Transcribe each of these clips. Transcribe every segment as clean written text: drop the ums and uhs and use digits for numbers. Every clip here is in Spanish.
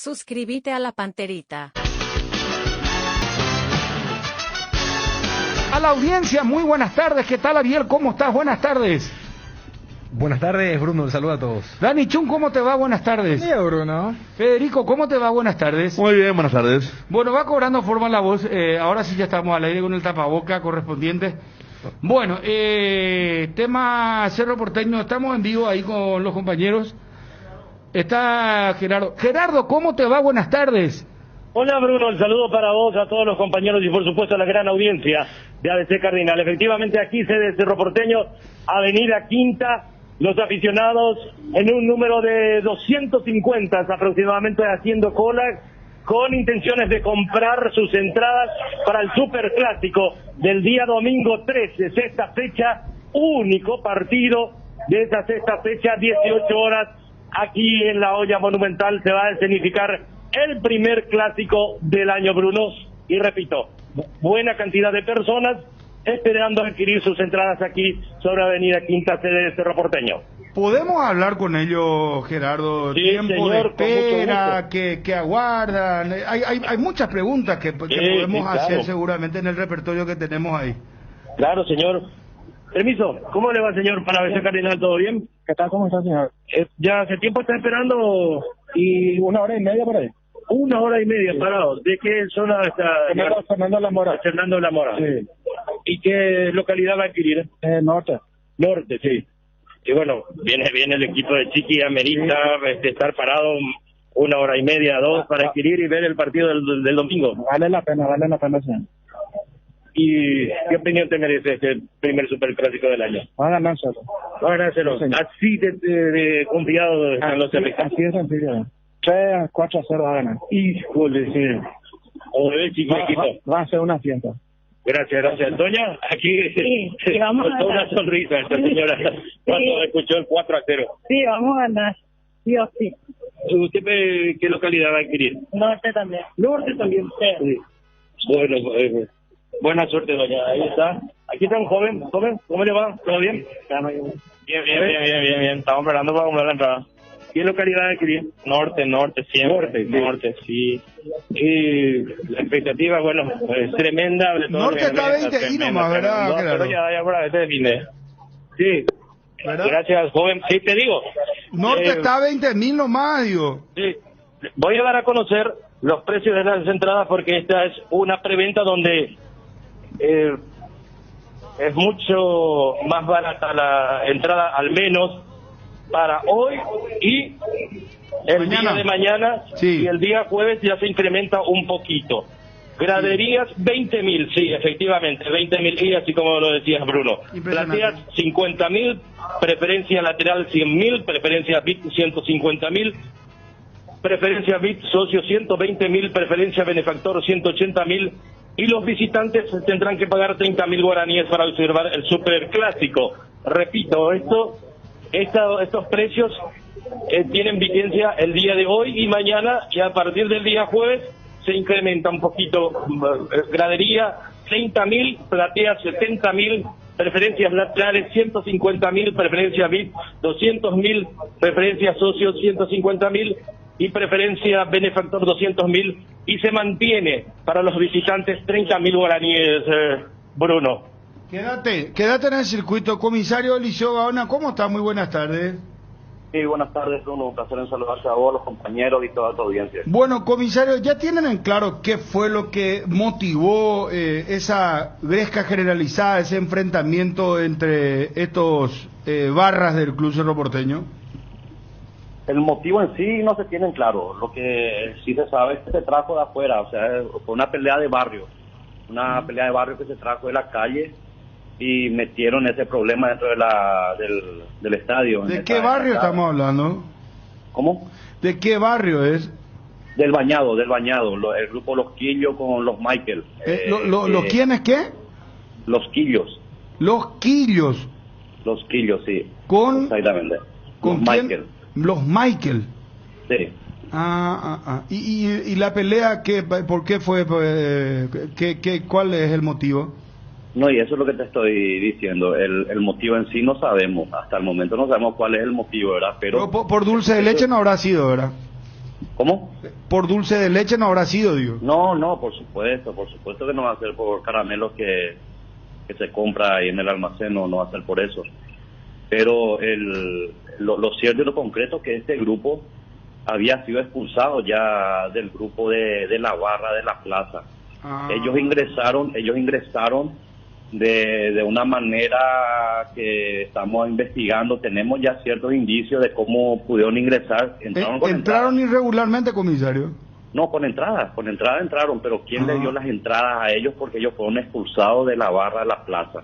Suscríbete a la Panterita. A la audiencia, muy buenas tardes. ¿Qué tal, Ariel? ¿Cómo estás? Buenas tardes. Buenas tardes, Bruno. Un saludo a todos. Dani Chun, ¿cómo te va? Buenas tardes. Bien, Bruno. Federico, ¿cómo te va? Buenas tardes. Muy bien, buenas tardes. Bueno, va cobrando forma la voz. Ahora sí ya estamos al aire con el tapaboca correspondiente. Bueno, tema Cerro Porteño. Estamos en vivo ahí con los compañeros. Está Gerardo. Gerardo, ¿cómo te va? Buenas tardes. Hola Bruno, el saludo para vos, a todos los compañeros y por supuesto a la gran audiencia de ABC Cardinal. Efectivamente aquí sede Cerro Porteño, Avenida Quinta, los aficionados en un número de 250 aproximadamente haciendo cola con intenciones de comprar sus entradas para el Superclásico del día domingo 13, sexta fecha, único partido de esa sexta fecha, 18 horas, aquí en la olla monumental se va a escenificar el primer clásico del año, Bruno, y repito, buena cantidad de personas esperando adquirir sus entradas aquí sobre Avenida Quinta, sede de Cerro Porteño. ¿Podemos hablar con ellos, Gerardo? Sí, ¿Tiempo señor, de espera? con mucho ¿Que aguardan? Hay muchas preguntas que podemos claro. hacer seguramente en el repertorio que tenemos ahí. Claro, señor. Permiso, ¿cómo le va, señor, para ABC Cardinal? ¿Todo bien? ¿Qué tal? ¿Cómo está, señor? ¿Ya hace tiempo está esperando? Y 1 hora y media por ahí. 1 hora y media parado. ¿De qué zona está? Fernando La Mora. Fernando La Mora. Sí. ¿Y qué localidad va a adquirir? Norte. Norte, sí. Y bueno, viene el equipo de Chiqui, amerita estar parado 1 hora y media, 2 para adquirir y ver el partido del domingo. Vale la pena, señor. ¿Y qué opinión te merece este primer superclásico del año? Va a ganárselo. Va a ganárselo. Sí, señor. Así de confiado están los afectados. Así de sencillo. 3-4-0 va a ganar. Híjole, sí. O de Chiqui equipo. Va a ser una fiesta. Gracias. Doña, aquí Sí, vamos a con una ganar. sonrisa esta señora cuando escuchó el 4-0. Sí, vamos a ganar. Sí o sí. ¿Usted qué localidad va a adquirir? Norte también. Norte también. Sí. Bueno, buena suerte, doña. Ahí está. Aquí está un joven. ¿Cómo le va? ¿Todo bien? Bien. Estamos esperando para comprar la entrada. ¿Qué localidad va a adquirir? Norte, siempre. Norte, sí. Y la expectativa, bueno, es tremenda. Norte está 20 y nomás, ¿verdad, No, Gerardo? pero ya por este fin de. Sí. ¿Verdad? Gracias, joven. Sí, te digo. Norte está 20.000 nomás, digo. Sí. Voy a dar a conocer los precios de las entradas porque esta es una preventa donde es mucho más barata la entrada, al menos para hoy y el Mañana. día de mañana. Sí. Y el día jueves ya se incrementa un poquito. Graderías 20.000, sí, efectivamente, 20.000, y así como lo decías, Bruno. Impresionante. Plateas 50.000, preferencia lateral 100.000, preferencia VIP 150.000, preferencia VIP socio 120.000, preferencia benefactor 180.000, y los visitantes tendrán que pagar 30.000 guaraníes para observar el superclásico. Repito, estos precios tienen vigencia el día de hoy y mañana, y a partir del día jueves se incrementa un poquito. Gradería 30.000, plateas 70.000, preferencias laterales 150.000, preferencia VIP 200.000, preferencia socios 150.000 y preferencia benefactor 200.000, y se mantiene para los visitantes 30.000 guaraníes, Bruno. Quédate en el circuito. Comisario Eliseo Gaona, ¿cómo está? Muy buenas tardes. Sí, buenas tardes, Bruno. Un placer en saludarte a vos, los compañeros y toda tu audiencia. Bueno, comisario, ¿ya tienen en claro qué fue lo que motivó esa gresca generalizada, ese enfrentamiento entre estos barras del Club Cerro Porteño? El motivo en sí no se tiene en claro. Lo que sí se sabe es que se trajo de afuera, o sea, fue una pelea de barrio. Una pelea de barrio que se trajo de la calle y metieron ese problema dentro de del estadio. ¿De qué barrio estamos hablando? ¿Cómo? ¿De qué barrio es? Del Bañado. El grupo Los Quillos con los Michael. ¿Los quiénes qué? Los Quillos. Los Quillos. Los Quillos, sí. ¿Con? Exactamente. ¿Con los quién? Michael. Los Michael. Sí. ¿Y la pelea por qué fue? ¿Cuál es el motivo? No, y eso es lo que te estoy diciendo. El motivo en sí no sabemos. Hasta el momento no sabemos cuál es el motivo, ¿verdad? Pero por dulce de leche no habrá sido, ¿verdad? ¿Cómo? Por dulce de leche no habrá sido, digo. No, por supuesto que no va a ser por caramelos que se compra ahí en el almacén, no va a ser por eso. Pero lo cierto y lo concreto es que este grupo había sido expulsado ya del grupo de la barra de la plaza. Ellos ingresaron de una manera que estamos investigando. Tenemos ya ciertos indicios de cómo pudieron ingresar. ¿Entraron irregularmente, comisario? No, con entrada entraron, pero ¿quién le dio las entradas a ellos? Porque ellos fueron expulsados de la barra de la plaza.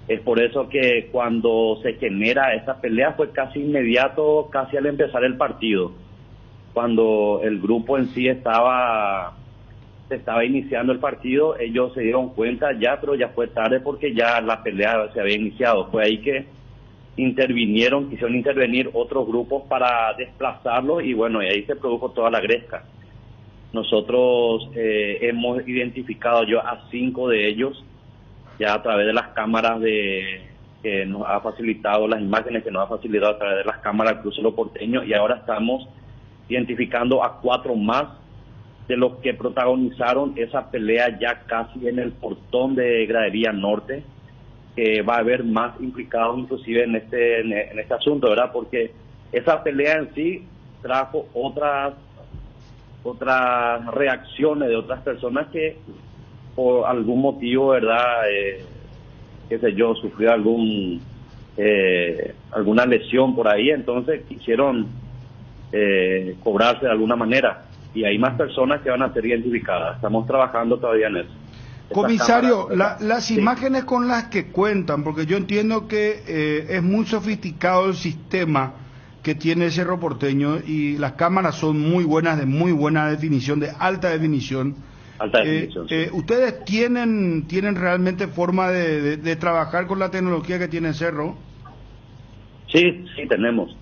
Es por eso que cuando se genera esa pelea fue casi inmediato, casi al empezar el partido, cuando el grupo en sí se estaba iniciando el partido. Ellos se dieron cuenta ya, pero ya fue tarde porque ya la pelea se había iniciado. Fue ahí que quisieron intervenir otros grupos para desplazarlos, y bueno, y ahí se produjo toda la gresca. Nosotros hemos identificado yo a 5 de ellos ya a través de las cámaras que nos ha facilitado, las imágenes que nos ha facilitado a través de las cámaras Cruce Lo Porteño, y ahora estamos identificando a 4 más de los que protagonizaron esa pelea ya casi en el portón de Gradería Norte, que va a haber más implicados inclusive en este asunto, ¿verdad? Porque esa pelea en sí trajo otras reacciones de otras personas que por algún motivo, ¿verdad? Qué sé yo, sufrió alguna lesión por ahí, entonces quisieron cobrarse de alguna manera, y hay más personas que van a ser identificadas. Estamos trabajando todavía en eso. Comisario, las imágenes con las que cuentan, porque yo entiendo que es muy sofisticado el sistema que tiene Cerro Porteño, y las cámaras son muy buenas, de muy buena definición, de alta definición. Sí. ¿Ustedes tienen realmente forma de trabajar con la tecnología que tiene Cerro? Sí, tenemos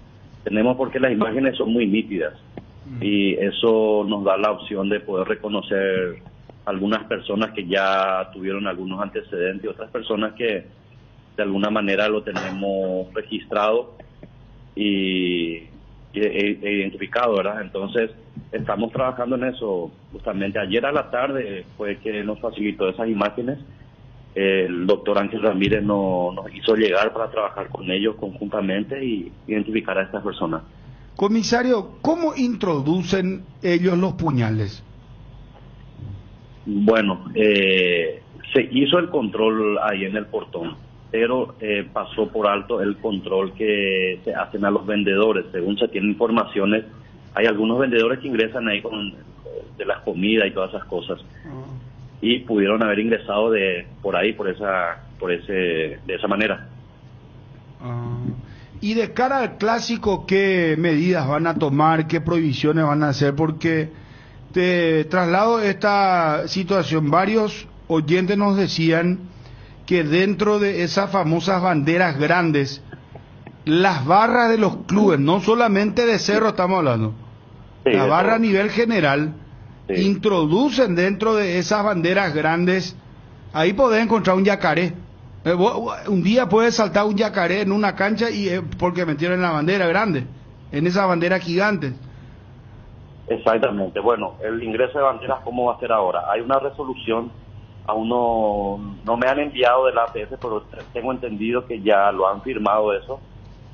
porque las imágenes son muy nítidas, y eso nos da la opción de poder reconocer algunas personas que ya tuvieron algunos antecedentes y otras personas que de alguna manera lo tenemos registrado e identificado, ¿verdad? Entonces estamos trabajando en eso. Justamente ayer a la tarde fue que nos facilitó esas imágenes. El doctor Ángel Ramírez nos hizo llegar para trabajar con ellos conjuntamente y identificar a estas personas. Comisario, ¿cómo introducen ellos los puñales? Bueno, se hizo el control ahí en el portón, pero pasó por alto el control que se hacen a los vendedores. Según se tienen informaciones, hay algunos vendedores que ingresan ahí de las comidas y todas esas cosas, y pudieron haber ingresado de esa manera. Y de cara al clásico, ¿qué medidas van a tomar? ¿Qué prohibiciones van a hacer? Porque te traslado esta situación. Varios oyentes nos decían que dentro de esas famosas banderas grandes, las barras de los clubes, no solamente de Cerro estamos hablando, la barra a nivel general, introducen dentro de esas banderas grandes, ahí podés encontrar un yacaré. Un día puede saltar un yacaré en una cancha y porque metieron en la bandera grande, en esa bandera gigante. Exactamente. Bueno, el ingreso de banderas, ¿cómo va a ser ahora? Hay una resolución, aún no me han enviado de la APS, pero tengo entendido que ya lo han firmado eso.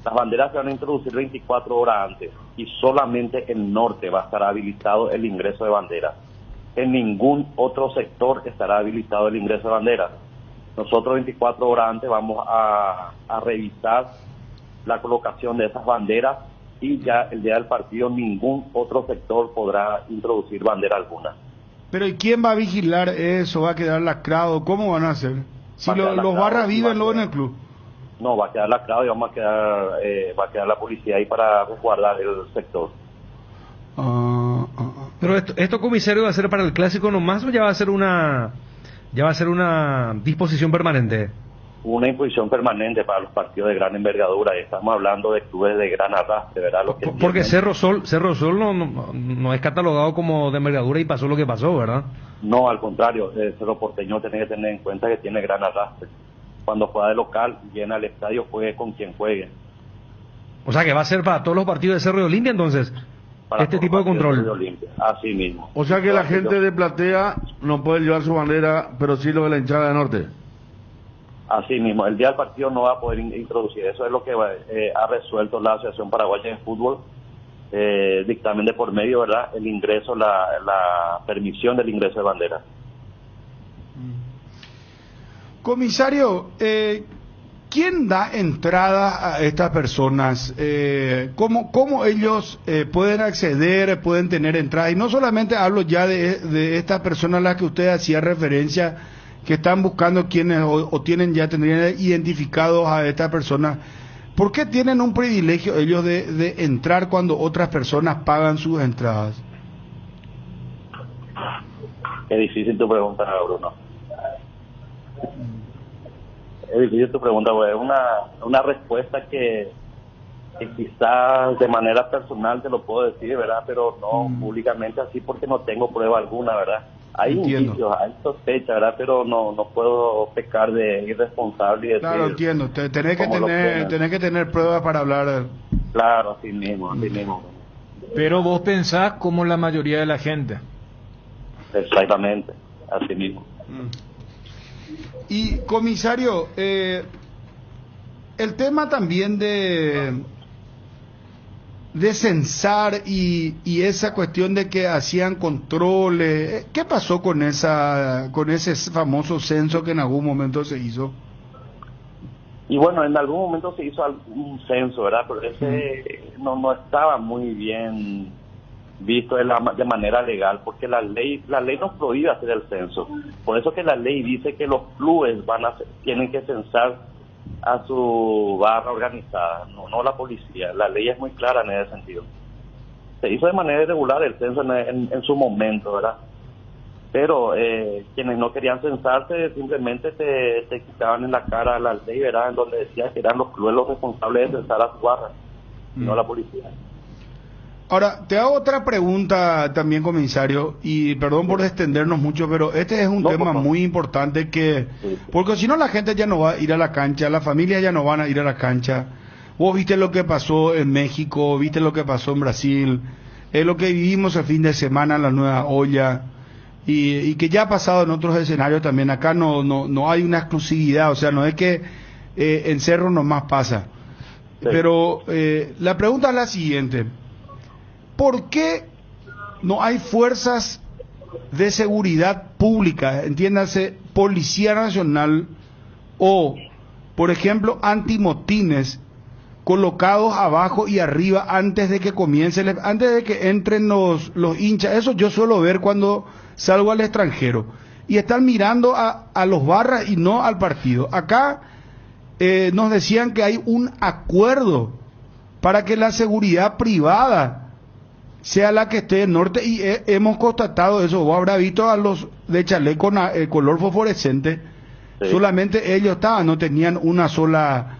Las banderas se van a introducir 24 horas antes, y solamente en norte va a estar habilitado el ingreso de banderas. En ningún otro sector estará habilitado el ingreso de banderas. Nosotros 24 horas antes vamos a revisar la colocación de esas banderas, y ya el día del partido ningún otro sector podrá introducir bandera alguna. Pero ¿y quién va a vigilar eso? ¿Va a quedar lacrado? ¿Cómo van a hacer? Si los barras viven luego en el club. No, va a quedar lacrado y va a quedar la policía ahí para resguardar el sector. Pero esto, comisario, ¿va a ser para el clásico nomás o ya va a ser una disposición permanente? Una imposición permanente para los partidos de gran envergadura. Estamos hablando de clubes de gran arrastre, ¿verdad? Porque Cerro Sol no es catalogado como de envergadura y pasó lo que pasó, ¿verdad? No, al contrario, Cerro Porteño tiene que tener en cuenta que tiene gran arrastre. Cuando juega de local, llena el estadio, juegue con quien juegue. O sea que va a ser para todos los partidos de Cerro de Olimpia, entonces. Este tipo de control. De Olimpia, así mismo. O sea que la gente de Platea no puede llevar su bandera, pero sí lo de la hinchada de Norte. Así mismo, el día del partido no va a poder introducir. Eso es lo que ha resuelto la Asociación Paraguaya de Fútbol, dictamen de por medio, ¿verdad? El ingreso, la permisión del ingreso de bandera. Comisario, ¿quién da entrada a estas personas? ¿Cómo ellos pueden acceder, pueden tener entrada? Y no solamente hablo ya de estas personas a las que usted hacía referencia, que están buscando quienes o tendrían identificados a estas personas. ¿Por qué tienen un privilegio ellos de entrar cuando otras personas pagan sus entradas? Es difícil tu pregunta, Bruno. Es difícil tu pregunta, güey. Es una respuesta que quizás de manera personal te lo puedo decir, ¿verdad? Pero no públicamente así porque no tengo prueba alguna, ¿verdad? Hay indicios, hay sospechas, ¿verdad? Pero no puedo pecar de irresponsable y decir... Claro, entiendo. Tenés que tener pruebas para hablar. Claro, así mismo, así mismo. Pero vos pensás como la mayoría de la gente. Exactamente, así mismo. Y, comisario, el tema también de censar y esa cuestión de que hacían controles, ¿qué pasó con ese famoso censo que en algún momento se hizo? Y bueno, en algún momento se hizo un censo, ¿verdad? Pero ese no estaba muy bien visto de manera legal, porque la ley nos prohíbe hacer el censo. Por eso que la ley dice que los clubes tienen que censar a su barra organizada, no la policía. La ley es muy clara en ese sentido. Se hizo de manera irregular el censo en su momento, ¿verdad? Pero quienes no querían censarse simplemente te quitaban en la cara la ley, ¿verdad? En donde decía que eran los clubes los responsables de censar a su barra, no la policía. Ahora, te hago otra pregunta también, comisario, y perdón por extendernos mucho, pero este es un tema muy importante porque si no la gente ya no va a ir a la cancha, las familias ya no van a ir a la cancha. Vos viste lo que pasó en México, viste lo que pasó en Brasil, lo que vivimos el fin de semana en la Nueva Olla, y que ya ha pasado en otros escenarios también. Acá no hay una exclusividad, o sea, no es que en Cerro nomás pasa. Sí. Pero la pregunta es la siguiente. ¿Por qué no hay fuerzas de seguridad pública, entiéndase, Policía Nacional o, por ejemplo, antimotines colocados abajo y arriba antes de que antes de que entren los hinchas? Eso yo suelo ver cuando salgo al extranjero. Y están mirando a los barras y no al partido. Acá nos decían que hay un acuerdo para que la seguridad privada sea la que esté en Norte, y hemos constatado eso. Vos habrás visto a los de chaleco color fosforescente, sí. Solamente ellos estaban, no tenían una sola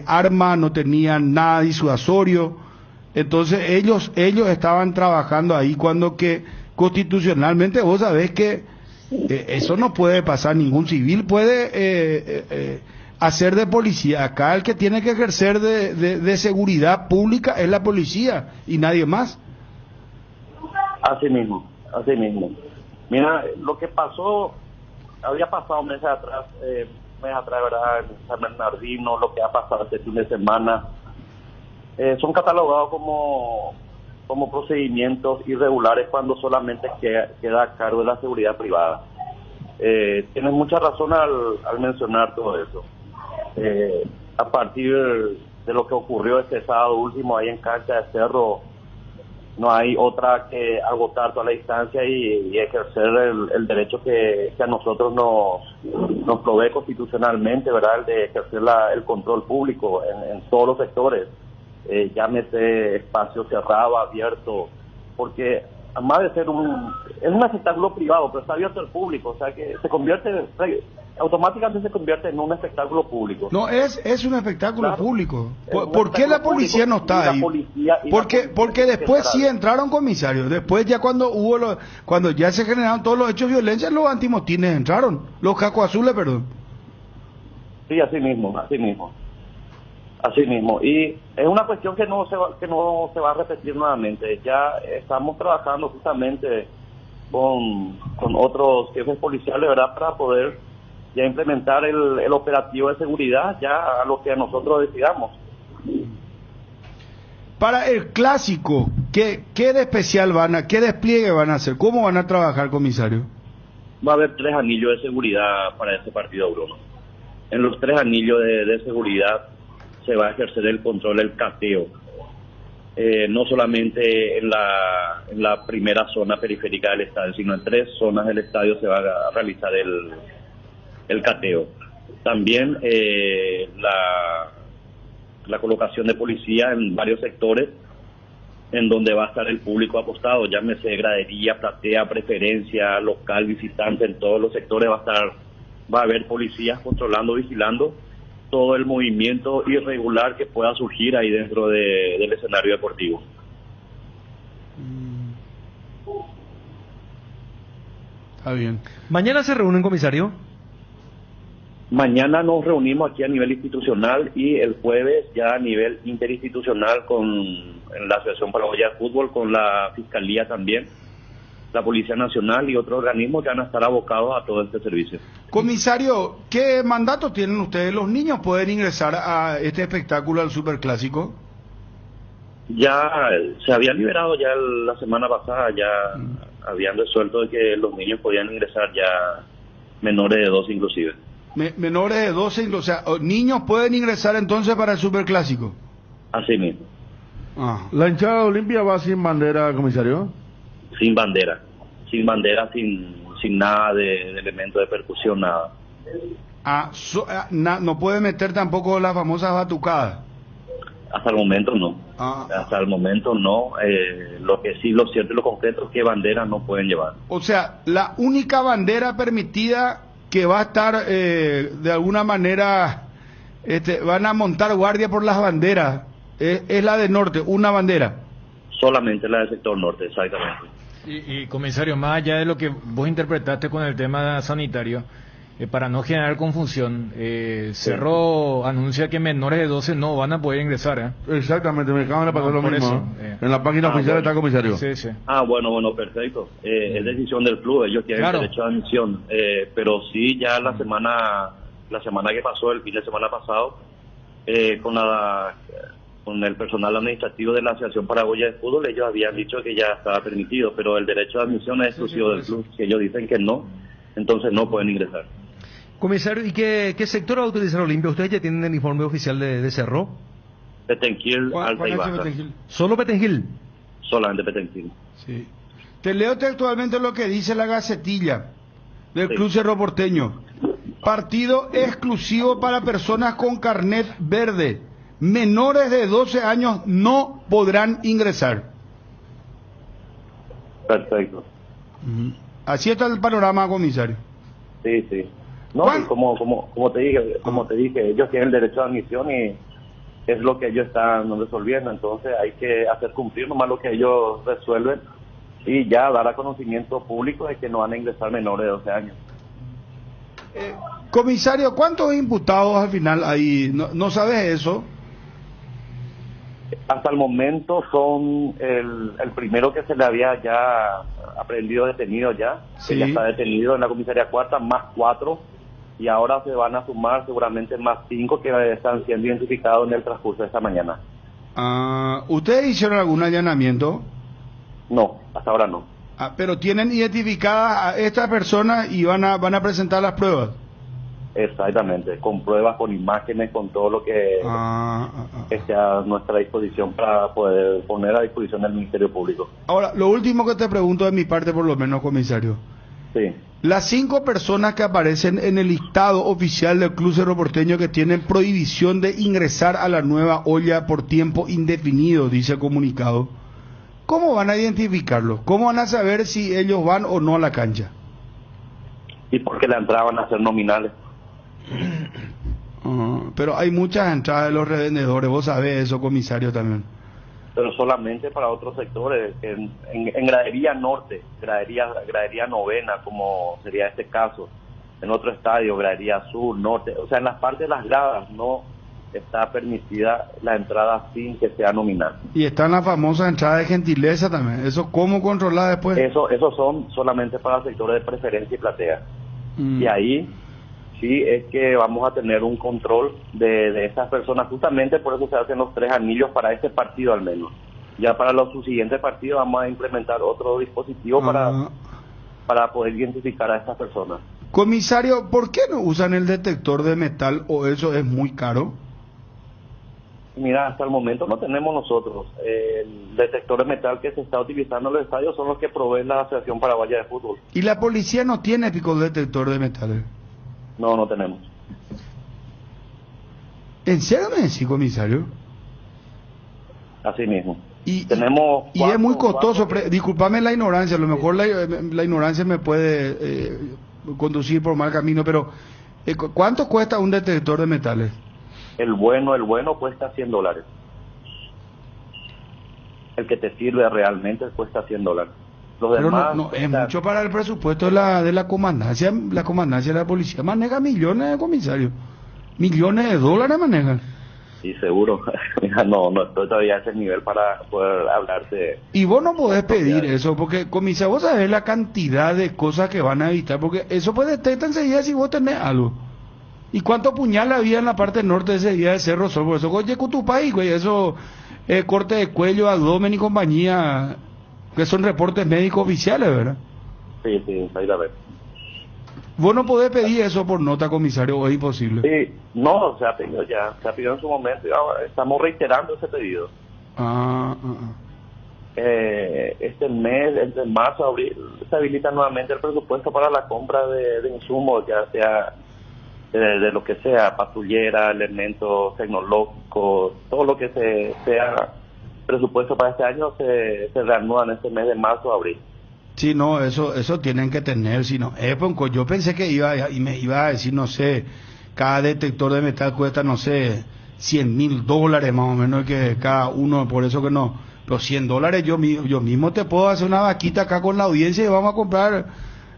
arma, no tenían nada disuasorio. Entonces ellos estaban trabajando ahí, cuando que constitucionalmente vos sabés que eso no puede pasar. Ningún civil puede hacer de policía. Acá el que tiene que ejercer de seguridad pública es la policía y nadie más. Así mismo. Mira, lo que pasó, había pasado meses atrás, ¿verdad? En San Bernardino, lo que ha pasado este fin de semana, son catalogados como procedimientos irregulares cuando solamente queda a cargo de la seguridad privada. Tienes mucha razón al mencionar todo eso. A partir de lo que ocurrió este sábado último ahí en Cancha de Cerro, no hay otra que agotar toda la distancia y ejercer el derecho que a nosotros nos provee constitucionalmente, ¿verdad? El de ejercer el control público en todos los sectores, llámese espacio cerrado, abierto, porque además de ser es un espectáculo privado, pero está abierto al público, o sea que automáticamente se convierte en un espectáculo público. No, es un espectáculo público. ¿Por qué la policía no está ahí? Porque después sí entraron, comisarios. Después ya cuando ya se generaron todos los hechos de violencia, los antimotines entraron. Los cascos azules, perdón. Sí, así mismo. Así mismo, y es una cuestión que no se va a repetir nuevamente. Ya estamos trabajando justamente con otros jefes policiales, ¿verdad?, para poder ya implementar el operativo de seguridad ya a lo que nosotros decidamos. Para el clásico, ¿qué de especial qué despliegue van a hacer? ¿Cómo van a trabajar, comisario? Va a haber 3 anillos de seguridad para este partido, Bruno. En los 3 anillos de seguridad se va a ejercer el control del cateo. No solamente en la primera zona periférica del estadio, sino en 3 zonas del estadio se va a realizar el cateo. También la colocación de policía en varios sectores en donde va a estar el público apostado, llámese gradería, platea, preferencia, local, visitante, en todos los sectores va a haber policías controlando, vigilando todo el movimiento irregular que pueda surgir ahí dentro del escenario deportivo. Está bien. ¿Mañana se reúnen, comisario? Mañana nos reunimos aquí a nivel institucional y el jueves ya a nivel interinstitucional en la Asociación Paraguaya de Fútbol, con la Fiscalía también, la Policía Nacional y otros organismos que van a estar abocados a todo este servicio. Comisario, ¿qué mandato tienen ustedes? ¿Los niños pueden ingresar a este espectáculo, al Superclásico? Ya se había liberado ya la semana pasada, ya habían resuelto de que los niños podían ingresar ya menores de 12 inclusive. Menores de 12, o sea, niños pueden ingresar entonces para el Superclásico. Así mismo. ¿La hinchada Olimpia va sin bandera, comisario? Sin bandera, sin nada de elemento de percusión, nada. No puede meter tampoco las famosas batucadas. Hasta el momento no. Hasta el momento no. Lo que sí, lo cierto y lo concreto es que banderas no pueden llevar. O sea, la única bandera permitida que va a estar de alguna manera, van a montar guardia por las banderas, es la de norte, una bandera. Solamente la del sector norte, exactamente. Y comisario, más allá de lo que vos interpretaste con el tema sanitario, para no generar confusión, Cerro anuncia que menores de 12 no van a poder ingresar. Exactamente, me acaban de pasar lo por mismo. eso, en la página oficial bueno. está, comisario. Sí, sí. Bueno, perfecto. Es decisión del club, ellos tienen derecho a admisión. Pero sí, ya la semana que pasó, el fin de semana pasado, con el personal administrativo de la Asociación Paraguaya de Fútbol, ellos habían dicho que ya estaba permitido, pero el derecho de admisión es exclusivo del club. Si ellos dicen que no, entonces no pueden ingresar. Comisario, ¿y qué sector va a utilizar Olimpia? ¿Ustedes ya tienen el informe oficial de Cerro? Petenquil, Alta y Baja. ¿Solo Petengil? Solamente Petenquil. Sí. Te leo textualmente lo que dice la Gacetilla del Club Cerro Porteño. Partido exclusivo para personas con carnet verde. Menores de 12 años no podrán ingresar. Perfecto. Así está el panorama, comisario. Sí. No, y como te dije, ellos tienen el derecho de admisión y es lo que ellos están resolviendo, entonces hay que hacer cumplir nomás lo que ellos resuelven y ya dar a conocimiento público de que no van a ingresar menores de 12 años. Comisario, ¿cuántos imputados al final hay? ¿No sabes eso? Hasta el momento son el primero que se le había ya aprehendido, detenido ya, Sí. que ya está detenido en la comisaría cuarta, más 4, y ahora se van a sumar seguramente más 5 que están siendo identificados en el transcurso de esta mañana. ¿Ustedes hicieron algún allanamiento? No, hasta ahora no. Pero tienen identificadas a estas personas y van a presentar las pruebas. Exactamente, con pruebas, con imágenes, con todo lo que esté a nuestra disposición para poder poner a disposición del Ministerio Público. Ahora, lo último que te pregunto de mi parte, por lo menos, comisario. Sí. Las 5 personas que aparecen en el listado oficial del Club Cerro Porteño que tienen prohibición de ingresar a la nueva olla por tiempo indefinido, dice el comunicado, ¿cómo van a identificarlos? ¿Cómo van a saber si ellos van o no a la cancha? Y porque la entrada van a ser nominales. Pero hay muchas entradas de los revendedores, vos sabés eso, comisario, también. Pero solamente para otros sectores, en gradería norte, gradería novena, como sería este caso, en otro estadio, gradería sur, norte, o sea, en las partes de las gradas, no está permitida la entrada sin que sea nominal. Y está en la famosa entrada de gentileza también. ¿Eso cómo controlar después? Eso son solamente para sectores de preferencia y platea. Y ahí sí es que vamos a tener un control de esas personas. Justamente por eso se hacen los 3 anillos para este partido al menos. Ya para los subsiguientes partidos vamos a implementar otro dispositivo para poder identificar a estas personas. Comisario, ¿por qué no usan el detector de metal o eso es muy caro? Mira, hasta el momento no tenemos nosotros. El detector de metal que se está utilizando en los estadios son los que provee la Asociación Paraguaya de Fútbol. ¿Y la policía no tiene pico detector de metal? No, no tenemos. ¿En serio me decís, comisario? Así mismo. Y tenemos y es muy costoso. Disculpame la ignorancia, a lo mejor la ignorancia me puede conducir por mal camino, pero ¿cuánto cuesta un detector de metales? El bueno cuesta $100. El que te sirve realmente cuesta $100. Los pero demás no es mucho para el presupuesto de la comandancia. La comandancia de la policía maneja millones de comisarios. Millones de dólares manejan. Sí, seguro. Mira, no estoy todavía a ese nivel para poder hablarte. Y vos no podés pedir eso, porque comisario, vos sabés la cantidad de cosas que van a evitar, porque eso puede detectar enseguida si vos tenés algo. ¿Y cuánto puñal había en la parte norte de ese día de Cerro Sol? Por eso, oye, Cutupay, güey, eso, corte de cuello, abdomen y compañía, que son reportes médicos oficiales, ¿verdad? Sí, ahí la ves. ¿Vos no podés pedir eso por nota, comisario, o es imposible? Sí, no, se ha pedido ya, se ha pedido en su momento, y ahora estamos reiterando ese pedido. Este mes, entre marzo y abril, se habilita nuevamente el presupuesto para la compra de insumos, ya sea de lo que sea, patrullera, elementos tecnológicos, todo lo que sea presupuesto para este año se reanuda en este mes de marzo o abril. Sí, no, eso tienen que tener, si no, pues, yo pensé que me iba a decir, no sé, cada detector de metal cuesta, no sé, $100,000 más o menos que cada uno, por eso que no, pero $100 yo mismo te puedo hacer una vaquita acá con la audiencia y vamos a comprar,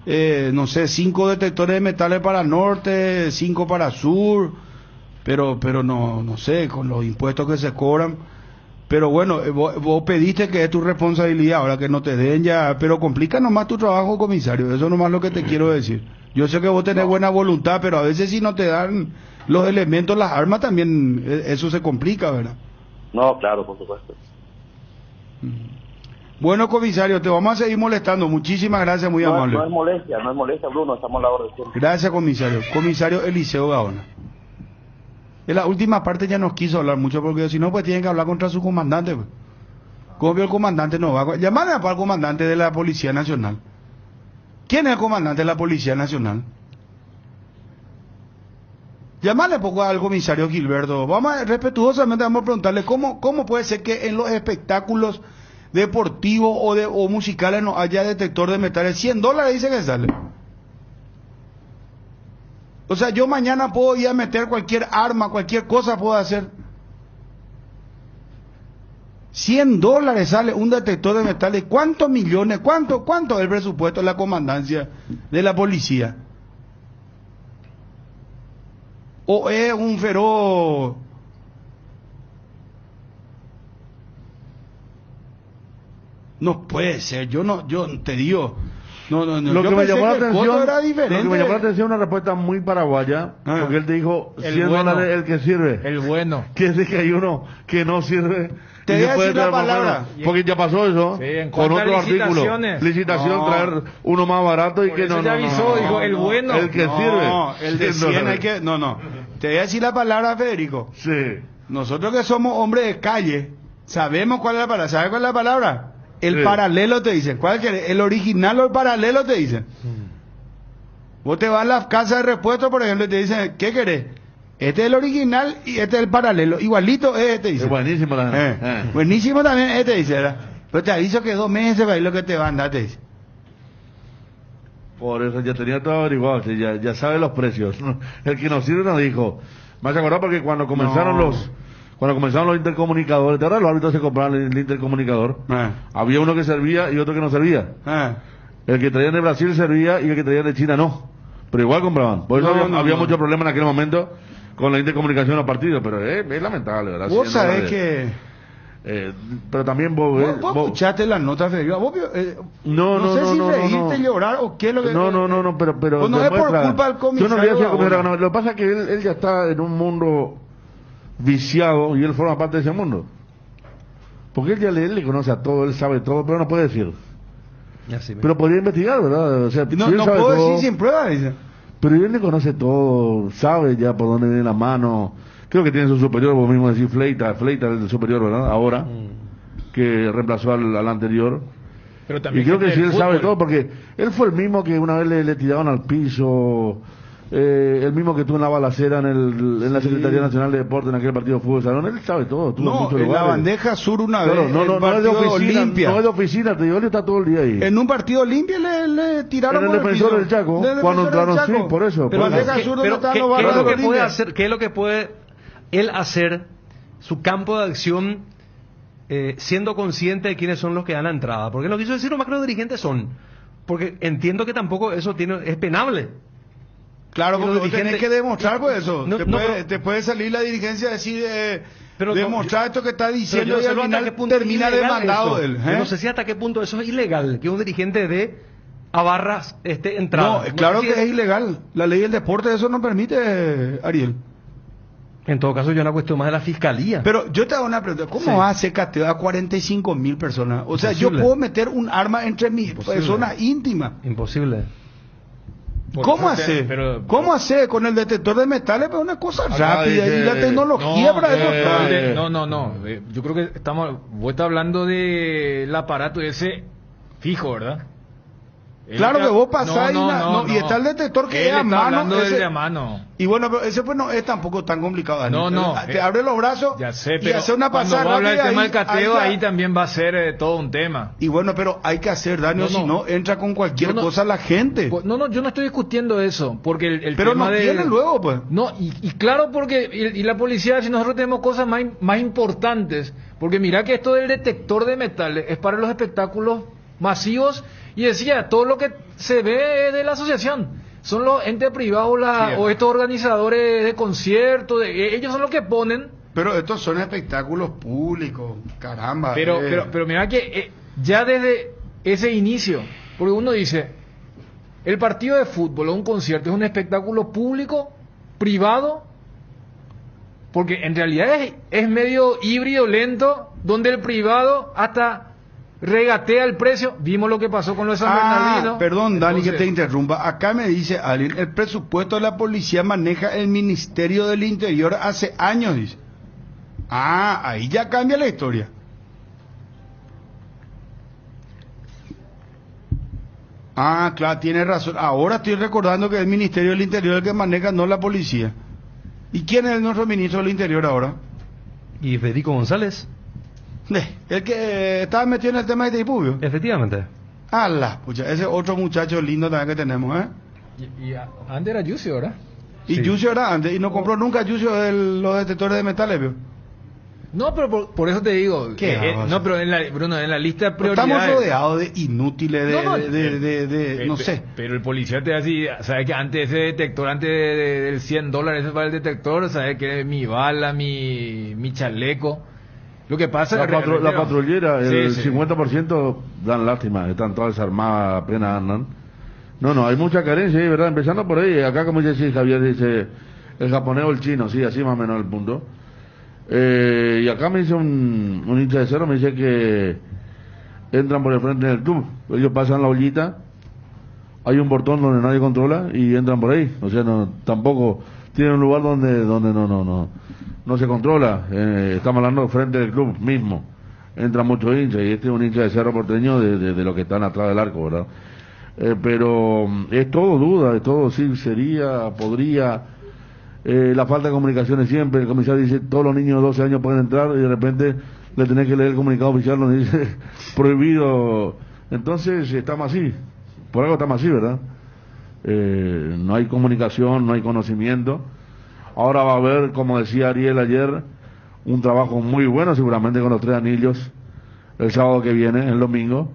no sé, 5 detectores de metales para norte, 5 para sur, pero no sé, con los impuestos que se cobran. Pero bueno, vos pediste que es tu responsabilidad, ahora que no te den ya, pero complica nomás tu trabajo, comisario, eso nomás lo que te quiero decir. Yo sé que vos tenés buena voluntad, pero a veces si no te dan los elementos, las armas también, eso se complica, ¿verdad? No, claro, por supuesto. Bueno, comisario, te vamos a seguir molestando, muchísimas gracias, muy amable. No es molestia, Bruno, estamos a la orden siempre. Gracias, comisario. Comisario Eliseo Gaona. En la última parte ya nos quiso hablar mucho, porque si no, pues tienen que hablar contra su comandante. Pues. ¿Cómo vio el comandante? No va a llamarle al comandante de la Policía Nacional. ¿Quién es el comandante de la Policía Nacional? Llamarle poco al comisario Gilberto. Respetuosamente vamos a preguntarle cómo puede ser que en los espectáculos deportivos o musicales no haya detector de metales. $100 dice que sale. O sea, yo mañana puedo ir a meter cualquier arma, cualquier cosa puedo hacer. $100 sale un detector de metales. ¿Cuántos millones? ¿Cuánto es el presupuesto de la comandancia de la policía? ¿O es un feroz? No puede ser, yo te digo. No, lo que me llamó la atención, era es una respuesta muy paraguaya, porque él te dijo $100 el que sirve. El bueno. Quiere decir que hay uno que no sirve. Te voy a decir la palabra. Porque ya pasó eso, sí, con otro artículo. Licitación, traer uno más barato y que no. Ya avisó, dijo, el bueno. El que sirve. No, el de 100 hay que. No. Te voy a decir la palabra, Federico. Sí. Nosotros que somos hombres de calle, sabemos cuál es la palabra. ¿Sabes cuál es la palabra? El paralelo te dicen. ¿Cuál querés? ¿El original o el paralelo te dicen? Vos te vas a la casa de repuesto, por ejemplo, y te dicen, ¿qué querés? Este es el original y este es el paralelo. Igualito es este, dice. Es buenísimo también. Buenísimo también este, dice, ¿verdad? Pero te aviso que 2 meses va a ir lo que te van a dar, te dice. Por eso ya tenía todo averiguado, ya sabe los precios. El que nos sirve nos dijo. Me has acordado porque cuando comenzaron los intercomunicadores, ¿te acuerdas? Los árbitros se compraban el intercomunicador. Había uno que servía y otro que no servía. El que traían de Brasil servía y el que traían de China no. Pero igual compraban. Por eso había mucho problema en aquel momento con la intercomunicación a los partidos, pero es lamentable, ¿verdad? Vos 100 sabés dólares. que... Pero también vos escuchaste las notas, Federico. No sé si reírte, llorar o qué es lo que... pero pues no es por culpa del comisario. Yo no le decía comisario, no, lo que pasa es que él ya está en un mundo viciado y él forma parte de ese mundo. Porque él le conoce a todo, él sabe todo, pero no puede decir. Pero podría investigar, ¿verdad? O sea, no si puedo todo, decir sin prueba, dice. Pero él le conoce todo, sabe ya por dónde viene la mano. Creo que tiene su superior, vos mismo decís Fleita es el superior, ¿verdad? Ahora, que reemplazó al anterior. Pero también y creo que sí, él fútbol. sabe todo, porque él fue el mismo que una vez le tiraron al piso, el mismo que tuvo en la balacera en la Secretaría Nacional de Deportes en aquel partido de fútbol salón. Él sabe todo. No, en la bandeja sur una vez, no es de oficina, Olimpia. no es de oficina, te digo, él está todo el día ahí. En un partido Olimpia le tiraron en el defensor del Chaco, cuando entraron, sí, por eso. Pero, bandeja sur donde están los ¿qué es lo que barrios puede de hacer? ¿Qué es lo que puede él hacer? Su campo de acción, siendo consciente de quiénes son los que dan la entrada. Porque lo que quiso decir los macro dirigentes son, porque entiendo que tampoco eso es penable. Claro, porque vos tenés que demostrar pues eso. No, te puede salir la dirigencia a decir, pero demostrar esto que está diciendo yo y al no sé hasta final qué punto termina es ilegal demandado eso. él. Yo no sé si hasta qué punto eso es ilegal, que un dirigente dé a barras entrada. No, claro sé si que es ilegal. La ley del deporte eso no permite, Ariel. En todo caso, yo una cuestión más de la fiscalía. Pero yo te hago una pregunta. ¿Cómo va a hacer cateo a 45.000 personas? O sea, Imposible. yo puedo meter un arma entre mis personas íntimas. Imposible. ¿Cómo hace? ¿Cómo hace con el detector de metales? Pero una cosa rápida y la tecnología para eso está. No. Yo creo que vos estás hablando del aparato ese fijo, ¿verdad? Claro que vos pasás y está el detector que es a mano. Del de a mano. Y bueno, pero ese pues no es tampoco tan complicado, Dani. Te abre los brazos ya sé, y hace una pasada cuando habla rápida. del tema del cateo, ahí también va a ser todo un tema. Y bueno, pero hay que hacer, Dani, si no entra con cualquier cosa la gente. Yo no estoy discutiendo eso, porque el pero tema no tiene luego, pues. No, y claro, porque y la policía, si nosotros tenemos cosas más importantes, porque mira que esto del detector de metales es para los espectáculos masivos, y decía, todo lo que se ve de la asociación son los entes privados o estos organizadores de conciertos, ellos son los que ponen. Pero estos son espectáculos públicos, caramba. Pero mira que ya desde ese inicio, porque uno dice, el partido de fútbol o un concierto es un espectáculo público, privado, porque en realidad es medio híbrido, lento, donde el privado hasta regatea el precio. Vimos lo que pasó con los San Bernardino. Perdón, Dani, que te interrumpa. Acá me dice alguien, el presupuesto de la policía maneja el Ministerio del Interior hace años, dice. Ahí ya cambia la historia. Claro, tiene razón. Ahora estoy recordando que es el Ministerio del Interior el que maneja, no la policía. ¿Y quién es nuestro ministro del Interior ahora? ¿Y Federico González? El que estaba metido en el tema de Teipubio. Efectivamente. Pucha, ese otro muchacho lindo también que tenemos, Y antes era Yusio, ¿verdad? Y sí. Yusio era antes, y no compró nunca Yusio los detectores de metales, ¿vio? No, pero por eso te digo. No, pero Bruno, en la lista de prioridades. Estamos rodeados de inútiles, no sé. Pero el policía te dice, ¿sabes que antes ese detector, antes del $100, ese para el detector, ¿sabes que mi bala, mi chaleco? Lo que pasa la patrullera, el sí. 50% dan lástima, están todas desarmadas, apenas andan. No, hay mucha carencia ahí, ¿verdad? Empezando por ahí, acá como dice Javier, dice el japonés o el chino, sí, así más o menos el punto. Y acá me dice un hincha de Cerro, me dice que entran por el frente del club, ellos pasan la ollita, hay un portón donde nadie controla y entran por ahí, o sea, tampoco tienen un lugar donde no se controla. Estamos hablando frente del club mismo, entran muchos hinchas y este es un hincha de Cerro Porteño de los que están atrás del arco, ¿verdad? Pero es todo duda, es todo sí, podría, la falta de comunicaciones siempre. El comisario dice todos los niños de 12 años pueden entrar y de repente le tenés que leer el comunicado oficial donde dice prohibido. Entonces estamos así, por algo estamos así, ¿verdad? No hay comunicación, no hay conocimiento. Ahora va a haber, como decía Ariel ayer, un trabajo muy bueno seguramente con los 3 anillos el sábado que viene, el domingo,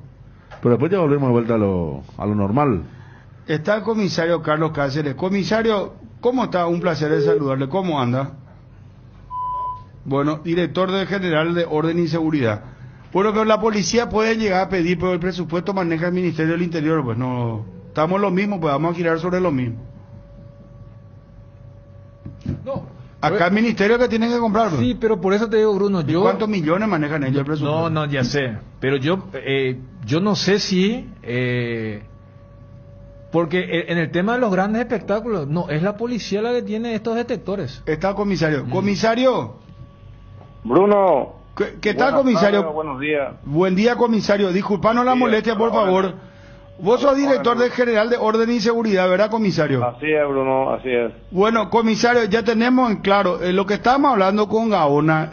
pero después ya volvemos de vuelta a lo normal. Está el comisario Carlos Cáceres. Comisario, ¿Cómo está? Un placer de saludarle. ¿Cómo anda? Bueno, director general de Orden y Seguridad. Bueno, pero la policía puede llegar a pedir, pero el presupuesto maneja el Ministerio del Interior, pues no, estamos lo mismo, pues vamos a girar sobre lo mismo. No. Acá el ministerio que tienen que comprar, pues. Sí, pero por eso te digo, Bruno, ¿Y cuántos millones manejan ellos el presupuesto? No, ya sé, pero yo no sé si... porque en el tema de los grandes espectáculos, no, es la policía la que tiene estos detectores. Está el comisario. Comisario. Bruno. ¿Qué tal, comisario? Tardes, buenos días. Buen día, comisario. Disculpanos la molestia, por favor. Vos sos director general de Orden y Seguridad, ¿verdad, comisario? Así es, Bruno, así es. Bueno, comisario, ya tenemos en claro lo que estábamos hablando con Gaona,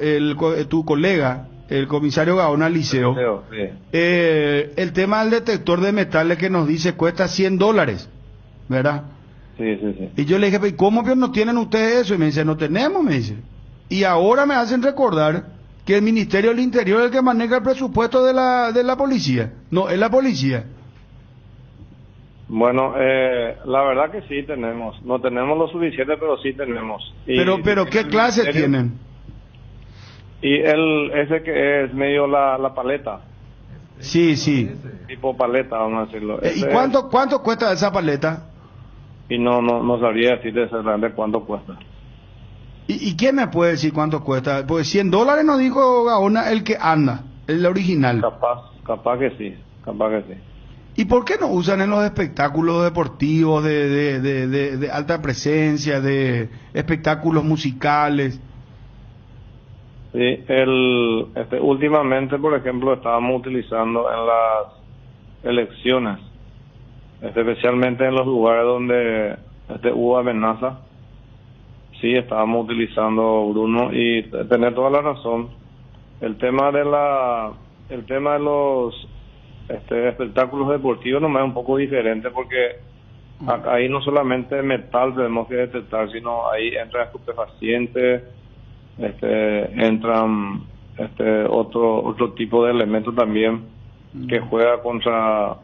tu colega, el comisario Gaona Liceo. Sí. El tema del detector de metales que nos dice cuesta $100, ¿verdad? Sí. Y yo le dije, ¿y cómo que no tienen ustedes eso? Y me dice, no tenemos, me dice. Y ahora me hacen recordar que el Ministerio del Interior es el que maneja el presupuesto de la policía. No, es la policía. Bueno, la verdad que sí tenemos. No tenemos lo suficiente, pero sí tenemos. Pero ¿qué clase tienen? Y ese que es medio la paleta. Sí. Tipo paleta, vamos a decirlo. ¿Y cuánto cuesta esa paleta? Y no sabría decirte exactamente cuánto cuesta. ¿Y quién me puede decir cuánto cuesta? Pues $100 nos dijo Gaona el que anda, el original. Capaz que sí. ¿Y por qué no usan en los espectáculos deportivos de alta presencia, de espectáculos musicales? Sí, últimamente, por ejemplo, estábamos utilizando en las elecciones, especialmente en los lugares donde hubo amenaza. Sí, estábamos utilizando, Bruno, y tener toda la razón. El tema de los espectáculos deportivos nomás es un poco diferente, porque ahí no solamente metal tenemos que detectar, sino ahí entran estupefacientes, entran otro tipo de elementos también que juega contra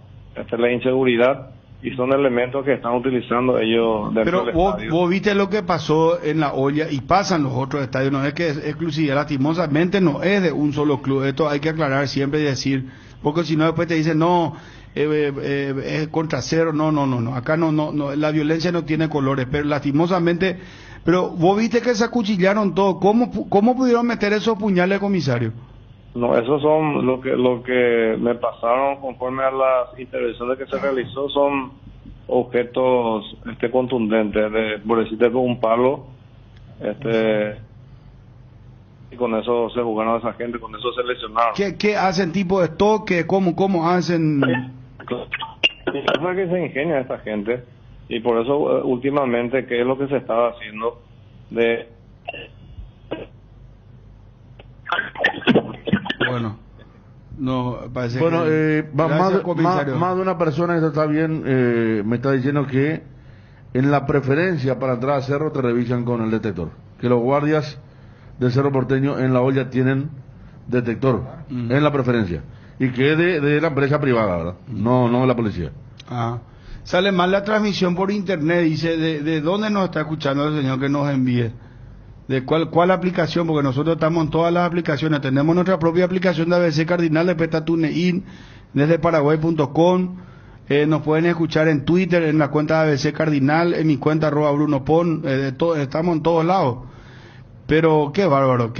la inseguridad, y son elementos que están utilizando ellos dentro del estadio. Pero vos viste lo que pasó en La Olla y pasan los otros estadios, no es que es exclusividad, lastimosamente no es de un solo club, esto hay que aclarar siempre y decir, porque si no después te dicen no, es contra cero, no, acá no, la violencia no tiene colores, pero lastimosamente, pero vos viste que se acuchillaron todo, ¿cómo pudieron meter esos puñales, comisario? No, esos son lo que me pasaron conforme a las intervenciones que se realizó, son objetos contundentes, por decirte, con un palo, y con eso se jugaron a esa gente, con eso se lesionaron. ¿Qué hacen, tipo de toque? ¿Cómo hacen? Es que se ingenia esta gente, y por eso últimamente, ¿qué es lo que se estaba haciendo? Bueno, no, parece bueno, que... más de una persona que está bien, me está diciendo que en la preferencia para entrar a Cerro te revisan con el detector, que los guardias del Cerro Porteño en La Olla tienen detector en la preferencia, y que es de la empresa privada, ¿verdad? No de la policía. Sale mal la transmisión por internet, dice, ¿de dónde nos está escuchando el señor que nos envíe? ¿De cuál aplicación? Porque nosotros estamos en todas las aplicaciones. Tenemos nuestra propia aplicación de ABC Cardinal, después está TuneIn, desde paraguay.com. Nos pueden escuchar en Twitter, en la cuenta de ABC Cardinal, en mi cuenta @BrunoPon. Estamos en todos lados. Pero qué bárbaro,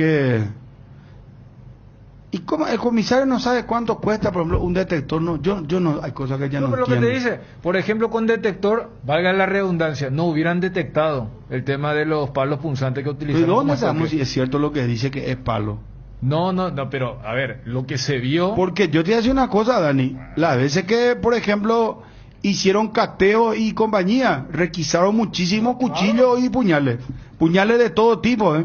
¿Y cómo el comisario no sabe cuánto cuesta, por ejemplo, un detector? No, yo no, hay cosas que ya no pero entiendo. lo que te dice, por ejemplo, con detector, valga la redundancia, no hubieran detectado el tema de los palos punzantes que utilizaron. ¿Y dónde sabemos si es cierto lo que dice que es palo? No, pero, a ver, lo que se vio... Porque yo te voy a decir una cosa, Dani, las veces que, por ejemplo, hicieron cateo y compañía, requisaron muchísimos cuchillos y puñales de todo tipo,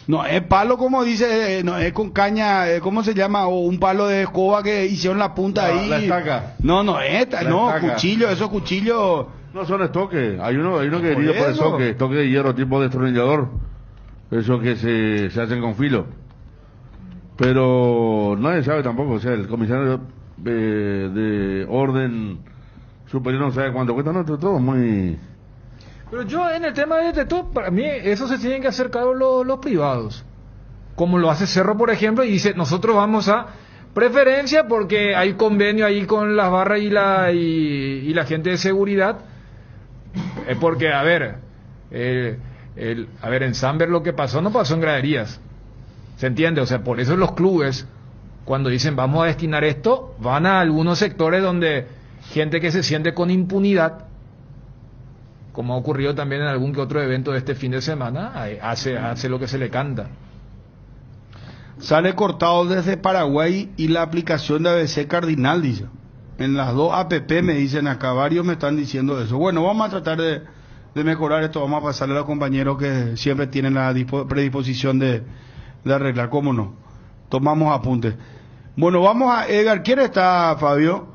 No es palo como dice, no es con caña, ¿cómo se llama? O un palo de escoba que hicieron la punta ahí. La estaca. No es, cuchillo, esos cuchillos. No son estoques, hay uno que herido por estoque de hierro tipo destornillador, eso que se hacen con filo. Pero nadie sabe tampoco, o sea, el comisario de orden superior no sabe cuánto cuesta, no, todo muy... Pero yo en el tema de todo, para mí eso se tienen que hacer cargo los privados. Como lo hace Cerro, por ejemplo, y dice, nosotros vamos a preferencia porque hay convenio ahí con las barras y la gente de seguridad. Es porque, a ver, en Samber lo que pasó no pasó en graderías. ¿Se entiende? O sea, por eso los clubes, cuando dicen vamos a destinar esto, van a algunos sectores donde gente que se siente con impunidad, como ha ocurrido también en algún que otro evento de este fin de semana, hace lo que se le canta. Sale cortado desde Paraguay y la aplicación de ABC Cardinal, dice. En las dos APP me dicen acá, varios me están diciendo eso. Bueno, vamos a tratar de mejorar esto, vamos a pasarle a los compañeros que siempre tienen la predisposición de arreglar, cómo no. Tomamos apuntes. Bueno, vamos a Edgar. ¿Quién está, Fabio?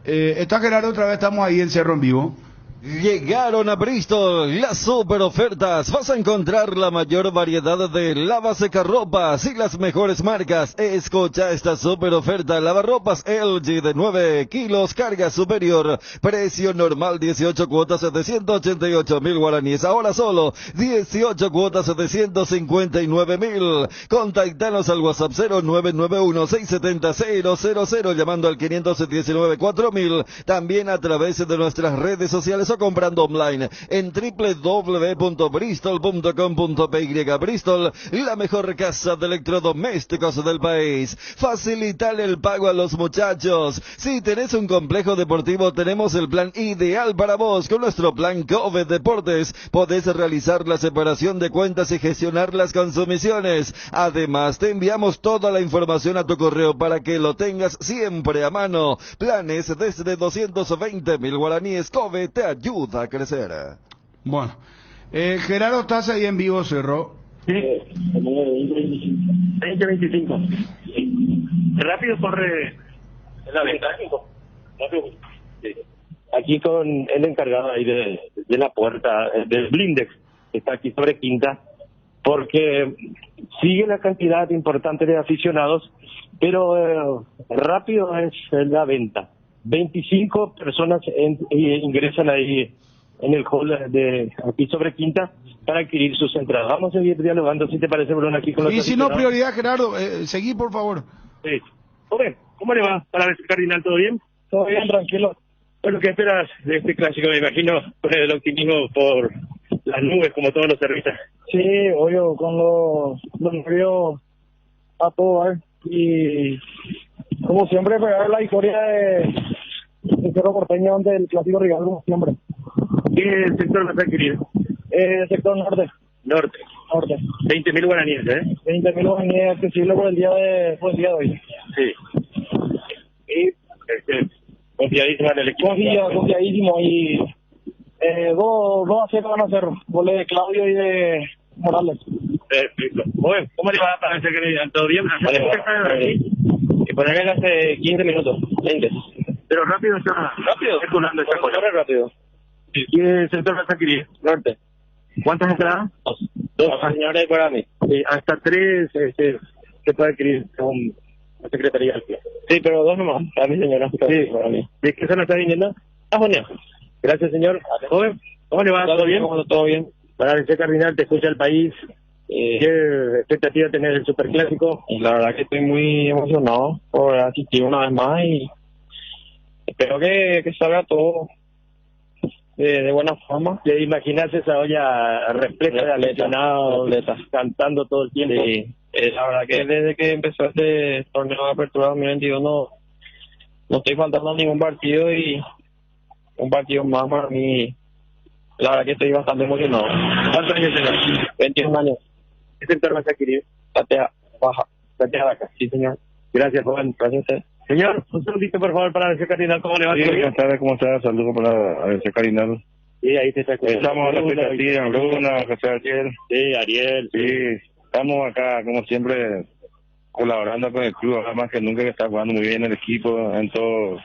Está Gerardo otra vez, estamos ahí en Cerro en Vivo. Llegaron a Bristol las super ofertas. Vas a encontrar la mayor variedad de lavasecarropas y las mejores marcas. Escucha esta super oferta: lavarropas LG de 9 kilos, carga superior. Precio normal 18 cuotas de 188.000 guaraníes. Ahora solo 18 cuotas de 159.000. Contactanos al WhatsApp 0991-670-000, llamando al 519-4000. También a través de nuestras redes sociales o comprando online en www.bristol.com.py. Bristol, la mejor casa de electrodomésticos del país. Facilitar el pago a los muchachos. Si tenés un complejo deportivo, tenemos el plan ideal para vos. Con nuestro plan COVID Deportes podés realizar la separación de cuentas y gestionar las consumiciones. Además, te enviamos toda la información a tu correo para que lo tengas siempre a mano. Planes desde 220.000 guaraníes. COVID te ayuda a crecer. Bueno, Gerardo, ¿estás ahí en Vivo, Cerro? Sí, 2025. Rápido corre la venta. Sí. Aquí con el encargado ahí de la puerta del blindex, que está aquí sobre Quinta, porque sigue la cantidad importante de aficionados, pero rápido es la venta. 25 personas ingresan ahí en el hall de aquí sobre Quinta para adquirir sus entradas. Vamos a seguir dialogando, si te parece, Bruno, aquí con los Y si no, prioridad, Gerardo, seguí, por favor. Sí. Joven, ¿cómo le va para ver si Cardinal? ¿Todo bien? Todo bien, tranquilo. Bueno, ¿qué esperas de este clásico? Me imagino con el optimismo por las nubes, como todos los cervistas. Sí, obvio, con los nervios a todo, ¿eh? Y como siempre, pegar la historia de Cerro Porteño ante el clásico rival, como siempre. ¿Qué sector vas a adquirir? Sector norte. Norte. 20.000 guaraníes, ¿eh? 20.000 guaraníes accesible por el día de hoy. Sí. Y confiadísimo en el equipo. Confiadísimo. Y 2-0 van a hacer. Goles de Claudio y de Morales. Perfecto. Bueno, ¿cómo le va a parecer que todo bien? Y por acá hace 15 minutos, 20. Pero rápido, rápido. Circulando esa cosa. Rápido. ¿Qué sector vas a adquirir? Norte. ¿Cuántas entradas? Dos. Señores, para mí. Hasta 3 se puede adquirir según la Secretaría del Club. Sí, pero 2 nomás. Para mí, señora. Sí, para mí. ¿De qué zona está viniendo? Bueno. Gracias, señor. Joven, ¿cómo le va? ¿Todo bien? Todo bien. Para el Cardinal, te escucha el país. ¿Qué expectativa tenés del Superclásico? La verdad que estoy muy emocionado por asistir una vez más y espero que salga todo de buena forma. ¿Te imaginas esa olla repleta de aficionados cantando todo el tiempo? Sí, la verdad que desde que empezó este torneo de apertura 2022 no estoy faltando a ningún partido y un partido más para mí. La verdad que estoy bastante emocionado. ¿Cuántos años tenés? 21 años. ¿Qué sector vas a adquirir? Platea Baja. Platea Baja. Sí, señor. Gracias, joven. Gracias a usted. Señor, un saludito, por favor, para el Cardinal. ¿Cómo le va? Sí, buenas tardes, ¿cómo está? Saludos para el Cardinal. Sí, ahí te está escuchando. Estamos a la expectativa, Luna, José Ariel. Sí, Ariel. Sí, estamos acá, como siempre, colaborando con el club, ahora más que nunca, que está jugando muy bien el equipo en todas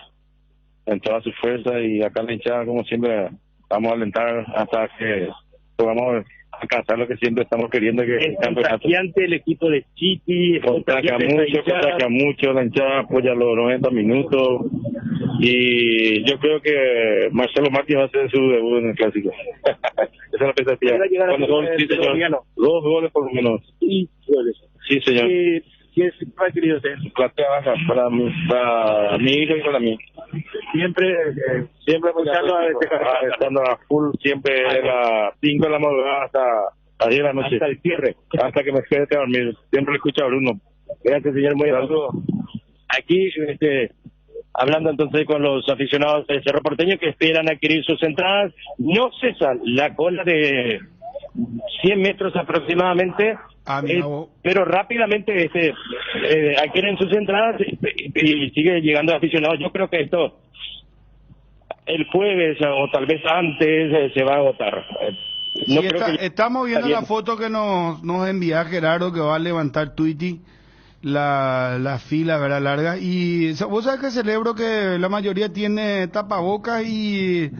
sus fuerzas, y acá la hinchada, como siempre, vamos a alentar hasta que podamos alcanzar lo que siempre estamos queriendo, que es contagiante el equipo de Chiqui, contagia mucho, la hinchada apoya los 90 minutos, Y yo creo que Marcelo Martínez va a hacer su debut en el Clásico. Esa es la expectativa. Cuando son, sí, señor, 2 goles por lo menos. Sí, señor. ¿Quién ha querido ser? Platea baja para mi hijo y para mí. Siempre apoyando a este canal. Estando a full, siempre de las 5 de la madrugada hasta las 10 de la noche. Hasta el cierre. Hasta que me quede a dormir. Siempre lo escucho a Bruno. Gracias, señor. Muy Saludos. Aquí, hablando entonces con los aficionados del Cerro Porteño que esperan adquirir sus entradas, no cesan la cola de 100 metros aproximadamente, pero rápidamente adquieren sus entradas y sigue llegando aficionados. Yo creo que esto el jueves o tal vez antes se va a agotar. No sí, estamos viendo la foto que nos envía Gerardo, que va a levantar Twitty, la fila, ¿verdad? Larga. Y vos sabés que celebro que la mayoría tiene tapabocas y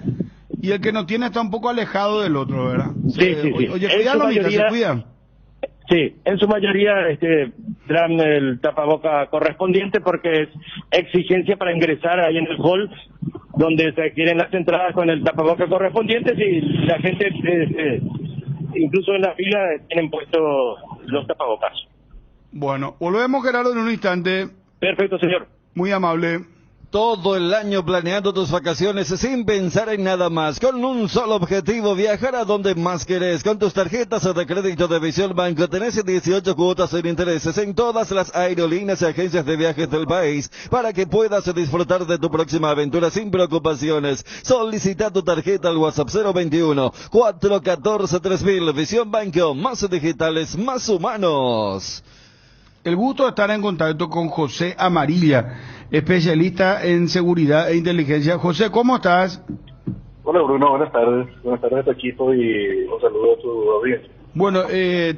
el que no tiene está un poco alejado del otro, ¿verdad? Sí. Oye, cuídalo, se cuidan. Sí, en su mayoría dan el tapaboca correspondiente porque es exigencia para ingresar ahí en el hall donde se adquieren las entradas con el tapaboca correspondiente y la gente, incluso en la fila, tienen puestos los tapabocas. Bueno, volvemos, Gerardo, en un instante. Perfecto, señor. Muy amable. Todo el año planeando tus vacaciones sin pensar en nada más, con un solo objetivo: viajar a donde más querés. Con tus tarjetas de crédito de Visión Banco tenés 18 cuotas sin intereses en todas las aerolíneas y agencias de viajes del país para que puedas disfrutar de tu próxima aventura sin preocupaciones. Solicita tu tarjeta al WhatsApp 021-414-3000. Visión Banco, más digitales, más humanos. El gusto de estar en contacto con José Amarilla, especialista en seguridad e inteligencia. José, ¿cómo estás? Hola Bruno, buenas tardes a tu equipo y un saludo a tu audiencia. Bueno,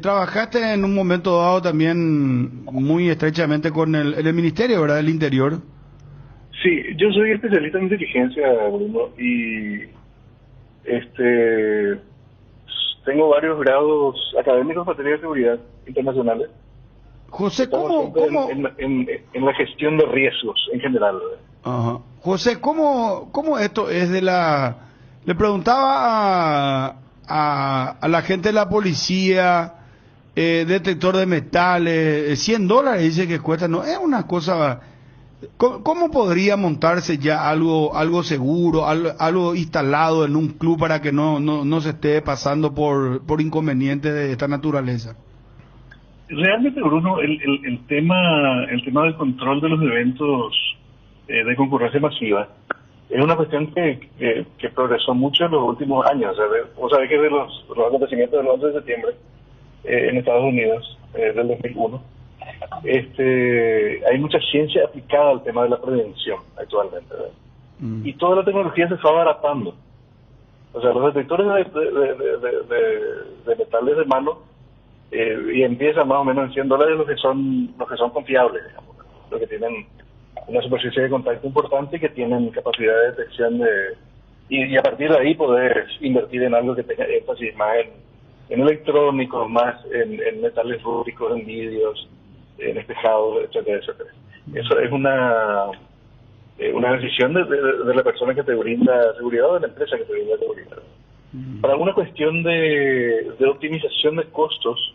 trabajaste en un momento dado también muy estrechamente con el Ministerio, ¿verdad?, del Interior. Sí, yo soy especialista en inteligencia, Bruno, y tengo varios grados académicos en materia de seguridad internacionales. José, ¿cómo? En la gestión de riesgos en general. Ajá. José, ¿cómo esto es de la... Le preguntaba a la gente de la policía, detector de metales, $100 dice que cuesta, no es una cosa... ¿Cómo podría montarse ya algo seguro, algo instalado en un club para que no se esté pasando por inconvenientes de esta naturaleza? Realmente, Bruno, el tema del control de los eventos de concurrencia masiva es una cuestión que progresó mucho en los últimos años. Vos sabés que de los acontecimientos del 11 de septiembre en Estados Unidos del 2001, hay mucha ciencia aplicada al tema de la prevención actualmente, ¿verdad? Y toda la tecnología se está abaratando. O sea, los detectores de metales de mano y empiezan más o menos en $100 los que son confiables, digamos, los que tienen una superficie de contacto importante y que tienen capacidad de detección y a partir de ahí poder invertir en algo que tenga énfasis más en electrónicos, más en metales rúbricos, en vidrios, en espejados, etcétera. Eso es una decisión de la persona que te brinda seguridad o de la empresa que te brinda seguridad. Para una cuestión de optimización de costos,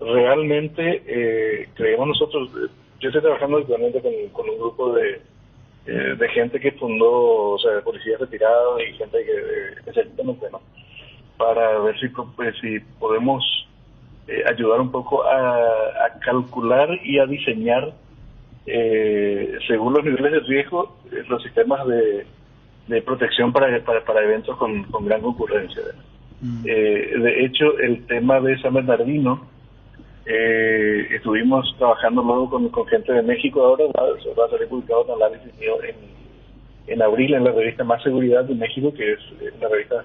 realmente creemos nosotros, yo estoy trabajando actualmente con un grupo de gente que fundó, o sea, de policías retirados y gente que especialista en el tema, para ver si podemos ayudar un poco a calcular y a diseñar, según los niveles de riesgo, los sistemas de protección para eventos con gran concurrencia. De hecho, el tema de San Bernardino, estuvimos trabajando luego con gente de México. Ahora va a salir publicado un análisis mío en abril en la revista Más Seguridad de México, que es una revista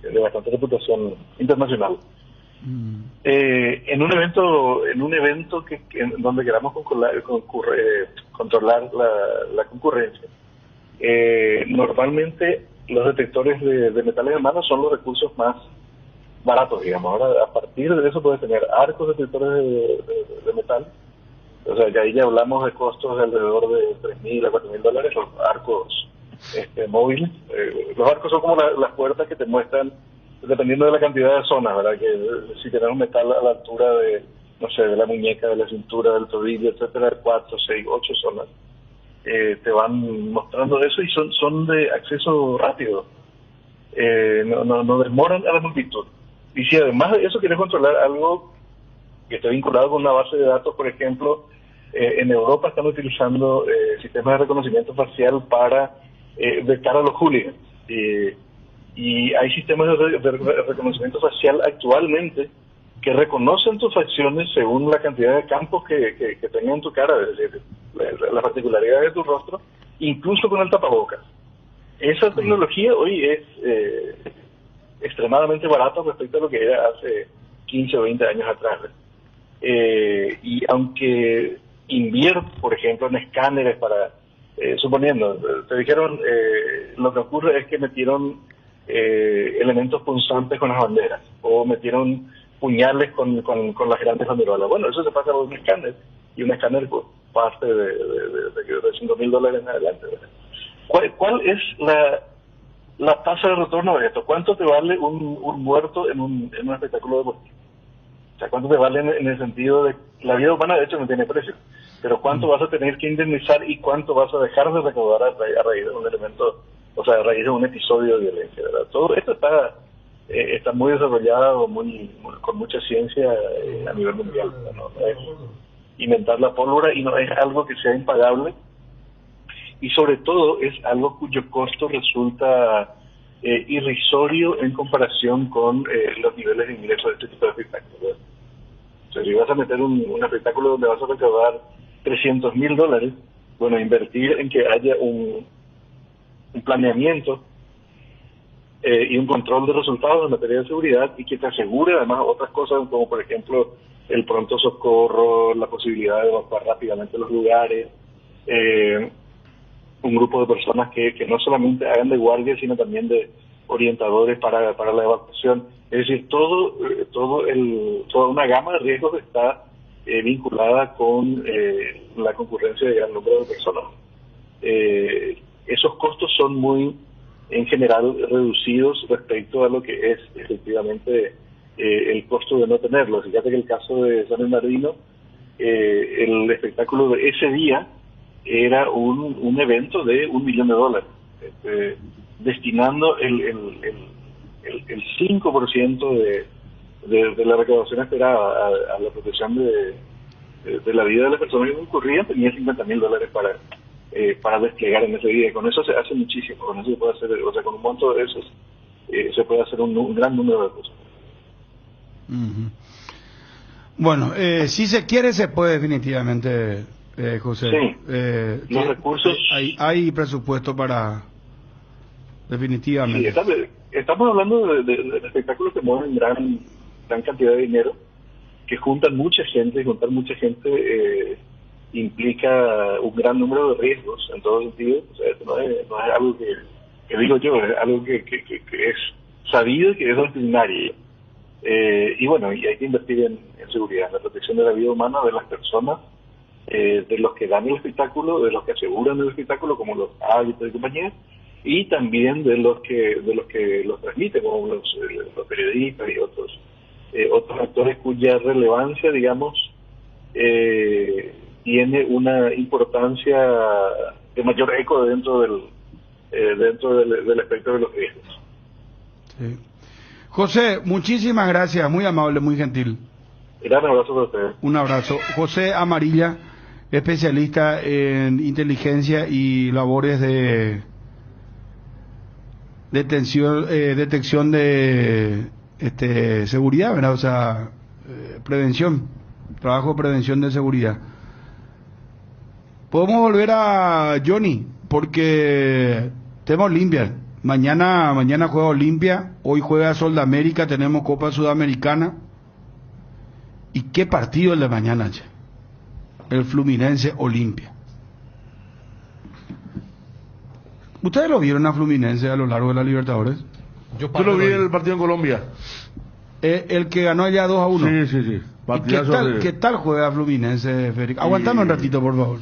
de bastante reputación internacional. En un evento donde queramos controlar la concurrencia, normalmente los detectores de metales de mano son los recursos más baratos, digamos. Ahora, a partir de eso puedes tener arcos detectores de metal, O sea, que ahí ya hablamos de costos de alrededor de $3.000 a $4.000 los arcos móviles. Los arcos son como las puertas que te muestran, dependiendo de la cantidad de zonas, ¿verdad? Que si tenés un metal a la altura de, no sé, de la muñeca, de la cintura, del tobillo, etcétera, 4, 6, 8 zonas, te van mostrando eso y son de acceso rápido. No demoran a la multitud. Y si además de eso quieres controlar algo que esté vinculado con una base de datos, por ejemplo, en Europa están utilizando sistemas de reconocimiento facial para de cara a los hooligans. Y hay sistemas de reconocimiento facial actualmente que reconocen tus facciones según la cantidad de campos que tengan en tu cara, es decir, la particularidad de tu rostro, incluso con el tapabocas. Esa tecnología hoy es extremadamente barata respecto a lo que era hace 15 o 20 años atrás. Y aunque invierten, por ejemplo, en escáneres para, suponiendo, te dijeron, lo que ocurre es que metieron elementos punzantes con las banderas, o metieron puñales con las grandes banderolas. Bueno, eso se pasa por un escáner, y un escáner parte de $5.000 en adelante, ¿verdad? ¿Cuál es la tasa de retorno de esto? ¿Cuánto te vale un muerto en un espectáculo deportivo? O sea, ¿cuánto te vale en el sentido de la vida humana? De hecho, no tiene precio. Pero ¿cuánto vas a tener que indemnizar y cuánto vas a dejar de recaudar a raíz de un elemento, o sea, a raíz de un episodio de violencia, ¿verdad? Todo esto está muy desarrollado, con mucha ciencia a nivel mundial, ¿verdad? No es inventar la pólvora y no es algo que sea impagable. Y sobre todo es algo cuyo costo resulta irrisorio en comparación con los niveles de ingresos de este tipo de espectáculos. O sea, si vas a meter un espectáculo donde vas a recaudar $300.000, bueno, invertir en que haya un planeamiento y un control de resultados en materia de seguridad y que te asegure además otras cosas como por ejemplo el pronto socorro, la posibilidad de evacuar rápidamente los lugares, un grupo de personas que no solamente hagan de guardia, sino también de orientadores para la evacuación. Es decir, toda una gama de riesgos está vinculada con la concurrencia de gran número de personas. Esos costos son muy, en general, reducidos respecto a lo que es efectivamente el costo de no tenerlo. Fíjate que el caso de San Bernardino, el espectáculo de ese día era un evento de $1 millón, destinando el 5% de la recaudación esperada a la protección de la vida de las personas que concurrían. Tenía $50.000 para desplegar en ese día, y con eso se hace muchísimo, con eso se puede hacer, o sea, con un monto de esos se puede hacer un gran número de cosas. Uh-huh. Bueno, si se quiere se puede definitivamente, José. Sí, los recursos... Hay presupuesto para... Definitivamente. Sí, estamos hablando de espectáculos que mueven gran cantidad de dinero, que juntan mucha gente, y juntar mucha gente implica un gran número de riesgos en todo sentido. O sea, esto no es algo que digo yo, es algo que es sabido y que es rutinario. Y bueno, y hay que invertir en seguridad, en la protección de la vida humana de las personas, de los que dan el espectáculo, de los que aseguran el espectáculo, como los árbitros de compañía, y también de los que los transmiten, como los periodistas y otros actores cuya relevancia, digamos, tiene una importancia de mayor eco dentro del espectro de los riesgos. Sí. José, muchísimas gracias, muy amable, muy gentil. Gran abrazo para ustedes. Un abrazo. José Amarilla, especialista en inteligencia y labores de detección de seguridad, ¿verdad? O sea, prevención, trabajo de prevención de seguridad. Podemos volver a Johnny, porque tenemos Olimpia. Mañana juega Olimpia, hoy juega Soldamérica, tenemos Copa Sudamericana. ¿Y qué partido el de mañana, che? El Fluminense Olimpia. ¿Ustedes lo vieron a Fluminense a lo largo de la Libertadores? Yo lo vi en el partido en Colombia. El que ganó allá 2-1. Sí. Partidazo ¿Qué tal juega Fluminense, Federico? Aguantame un ratito, por favor.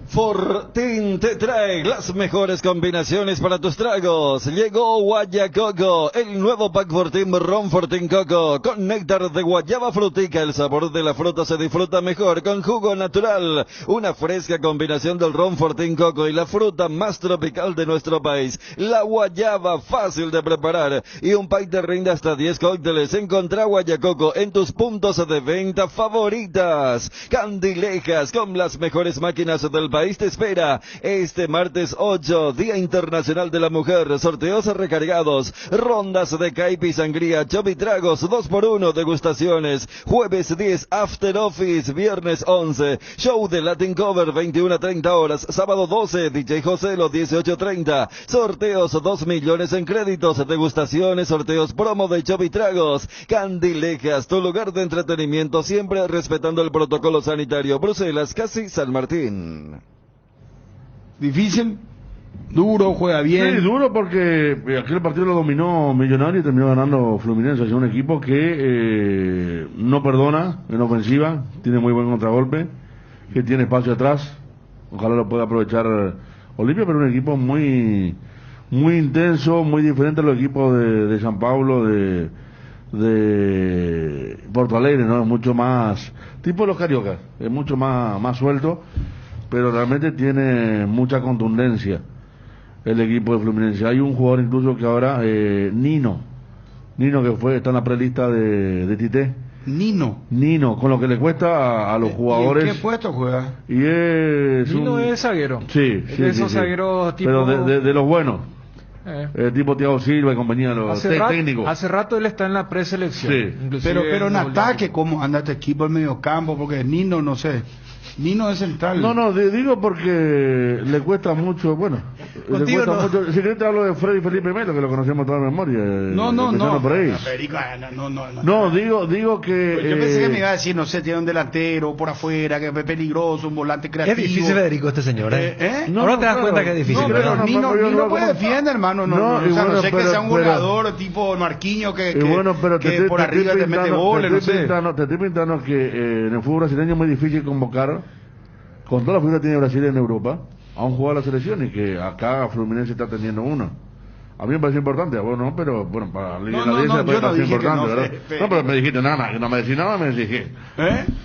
Fortín te trae las mejores combinaciones para tus tragos. Llegó Guayacoco, el nuevo pack Fortín Ron Fortín Coco, con néctar de guayaba frutica. El sabor de la fruta se disfruta mejor con jugo natural. Una fresca combinación del Ron Fortín Coco y la fruta más tropical de nuestro país, la guayaba, fácil de preparar. Y un pack te rinde hasta 10 cócteles. Encontrá Guayacoco en tus puntos de venta favoritas. Candilejas, con las mejores máquinas del país, te espera este martes 8, Día Internacional de la Mujer. Sorteos recargados, rondas de caipi, sangría, chop y tragos, 2x1, degustaciones. Jueves 10, After Office. Viernes 11, show de Latin Cover, 21 a 30 horas. Sábado 12, DJ Joselo, 18:30. Sorteos, 2 millones en créditos, degustaciones, sorteos promo de chop y tragos. Candilejas, tu lugar de entretenimiento, siempre respetando el protocolo sanitario. Bruselas, casi San Martín. Difícil, duro, juega bien. Sí, duro porque aquel partido lo dominó Millonario y terminó ganando Fluminense. Es un equipo que no perdona en ofensiva, tiene muy buen contragolpe, que tiene espacio atrás. Ojalá lo pueda aprovechar Olimpia, pero un equipo muy intenso, muy diferente a los equipos de San Pablo, de Porto Alegre, ¿no? Es mucho más tipo los Cariocas, es mucho más suelto, pero realmente tiene mucha contundencia el equipo de Fluminense. Hay un jugador incluso que ahora, Nino que está en la prelista de Tite. Nino, con lo que le cuesta a los jugadores. ¿Y en qué puesto juega? Y Nino es zaguero. Sí, de esos zagueros tipo... Pero de los buenos. Tipo Thiago Silva y compañía, los técnicos. Hace rato él está en la preselección. Sí. Pero en ataque, ¿cómo anda este equipo en medio campo? Porque Nino, no sé. Nino es central. No, digo porque le cuesta mucho, bueno, le cuesta mucho. Si querés te hablo de Freddy Felipe Melo, que lo conocemos toda la memoria. No. Por ahí. No, digo que... Pues yo pensé que me iba a decir, no sé, tiene un delantero por afuera, que es peligroso, un volante creativo. Es difícil, Federico, este señor, Ahora te das cuenta que es difícil. No, pero Nino puede defender, hermano. No sé que sea un goleador tipo Marquinhos que por arriba te mete goles, no sé. Te estoy pintando que en el fútbol brasileño es muy difícil convocar, con toda la figura que tiene Brasil en Europa, a un jugador de la selección, y que acá Fluminense está teniendo uno. A mí me parece importante, a vos no, pero bueno, para la audiencia me parece importante, ¿verdad? No, pero me dijiste nada, que no me decís nada, me decís.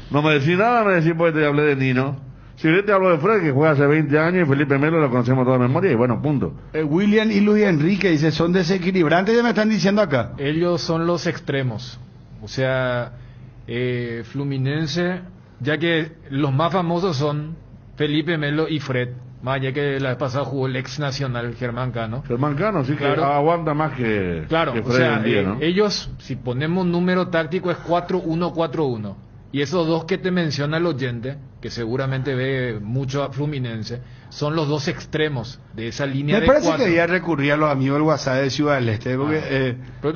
No me decís nada, me decís porque te hablé de Nino. Si yo te hablo de Fred, que juega hace 20 años, y Felipe Melo lo conocemos toda memoria, y bueno, punto. William y Luis Enrique, dice, son desequilibrantes, ya me están diciendo acá. Ellos son los extremos. O sea, Fluminense, ya que los más famosos son Felipe Melo y Fred, más ya que la vez pasada jugó el ex nacional Germán Cano. Germán Cano, sí, claro, que aguanta más que claro, que Fred, o sea, en día, ¿no? Ellos, si ponemos un número táctico, es 4-1-4-1. Y esos dos que te menciona el oyente, que seguramente ve mucho a Fluminense, son los dos extremos de esa línea de 4. Me parece que ya recurría a los amigos del WhatsApp de Ciudad del Este, porque,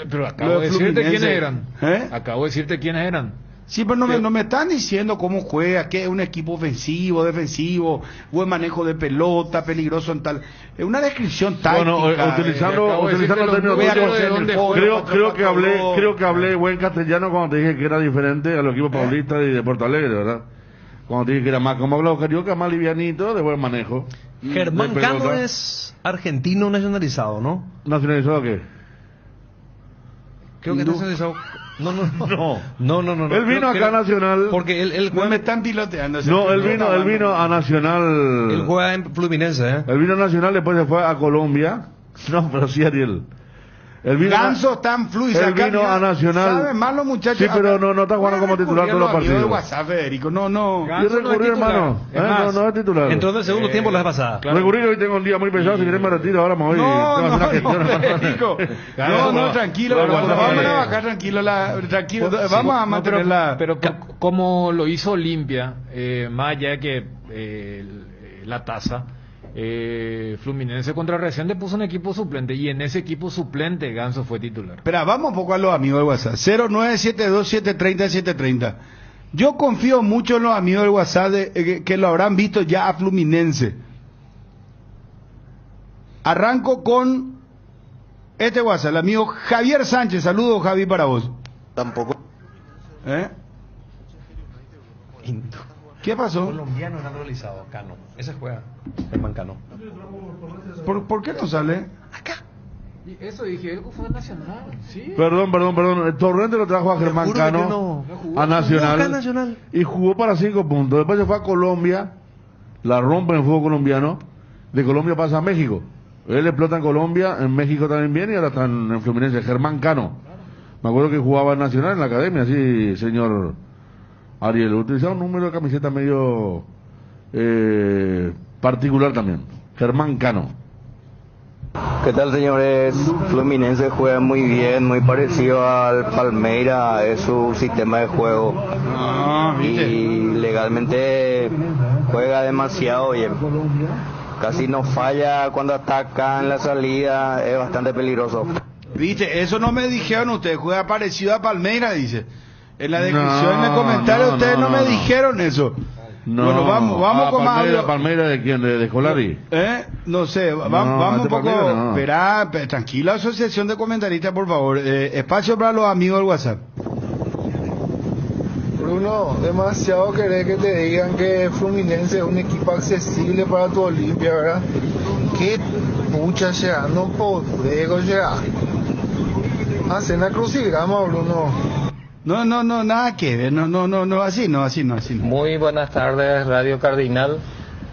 pero acabo de decirte quiénes eran. Acabo de decirte quiénes eran. Sí, pero no me están diciendo cómo juega, que es un equipo ofensivo, defensivo, buen manejo de pelota, peligroso en tal. Es una descripción táctica. Bueno, utilizando el término, creo que hablé buen castellano cuando te dije que era diferente a los equipos paulistas y de Porto Alegre, ¿verdad? Cuando te dije que era más, como hablo carioca, más livianito, de buen manejo. Germán Cano es argentino nacionalizado, ¿no? ¿Nacionalizado qué? Creo que es nacionalizado. No. Él vino acá a Nacional. Porque él no me están piloteando. No, él vino a Nacional. Él juega en Fluminense, Él vino a Nacional, después se fue a Colombia. No, pero sí, Ariel. Ganso tan fluido. Él vino a Nacional. ¿Saben más los muchachos? Sí, pero no está jugando como titular todos los partidos. De WhatsApp, Federico. No. Yo recurrí, hermano. No es titular. Entró en el segundo tiempo la vez pasada. Recurrí, hoy tengo un día muy pesado. Si querés me retiro, ahora me voy. Federico. No, tranquilo. Vamos a bajar tranquilo. Vamos a mantener la... Pero como lo hizo Olimpia, más allá que la tasa... Fluminense contra Reciente puso un equipo suplente y en ese equipo suplente Ganso fue titular. Espera, vamos un poco a los amigos del WhatsApp. 0972730730. Yo confío mucho en los amigos del WhatsApp que lo habrán visto ya a Fluminense. Arranco con este WhatsApp, el amigo Javier Sánchez. Saludos, Javi, para vos. Tampoco. ¿Qué pasó? Colombiano naturalizado, Cano. Ese juega, Germán Cano. ¿Por qué no sale? Y eso dije, él fue nacional. Sí. Perdón. El Torrente lo trajo a Germán Cano a Nacional y jugó para 5 puntos. Después se fue a Colombia, la rompe en el fútbol colombiano. De Colombia pasa a México. Él explota en Colombia, en México también viene y ahora está en Fluminense. Germán Cano. Me acuerdo que jugaba en Nacional en la academia, sí, señor Ariel. Utilizaba un número de camiseta medio particular también. Germán Cano. ¿Qué tal, señores? Fluminense juega muy bien, muy parecido al Palmeiras, es su sistema de juego. Y legalmente juega demasiado bien. Casi no falla cuando ataca en la salida, es bastante peligroso. Viste, eso no me dijeron ustedes, juega parecido a Palmeiras, dice. En la descripción, en el comentario, ustedes no me dijeron eso. No, bueno, vamos con más audio. ¿Palmeiras de quién? ¿De Scolari? No sé, vamos un poco. Espera, tranquila, asociación de comentaristas, por favor. Espacio para los amigos del WhatsApp. Bruno, demasiado querés que te digan que Fluminense es un equipo accesible para tu Olimpia, ¿verdad? ¿Qué pucha llega? No puedo llegar. Hacen la crucigrama, Bruno. No, nada que ver, así no. Muy buenas tardes, Radio Cardinal.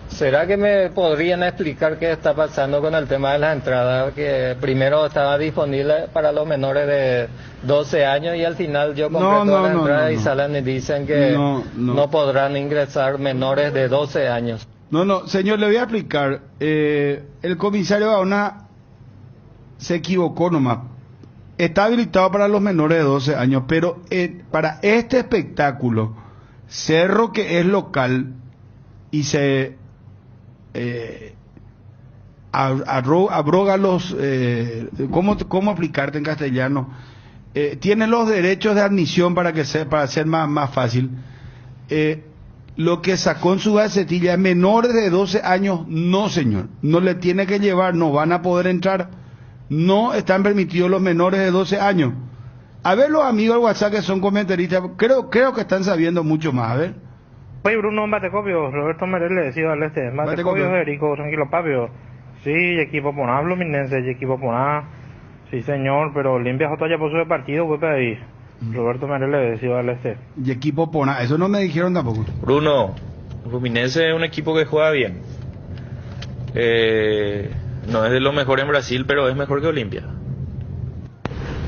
¿Será que me podrían explicar qué está pasando con el tema de las entradas? Que primero estaba disponible para los menores de 12 años y al final yo compré todas las entradas y salen y dicen que no podrán ingresar menores de 12 años. No, señor, le voy a explicar. El comisario Gaona se equivocó nomás. Está habilitado para los menores de 12 años, pero para este espectáculo, Cerro, que es local y se abroga los... ¿cómo aplicarte en castellano? Tiene los derechos de admisión para ser más fácil. Lo que sacó en su gacetilla, menores de 12 años, no, señor. No le tiene que llevar, no van a poder entrar. No están permitidos los menores de 12 años. A ver los amigos del WhatsApp que son comentaristas, creo que están sabiendo mucho más, a ver. Oye, Bruno, Batecopio, Roberto Merel le decía al Batecopio, Federico, tranquilo, papio. Sí, equipo Poná, Fluminense, equipo Poná. Sí, señor, pero limpia J ya puso de partido, pues ahí. Roberto Merel le decía al Y equipo Poná, eso no me dijeron tampoco. Bruno, Fluminense es un equipo que juega bien. No es de lo mejor en Brasil, pero es mejor que Olimpia.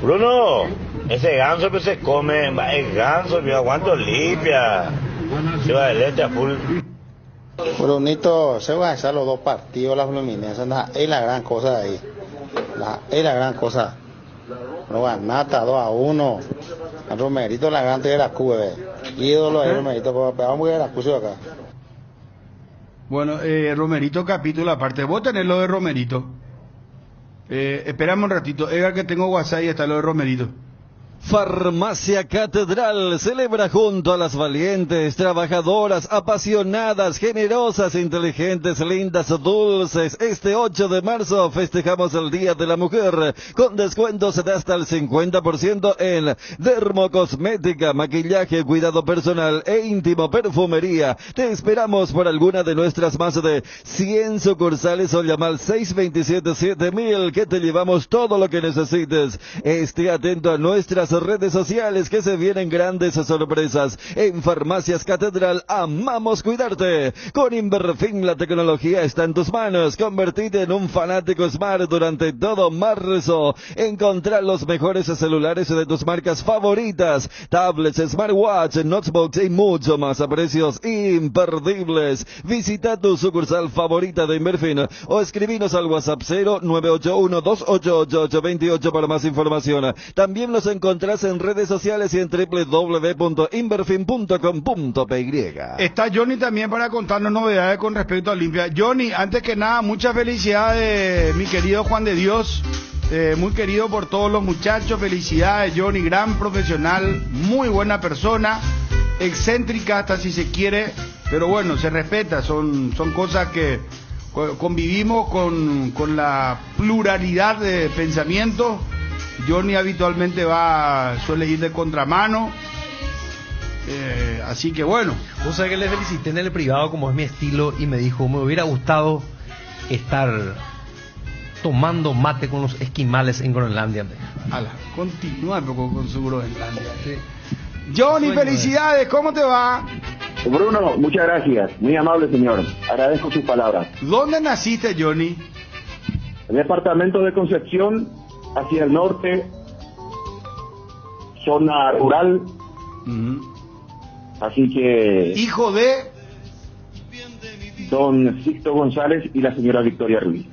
Bruno, ese ganso que se come, es ganso, yo aguanto Olimpia. Ciudad del Este a full. Brunito, se van a echar los 2 partidos la Fluminense, es la gran cosa de ahí. Es la gran cosa. No ganata 2-1. El Romerito la gante de la Cuba, ídolo de Romerito, vamos a ir a la Cuba acá. Bueno, Romerito capítulo aparte. Vos tenés lo de Romerito. Esperame un ratito. Edgar, que tengo WhatsApp y está lo de Romerito. Farmacia Catedral celebra junto a las valientes, trabajadoras, apasionadas, generosas, inteligentes, lindas, dulces. Este 8 de marzo festejamos el Día de la Mujer con descuentos de hasta el 50% en dermocosmética, maquillaje, cuidado personal e íntimo, perfumería. Te esperamos por alguna de nuestras más de 100 sucursales o llama al 627-7000 que te llevamos todo lo que necesites. Esté atento a nuestras redes sociales que se vienen grandes sorpresas. En Farmacias Catedral amamos cuidarte. Con Inverfin la tecnología está en tus manos. Convertite en un fanático Smart durante todo marzo. Encontrar los mejores celulares de tus marcas favoritas, tablets, smartwatch, notebooks y mucho más a precios imperdibles. Visita tu sucursal favorita de Inverfin o escribinos al WhatsApp 0981-288-828 para más información. También los encontrarás en redes sociales y en www.inverfin.com.py. Está Johnny también para contarnos novedades con respecto a Olimpia. Johnny, antes que nada, muchas felicidades, mi querido Juan de Dios, muy querido por todos los muchachos. Felicidades, Johnny, gran profesional, muy buena persona, excéntrica hasta si se quiere, pero bueno, se respeta, son cosas que convivimos con la pluralidad de pensamientos. Johnny habitualmente suele ir de contramano, Así que bueno. Vos sabés que le felicité en el privado, como es mi estilo, y me dijo, me hubiera gustado estar tomando mate con los esquimales en Groenlandia. Continúa un poco con su Groenlandia. Sí. Johnny, felicidades, ¿cómo te va? Bruno, muchas gracias, muy amable señor, agradezco sus palabras. ¿Dónde naciste, Johnny? En el departamento de Concepción, hacia el norte, zona rural. Así que... Hijo de... don Sixto González y la señora Victoria Ruiz.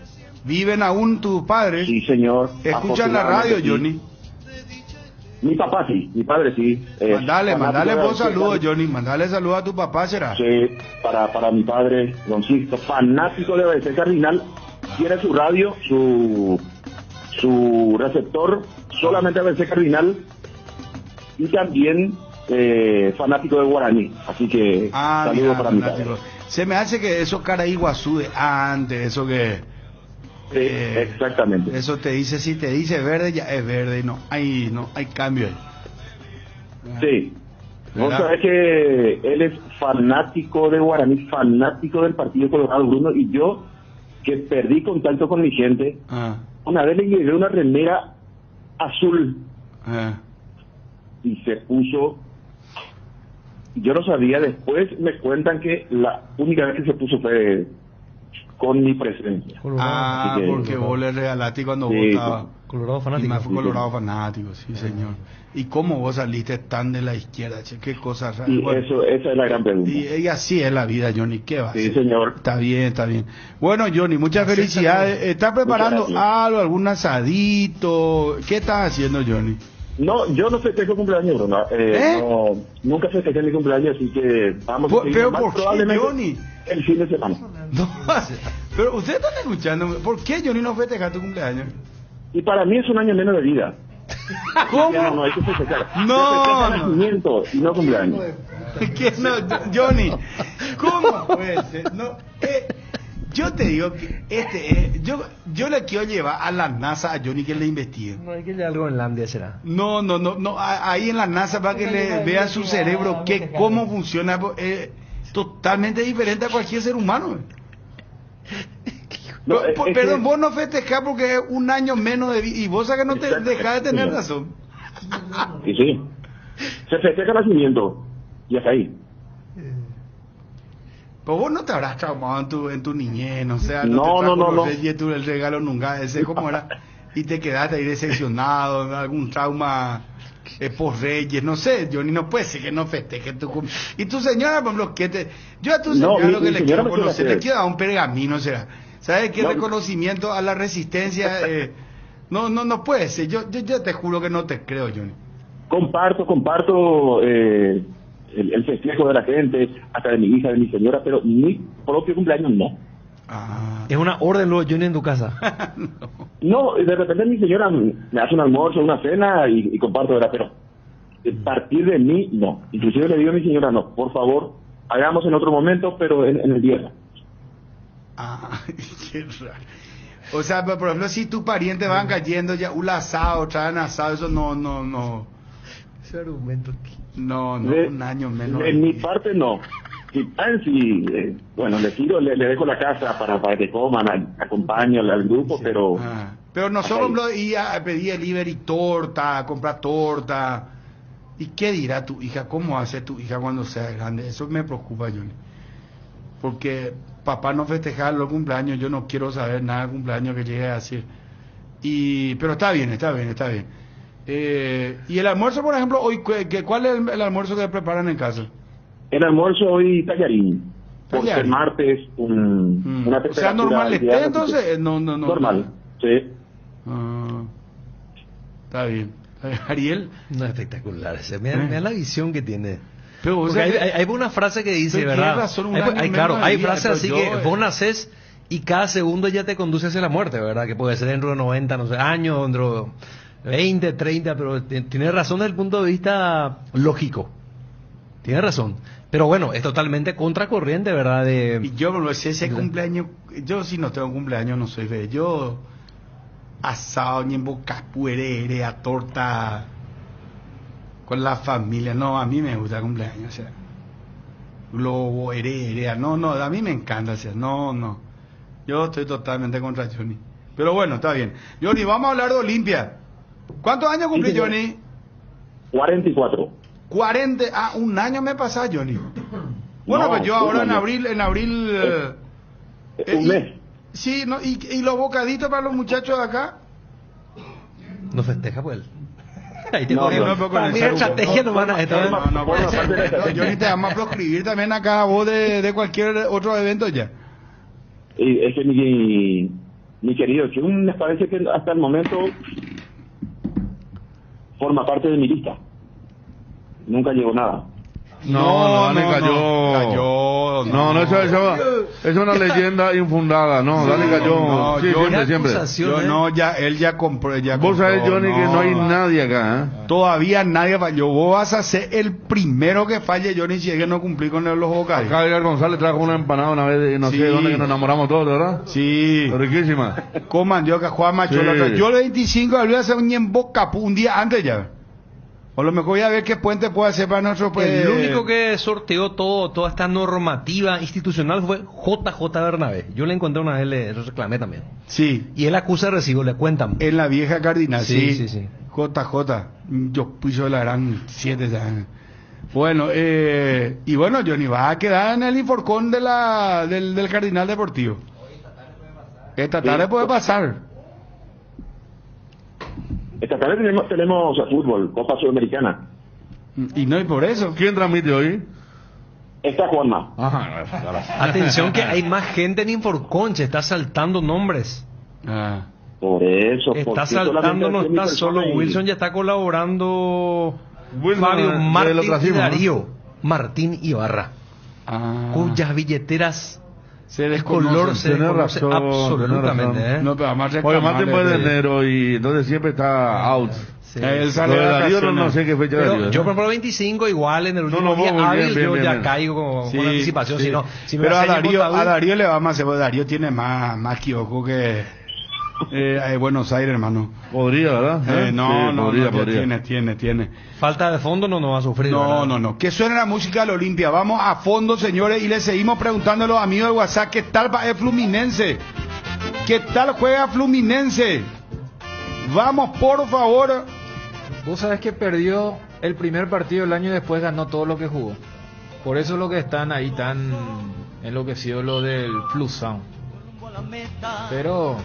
¿Viven aún tus padres? Sí, señor. ¿Escuchan la radio, Johnny? Sí. Mi papá sí, mi padre sí. Mandale vos saludos, Johnny. Mandale saludos a tu papá, ¿será? Sí, para mi padre, don Sixto, fanático de ABC Cardinal. Tiene su radio, su receptor, solamente ABC Cardinal. Y también fanático de Guaraní. Así que saludos para mi padre. Se me hace que eso cara Iguazú de antes, eso que... Sí, exactamente. Eso te dice, si te dice verde, ya es verde, no hay cambio ahí. Sí. Vos sabés que él es fanático de Guaraní, fanático del Partido Colorado, Bruno, y yo, que perdí contacto con mi gente, una vez le llevé una remera azul y se puso... Yo no sabía, después me cuentan que la única vez que se puso fue con mi presencia. Porque vos le regalaste cuando vos estabas... Colorado fanático. Fue Colorado fanático, sí, señor. ¿Y cómo vos saliste tan de la izquierda, che? Qué cosa rara. Y bueno, esa es la gran pregunta. Y así es la vida, Johnny, ¿qué va a hacer? Sí, señor. Está bien. Bueno, Johnny, muchas felicidades. ¿Estás preparando algo, algún asadito? ¿Qué estás haciendo, Johnny? No, yo no festejo cumpleaños, Bruno. No, nunca festejé mi cumpleaños, así que vamos a seguir. ¿Pero por qué, Johnny? El fin de semana. No, pero ustedes están escuchando. ¿Por qué, Johnny, no festeja tu cumpleaños? Y para mí es un año menos de vida. ¿Cómo? No, hay que festejar. No, nacimiento y no cumpleaños. ¿Qué no, Johnny? ¿Cómo puede ser? No, yo te digo que yo le quiero llevar a la NASA a Johnny que le investigue. No hay que llevar algo en Landia, será. No, ahí en la NASA para que le vea su cerebro cómo funciona, totalmente diferente a cualquier ser humano. No, perdón, vos no festejás porque es un año menos de vida y vos sabés que no te dejás de tener razón. Sí. Se festeja el nacimiento y hasta ahí. Pues vos no te habrás traumado en tu niñez, no sé, no. El regalo nunca, ese cómo era, y te quedaste ahí decepcionado, algún trauma por Reyes, no sé, Johnny, no puede ser que no festeje tu cumpleaños. Y tu señora, por ejemplo, yo a tu señora lo que le quiero conocer, le quiero dar un pergamino, será. ¿Sabes qué reconocimiento a la resistencia? No puede ser, yo te juro que no te creo, Johnny. Comparto el festejo de la gente, hasta de mi hija, de mi señora, pero mi propio cumpleaños no. Es una orden luego, Johnny, en tu casa. No, de repente mi señora me hace un almuerzo, una cena y comparto, ¿verdad? Pero a partir de mí, no. Inclusive le digo a mi señora, no, por favor, hagamos en otro momento, pero en el día. Qué raro. O sea, por ejemplo, si tus parientes van cayendo ya un asado, traen asado, eso no. Ese argumento. No, un año menos. En mi parte no. Bueno, le dejo la casa para que coman, acompaño al grupo, sí. Pero... Pero nosotros iba a pedir delivery torta, comprar torta. ¿Y qué dirá tu hija? ¿Cómo hace tu hija cuando sea grande? Eso me preocupa, Johnny. Porque papá no festejaba los cumpleaños, yo no quiero saber nada de cumpleaños que llegue a decir. Pero está bien. Y el almuerzo, por ejemplo, hoy, ¿cuál es el almuerzo que preparan en casa? El almuerzo hoy tallarín. Por ser martes, una temperatura... O sea, normal esté, entonces... No. Normal, sí. Está bien. Ariel. No, espectacular. Mira la visión que tiene. Pero, o sea, hay una frase que dice, ¿verdad? Hay frases así que vos nacés y cada segundo ya te conduce hacia la muerte, ¿verdad? Que puede ser dentro de 90, no sé, años, dentro de 20, 30, pero tiene razón desde el punto de vista lógico. Tiene razón. Pero bueno, es totalmente contracorriente, ¿verdad? Y yo, no sé, ese cumpleaños, yo si no tengo cumpleaños no soy feliz. Yo, asado, ñembo, capuerere, a torta... Con la familia, no, a mí me gusta el cumpleaños, o sea, globo, heredia, no, a mí me encanta, o sea, no, yo estoy totalmente contra Johnny, pero bueno, está bien. Johnny, vamos a hablar de Olimpia. ¿Cuántos años cumplí, Johnny? 44. 40, un año me pasa, Johnny. Bueno, No, pues yo ahora un en año. abril Un mes. sí, no, y los bocaditos para los muchachos de acá. No festeja, pues. Ahí te No, ponen- no, pero con el Mira, saludo. estrategia no van a estar. Johnny, te vamos a proscribir también acá vos de cualquier otro evento ya. Y es que mi querido Chun, me parece que hasta el momento forma parte de mi lista. Nunca llegó nada. No, Dani cayó. No, eso es una leyenda infundada. No, Dani cayó. Sí, siempre. Él ya compró. Vos sabés, Johnny, que no hay nadie acá. Todavía nadie falló. Vos vas a ser el primero que falle, Johnny, si es que no cumplí con los vocales. Acá Edgar González trajo una empanada una vez, no sé dónde, que nos enamoramos todos, ¿verdad? Sí. Riquísima. Con mandioca, Juan Macho. Sí. Yo el 25 de abril voy a hacer un ñembo capú un día antes ya. O lo mejor voy a ver qué puente puede hacer para nosotros. Pues, El único que sorteó toda esta normativa institucional fue JJ Bernabé. Yo le encontré una vez, le reclamé también. Sí. Y él acusa de recibo, le cuentan. En la vieja Cardinal, sí. Sí. JJ. Yo piso de la gran 7 ya. Bueno, y bueno, Johnny, va a quedar en el Inforcón del Cardinal Deportivo. Esta tarde puede pasar. Esta tarde tenemos fútbol, Copa Sudamericana. Y no, y por eso. ¿Quién transmite hoy? Está Juanma. Atención que hay más gente en Inforconche, está saltando nombres. Por eso. Está porque saltando, solamente no es mi está solo persona y- Wilson, ya está colaborando Fabio del Martín y ostracismo, ¿no? Darío Martín Ibarra, cuyas billeteras se el color se Tenés desconoce razón, absolutamente. tenés razón. No, pero además Oye, Martín fue de enero y entonces siempre está out. Él sale Lo de de Darío vacaciones. no sé qué fecha Pero Darío. yo por ejemplo 25 igual en el último muy día bien, hábil bien, yo bien, ya bien. caigo con anticipación, sí. si no, si me pero va a ser Darío, David, a Darío le va más, Darío tiene más kiosco que Buenos Aires, hermano. Podría, ¿verdad? No, podría. tiene. falta de fondo no va a sufrir. No, ¿verdad? no. Que suene la música de la Olimpia. Vamos a fondo, señores, y le seguimos preguntando a los amigos de WhatsApp, ¿qué tal va el Fluminense? ¿Qué tal juega Fluminense? Vamos, por favor. Vos sabés que perdió el primer partido el año y después ganó todo lo que jugó. Por eso es lo que están ahí tan enloquecidos lo del Flu Sound. Pero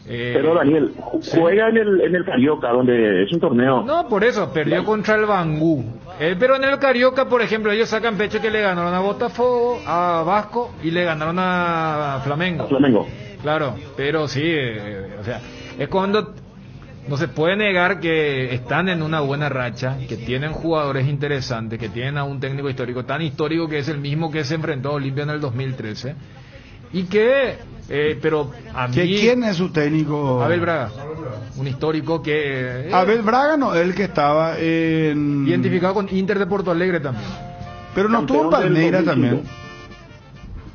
Pero Daniel, juega en el Carioca, donde es un torneo. no, por eso, perdió contra el Bangú. Pero en el Carioca, por ejemplo, ellos sacan pecho que le ganaron a Botafogo, a Vasco y le ganaron a Flamengo. Claro, pero sí, o sea, es cuando no se puede negar que están en una buena racha, que tienen jugadores interesantes, que tienen a un técnico histórico, tan histórico que es el mismo que se enfrentó a Olimpia en el 2013, y que, pero a mí... ¿Quién es su técnico? Abel Braga, un histórico que... Abel Braga no, el que estaba en... identificado con Inter de Porto Alegre también. Pero no estuvo en Palmeiras también.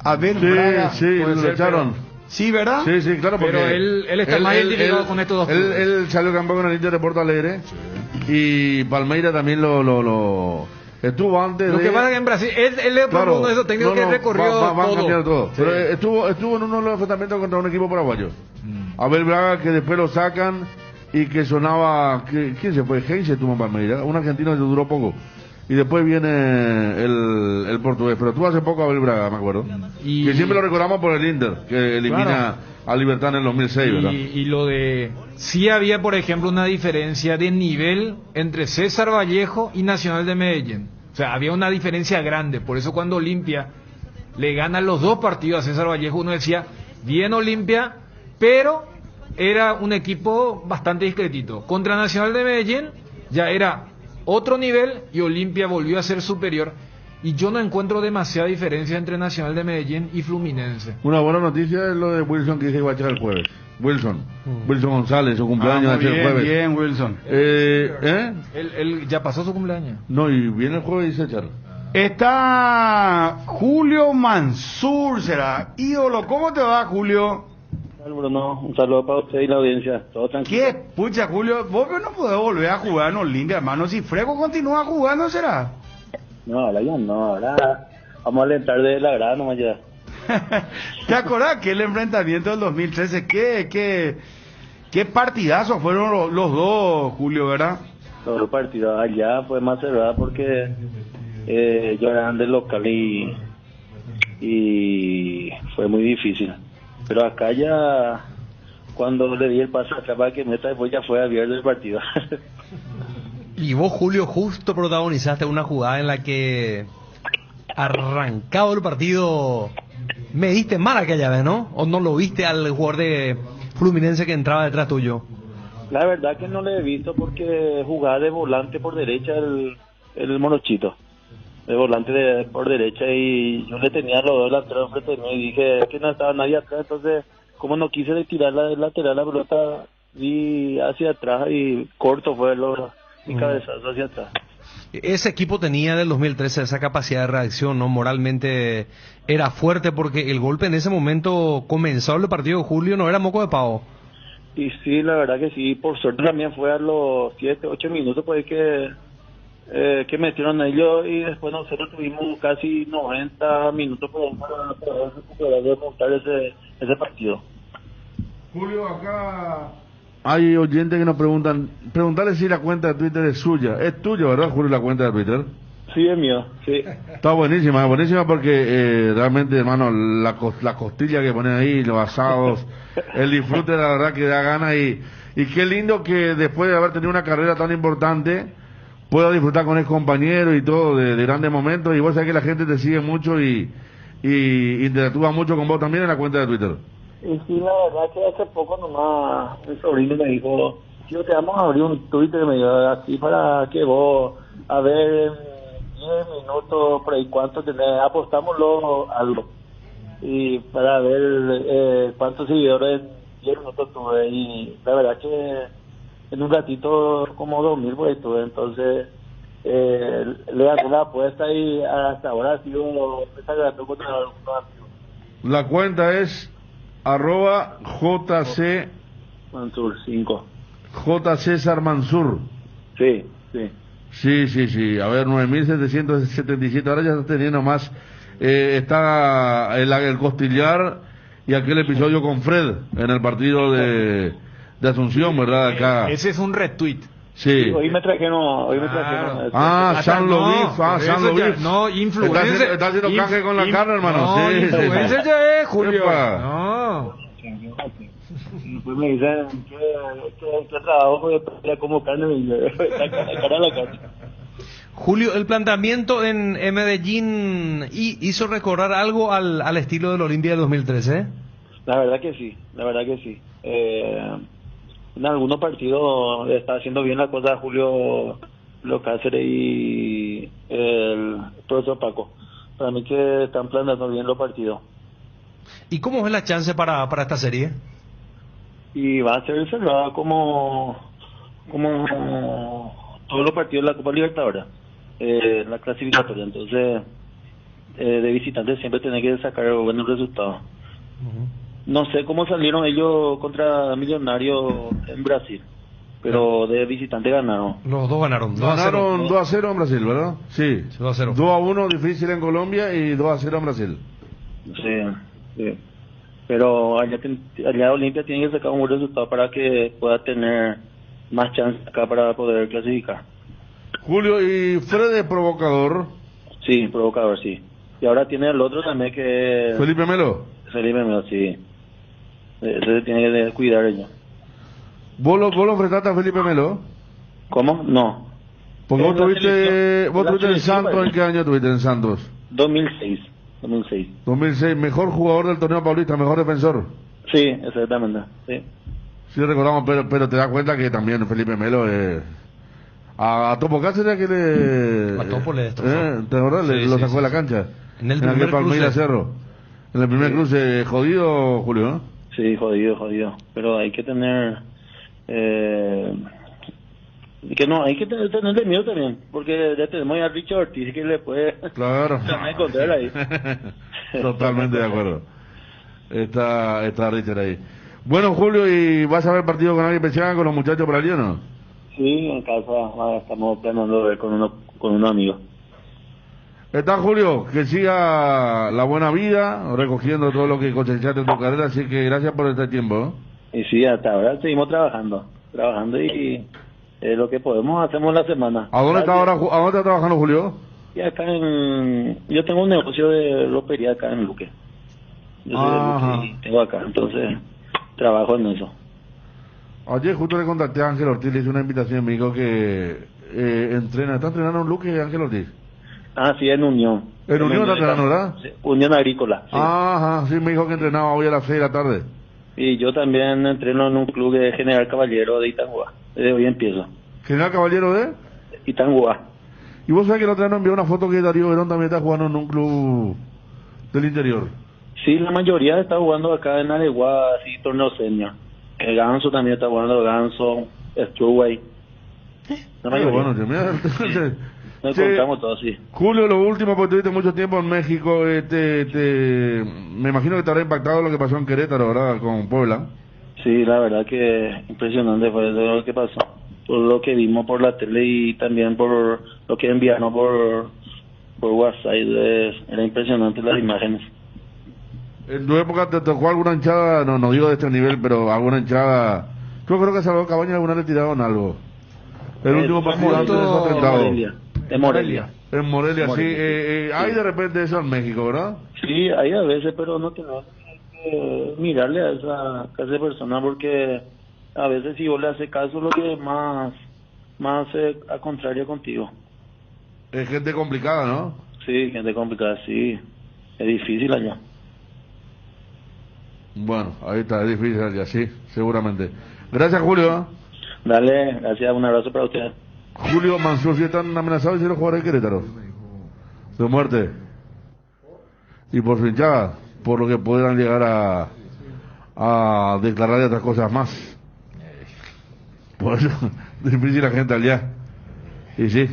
Abel Braga. Sí, puede lo ser, echaron. Sí, ¿verdad? Sí, claro, porque Pero él está más identificado con estos dos clubes. Él salió campeón con el Inter de Porto Alegre y Palmeiras también lo estuvo antes Lo de... que pasa es que en Brasil, él es uno de esos técnicos que recorrió va a todo. cambiar todo. Sí. Pero estuvo en uno de los enfrentamientos contra un equipo paraguayo. Abel Braga, que después lo sacan y que sonaba... ¿Quién se fue? Heinz estuvo en Palmeiras, un argentino que duró poco. Y después viene el portugués, pero tú hace poco Abel Braga, me acuerdo. Y... que siempre lo recordamos por el Inter, que elimina a Libertad en el 2006, ¿verdad? Y lo de... Sí había, por ejemplo, una diferencia de nivel entre César Vallejo y Nacional de Medellín. O sea, había una diferencia grande. Por eso cuando Olimpia le gana los dos partidos a César Vallejo, uno decía, bien Olimpia, pero era un equipo bastante discretito. Contra Nacional de Medellín ya era otro nivel y Olimpia volvió a ser superior. Y yo no encuentro demasiada diferencia entre Nacional de Medellín y Fluminense. Una buena noticia es lo de Wilson, que dice que va a echar el jueves. Wilson González, su cumpleaños muy el bien, jueves. bien, Wilson. Él ya pasó su cumpleaños. No, y viene el jueves y se echar. Está Julio Mansur, será. Ídolo, ¿cómo te va, Julio? Bruno, un saludo para usted y la audiencia. Todo tranquilo. ¿Qué? Pucha, Julio, vos no podés volver a jugar en Olimpia, hermano. Si Frego continúa jugando, ¿será? No, ahora ya no, ahora vamos a alentar de la grada nomás ya. ¿Te acordás que el enfrentamiento del 2013? ¿Qué partidazos fueron los dos, Julio, verdad? Los dos partidos. Allá fue más cerrada porque yo era de local y fue muy difícil. Pero acá ya, cuando le di el paso acá para que meta, después ya fue abierto el partido. Y vos, Julio, justo protagonizaste una jugada en la que, arrancado el partido, me diste mal aquella vez, ¿no? ¿O no lo viste al jugador de Fluminense que entraba detrás tuyo? La verdad que no le he visto porque jugaba de volante por derecha el Morochito. De volante por derecha y yo le tenía los dos laterales frente a mí y dije que no estaba nadie atrás, entonces como no quise tirar la lateral la pelota, vi hacia atrás y corto fue mi cabezazo hacia atrás. Ese equipo tenía del 2013 esa capacidad de reacción, ¿no? Moralmente era fuerte porque el golpe en ese momento comenzó el partido de Julio, no era moco de pavo. Y sí, la verdad que sí, por suerte también fue a los 7, 8 minutos pues que metieron ellos y después nosotros tuvimos casi 90 minutos para poder recuperar y montar ese partido. Julio, acá hay oyentes que nos preguntarle si la cuenta de Twitter es suya. Es tuya, ¿verdad, Julio, la cuenta de Twitter? Sí, es mío, sí. Está buenísima porque realmente, hermano, la costilla que ponen ahí, los asados, el disfrute, la verdad que da ganas y qué lindo que después de haber tenido una carrera tan importante pueda disfrutar con el compañero y todo de grandes momentos, y vos sabés que la gente te sigue mucho y interactúa mucho con vos también en la cuenta de Twitter. Y sí, la verdad que hace poco nomás mi sobrino me dijo, tío, te vamos a abrir un Twitter, me dijo, así para que vos, a ver, en 10 minutos, por ahí, cuánto tenés, apostámoslo algo, y para ver cuántos seguidores en 10 minutos tuve, y la verdad que en un ratito como 2000 pues tuve, entonces le gané la apuesta y hasta ahora ha sido está ganando contra algunos amigos. La cuenta es @JC Mansur 5. J. César Mansur. Sí. Sí. A ver, 9.777. Ahora ya está teniendo más. Está el costillar y aquel episodio con Fred en el partido de Asunción, ¿verdad? Acá. Ese es un retweet. Sí. Hoy me trajeron. San Luis. No, influencer. Está haciendo canje con la carne, hermano. No, sí. influencer ya es, Julio. Epa. No. Después me dicen que trabajo de como carne cara a la cancha. Julio, el planteamiento en Medellín hizo recordar algo al estilo del Olimpia del 2013. La verdad que sí. En algunos partidos está haciendo bien la cosa Julio Cáceres y el profesor Paco. Para mí que están planteando bien los partidos. ¿Y cómo es la chance para esta serie? Y va a ser cerrada como todos los partidos de la Copa Libertadores, la clasificatoria. Entonces, de visitantes siempre tienen que sacar buenos resultados. No sé cómo salieron ellos contra Millonarios en Brasil, pero de visitante ganaron. Los dos ganaron. Ganaron 2-0 en Brasil, ¿verdad? Sí. 2-0. 2-1 difícil en Colombia y 2-0 en Brasil. Sí. Pero allá Olimpia tiene que sacar un buen resultado para que pueda tener más chance acá para poder clasificar. Julio, ¿y Fred es provocador? Sí, provocador, sí. Y ahora tiene el otro también que... ¿Felipe Melo? Sí. Ese tiene que cuidar ella. ¿Vos lo enfrentaste a Felipe Melo? ¿Cómo? No. Porque vos tuviste en Santos. ¿En qué año tuviste en Santos? 2006. 2006, mejor jugador del torneo paulista, mejor defensor. Sí, exactamente. Sí, recordamos, pero te das cuenta que también Felipe Melo a Topo Cáceres que le... A Topo le destrozó. ¿Te acordás? Lo sacó de la cancha. En el primer Palmeiras Cerro. En el primer cruce, jodido, Julio, ¿no? Sí, jodido. Pero hay que tener... hay que tenerle miedo también, porque ya tenemos a Richard Ortiz que le puede encontrar ahí. Totalmente de acuerdo. Está Richard ahí. Bueno, Julio, ¿y vas a ver partido con alguien especial, con los muchachos por allí o no? Sí, en casa estamos planeando ver con unos amigos. Está Julio, que siga la buena vida, recogiendo todo lo que cosechaste en tu carrera, así que gracias por este tiempo. Y sí, hasta ahora seguimos trabajando y lo que podemos hacemos la semana. ¿A dónde está ahora? ¿A dónde está trabajando Julio? Y acá yo tengo un negocio de ropería acá en Luque. Yo soy de Luque y tengo acá, entonces trabajo en eso. Ayer justo le contacté a Ángel Ortiz, le hice una invitación, me dijo que está entrenando en Luque Ángel Ortiz. Ah, sí, en Unión. En Unión está entrenando, ¿verdad? Sí, Unión Agrícola. Sí. Ajá, sí, me dijo que entrenaba hoy a las 6 de la tarde. Y yo también entreno en un club de General Caballero de Itangua. Desde hoy empiezo. ¿General Caballero de? Itangua. Y vos sabés que la otra vez nos envió una foto que Darío Verón también está jugando en un club del interior. Sí, la mayoría está jugando acá en Areguá, así, torneo senior. El Ganso también está jugando, Ganso, Struway. La mayoría. Bueno, Nos contamos todo, sí. Julio, lo último, porque tuviste mucho tiempo en México, me imagino que te habrá impactado lo que pasó en Querétaro, ¿verdad? Con Puebla. Sí, la verdad que impresionante fue eso lo que pasó. Por lo que vimos por la tele y también por lo que enviaron por WhatsApp, era impresionante las imágenes. ¿En tu época te tocó alguna hinchada, no digo de este nivel, pero alguna hinchada? Yo creo que Salvador Cabañas alguna le tiraron algo. El último partido antes de esos atentados. En Morelia. En Morelia, sí. Hay de repente eso en México, ¿verdad? Sí, hay a veces, pero no tenemos que mirarle a esa clase de persona porque a veces si vos le haces caso lo que más a contrario contigo. Es gente complicada, ¿no? Sí, gente complicada, sí. Es difícil allá. Bueno, ahí está, es difícil allá, sí, seguramente. Gracias, Julio. Dale, gracias, un abrazo para usted. Julio Mansur, si están amenazados y si los jugadores de Querétaro de muerte y por su hinchada, por lo que puedan llegar a declarar y otras cosas más. Por eso, difícil la gente allá. Y sí.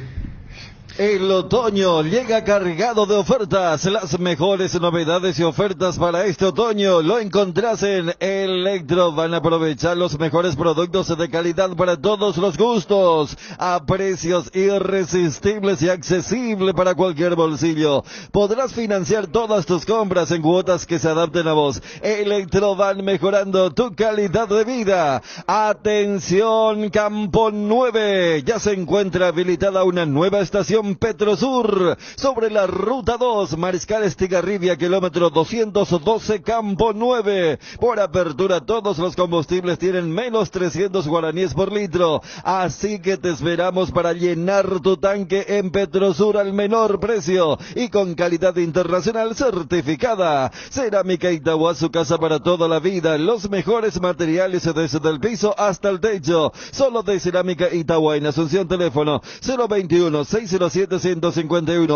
El otoño llega cargado de ofertas. Las mejores novedades y ofertas para este otoño lo encontrás en Electro. Van a aprovechar los mejores productos de calidad para todos los gustos, a precios irresistibles y accesibles para cualquier bolsillo. Podrás financiar todas tus compras en cuotas que se adapten a vos. Electro van mejorando tu calidad de vida. Atención, Campo 9. Ya se encuentra habilitada una nueva estación Petrosur sobre la ruta 2, Mariscal Estigarribia, kilómetro 212, Campo 9. Por apertura, todos los combustibles tienen menos 300 guaraníes por litro, así que te esperamos para llenar tu tanque en Petrosur al menor precio y con calidad internacional certificada. Cerámica Itagua, su casa para toda la vida, los mejores materiales desde el piso hasta el techo, solo de Cerámica Itagua. En Asunción, teléfono 021-607-151,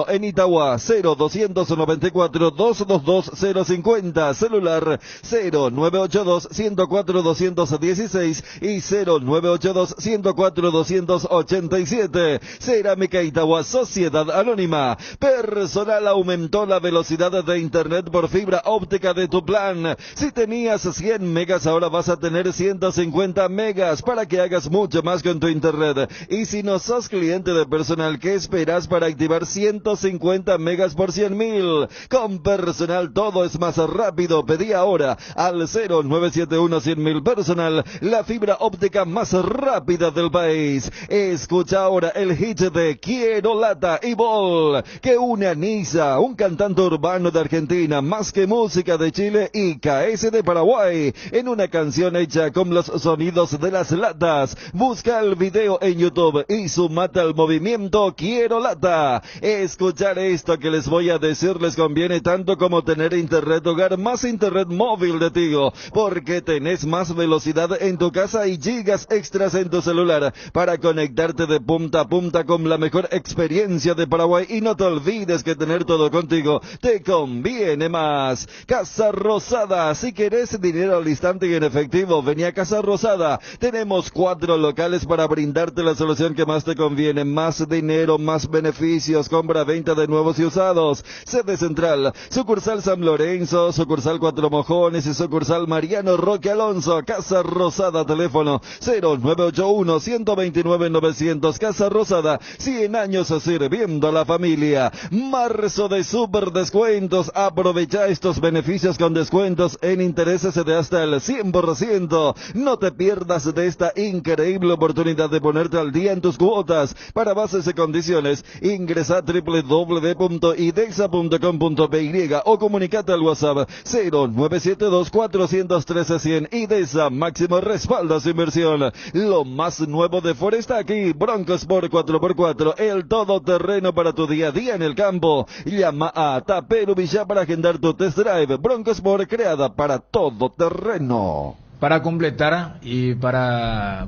en Itagua 0294-222-050, celular 0982-104-216 y 0982-104-287. Cerámica Itagua, Sociedad Anónima. Personal aumentó la velocidad de internet por fibra óptica de tu plan. Si tenías 100 megas, ahora vas a tener 150 megas para que hagas mucho más con tu internet. Y si no sos cliente de Personal, ¿qué esperas para activar 150 megas por 100.000? Con Personal todo es más rápido. Pedí ahora al 0971-100.000. Personal, la fibra óptica más rápida del país. Escucha ahora el hit de Quiero Lata y Bol, que une a Niza, un cantante urbano de Argentina, Más que Música de Chile y KS de Paraguay, en una canción hecha con los sonidos de las latas. Busca el video en YouTube y sumate al movimiento Quiero Lata. Escuchar esto que les voy a decir les conviene tanto como tener internet hogar más internet móvil de Tigo, porque tenés más velocidad en tu casa y gigas extras en tu celular para conectarte de punta a punta con la mejor experiencia de Paraguay. Y no te olvides que tener todo contigo te conviene más. Casa Rosada, si querés dinero al instante y en efectivo, vení a Casa Rosada. Tenemos 4 locales para brindarte la solución que más te conviene. Más dinero, más más beneficios, compra-venta de nuevos y usados. Sede central, sucursal San Lorenzo, sucursal Cuatro Mojones y sucursal Mariano Roque Alonso. Casa Rosada, teléfono 0981-129-900. Casa Rosada, 100 años sirviendo a la familia. Marzo de super descuentos. Aprovecha estos beneficios con descuentos en intereses de hasta el 100%. No te pierdas de esta increíble oportunidad de ponerte al día en tus cuotas. Para bases y condiciones, ingresa a www.idesa.com.py o comunicate al WhatsApp 0972-413-100. Idesa, máximo respaldo a su inversión. Lo más nuevo de Ford está aquí. Bronco Sport 4x4, el todoterreno para tu día a día en el campo. Llama a Tapero Villa para agendar tu test drive. Bronco Sport, creada para todo terreno. Para completar y para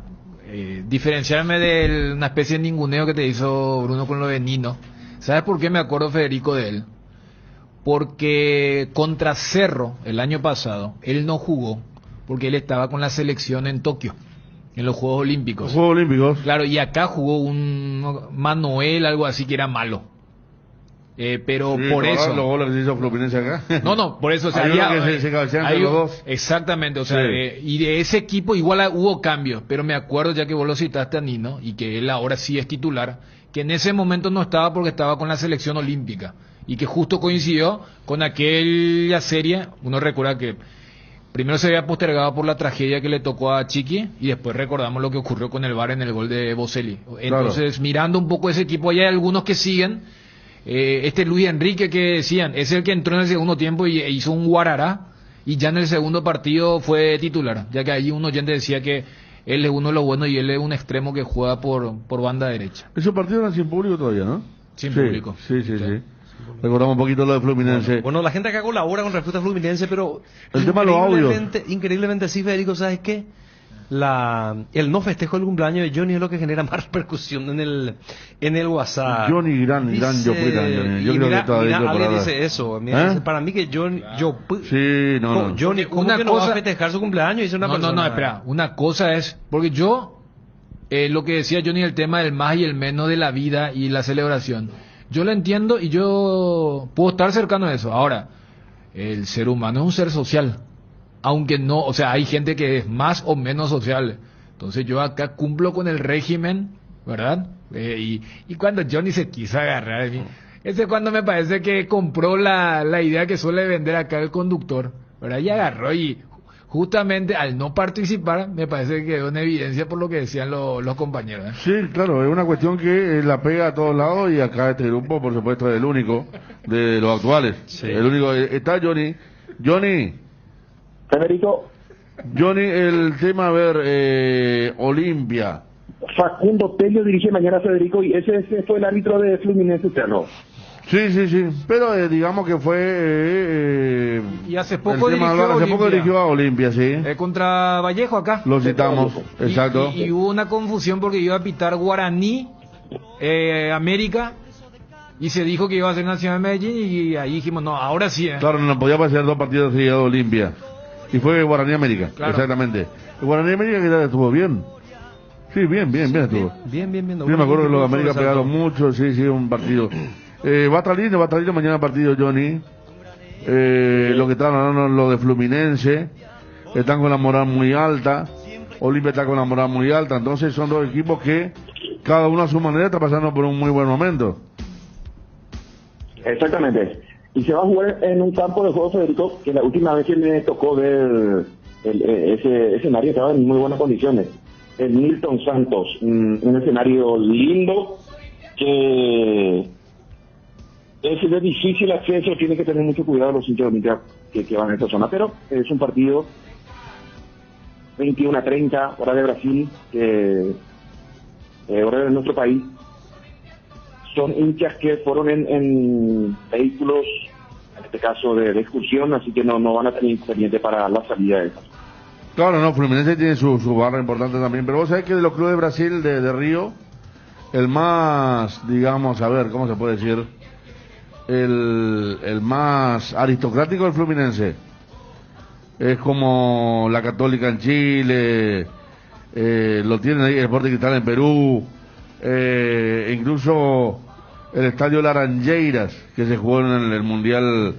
diferenciarme de una especie de ninguneo que te hizo Bruno con lo de Nino, ¿sabes por qué me acuerdo, Federico, de él? Porque contra Cerro el año pasado él no jugó porque él estaba con la selección en Tokio, en los Juegos Olímpicos. Juegos Olímpicos. Claro, y acá jugó un Manuel, algo así, que era malo. Pero Sí, por eso... los goles que se hizo Fluminense acá. No, por eso... O sea, Hay uno había- que se cabecean hay- entre los dos. Exactamente, o sea, Sí. y de ese equipo igual hubo cambios, pero me acuerdo, ya que vos lo citaste a Nino, y que él ahora sí es titular, que en ese momento no estaba porque estaba con la selección olímpica, y que justo coincidió con aquella serie. Uno recuerda que primero se había postergado por la tragedia que le tocó a Chiqui, y después recordamos lo que ocurrió con el VAR en el gol de Boselli. Entonces, mirando un poco ese equipo, hay algunos que siguen. Luis Enrique, que decían, es el que entró en el segundo tiempo y hizo un guarará, y ya en el segundo partido fue titular, ya que ahí un oyente decía que él es uno de los buenos y él es un extremo que juega por banda derecha. Esos partidos eran sin público todavía, ¿no? Sin Sí, público. Sí. Recordamos un poquito lo de Fluminense. Bueno, la gente acá colabora con respecto a Fluminense, pero El tema de los audios. increíblemente sí, Federico, ¿sabes qué? El no festejo del cumpleaños de Johnny es lo que genera más repercusión en el WhatsApp. Johnny, gran Dice- Johnny. Yo y creo mira, que todavía mira, por Ale ahora. dice eso. Mira, dice, para mí que Johnny... Sí, no. Johnny, ¿cómo Una que no va cosa- a festejar su cumpleaños? Dice una persona. No, espera. Una cosa es, porque yo, lo que decía Johnny, el tema del más y el menos de la vida y la celebración, yo lo entiendo y yo puedo estar cercano a eso. Ahora, el ser humano es un ser social, aunque no, o sea, hay gente que es más o menos social. Entonces yo acá cumplo con el régimen, ¿verdad? Y cuando Johnny se quiso agarrar de mí, ese es cuando me parece que compró la idea que suele vender acá el conductor, ¿verdad? Y agarró, y justamente al no participar me parece que quedó en evidencia por lo que decían los compañeros, ¿eh? Sí, claro, es una cuestión que la pega a todos lados, y acá este grupo, por supuesto, es el único de los actuales. Sí. El único. Está Johnny. Federico. Johnny, el tema, a ver, Olimpia. Facundo Tello dirige mañana, Federico, y ese fue el árbitro de Fluminense, ¿no? Sí, pero digamos que fue... Y hace poco el tema dirigió a hace poco Olimpia. dirigió a Olimpia, sí. Contra Vallejo acá. Lo citamos, Y- exacto. Y hubo una confusión porque iba a pitar Guaraní, América, y se dijo que iba a ser Nacional de Medellín, y ahí dijimos, no, ahora sí. Claro, no podía pasar 2 partidos seguidos de Olimpia. Y fue Guaraní América, Claro. exactamente. El Guaraní América que estuvo bien. Sí, bien estuvo. Bien. Sí, me acuerdo que los América pegaron mucho, sí, un partido. Va a estar lindo mañana el partido, Johnny. Lo que están hablando, lo de Fluminense, están con la moral muy alta. Olimpia está con la moral muy alta. Entonces son dos equipos que cada uno a su manera está pasando por un muy buen momento. Exactamente. Y se va a jugar en un campo de juego, Federico, que la última vez que me tocó ver ese escenario estaba en muy buenas condiciones. El Milton Santos, un escenario lindo que es de difícil acceso, tiene que tener mucho cuidado los hinchas de Olimpia que van a esta zona, pero es un partido 21:30, hora de Brasil, hora de nuestro país. Son hinchas que fueron en vehículos, en este caso de excursión, así que no van a tener inconveniente para la salida de esas. Claro, no, Fluminense tiene su barra importante también, pero vos sabés que de los clubes de Brasil, de Río, el más, digamos, a ver, ¿cómo se puede decir? El más aristocrático del Fluminense. Es como la Católica en Chile, lo tienen ahí el Sporting Cristal en Perú, incluso el estadio Laranjeiras, que se jugó en el Mundial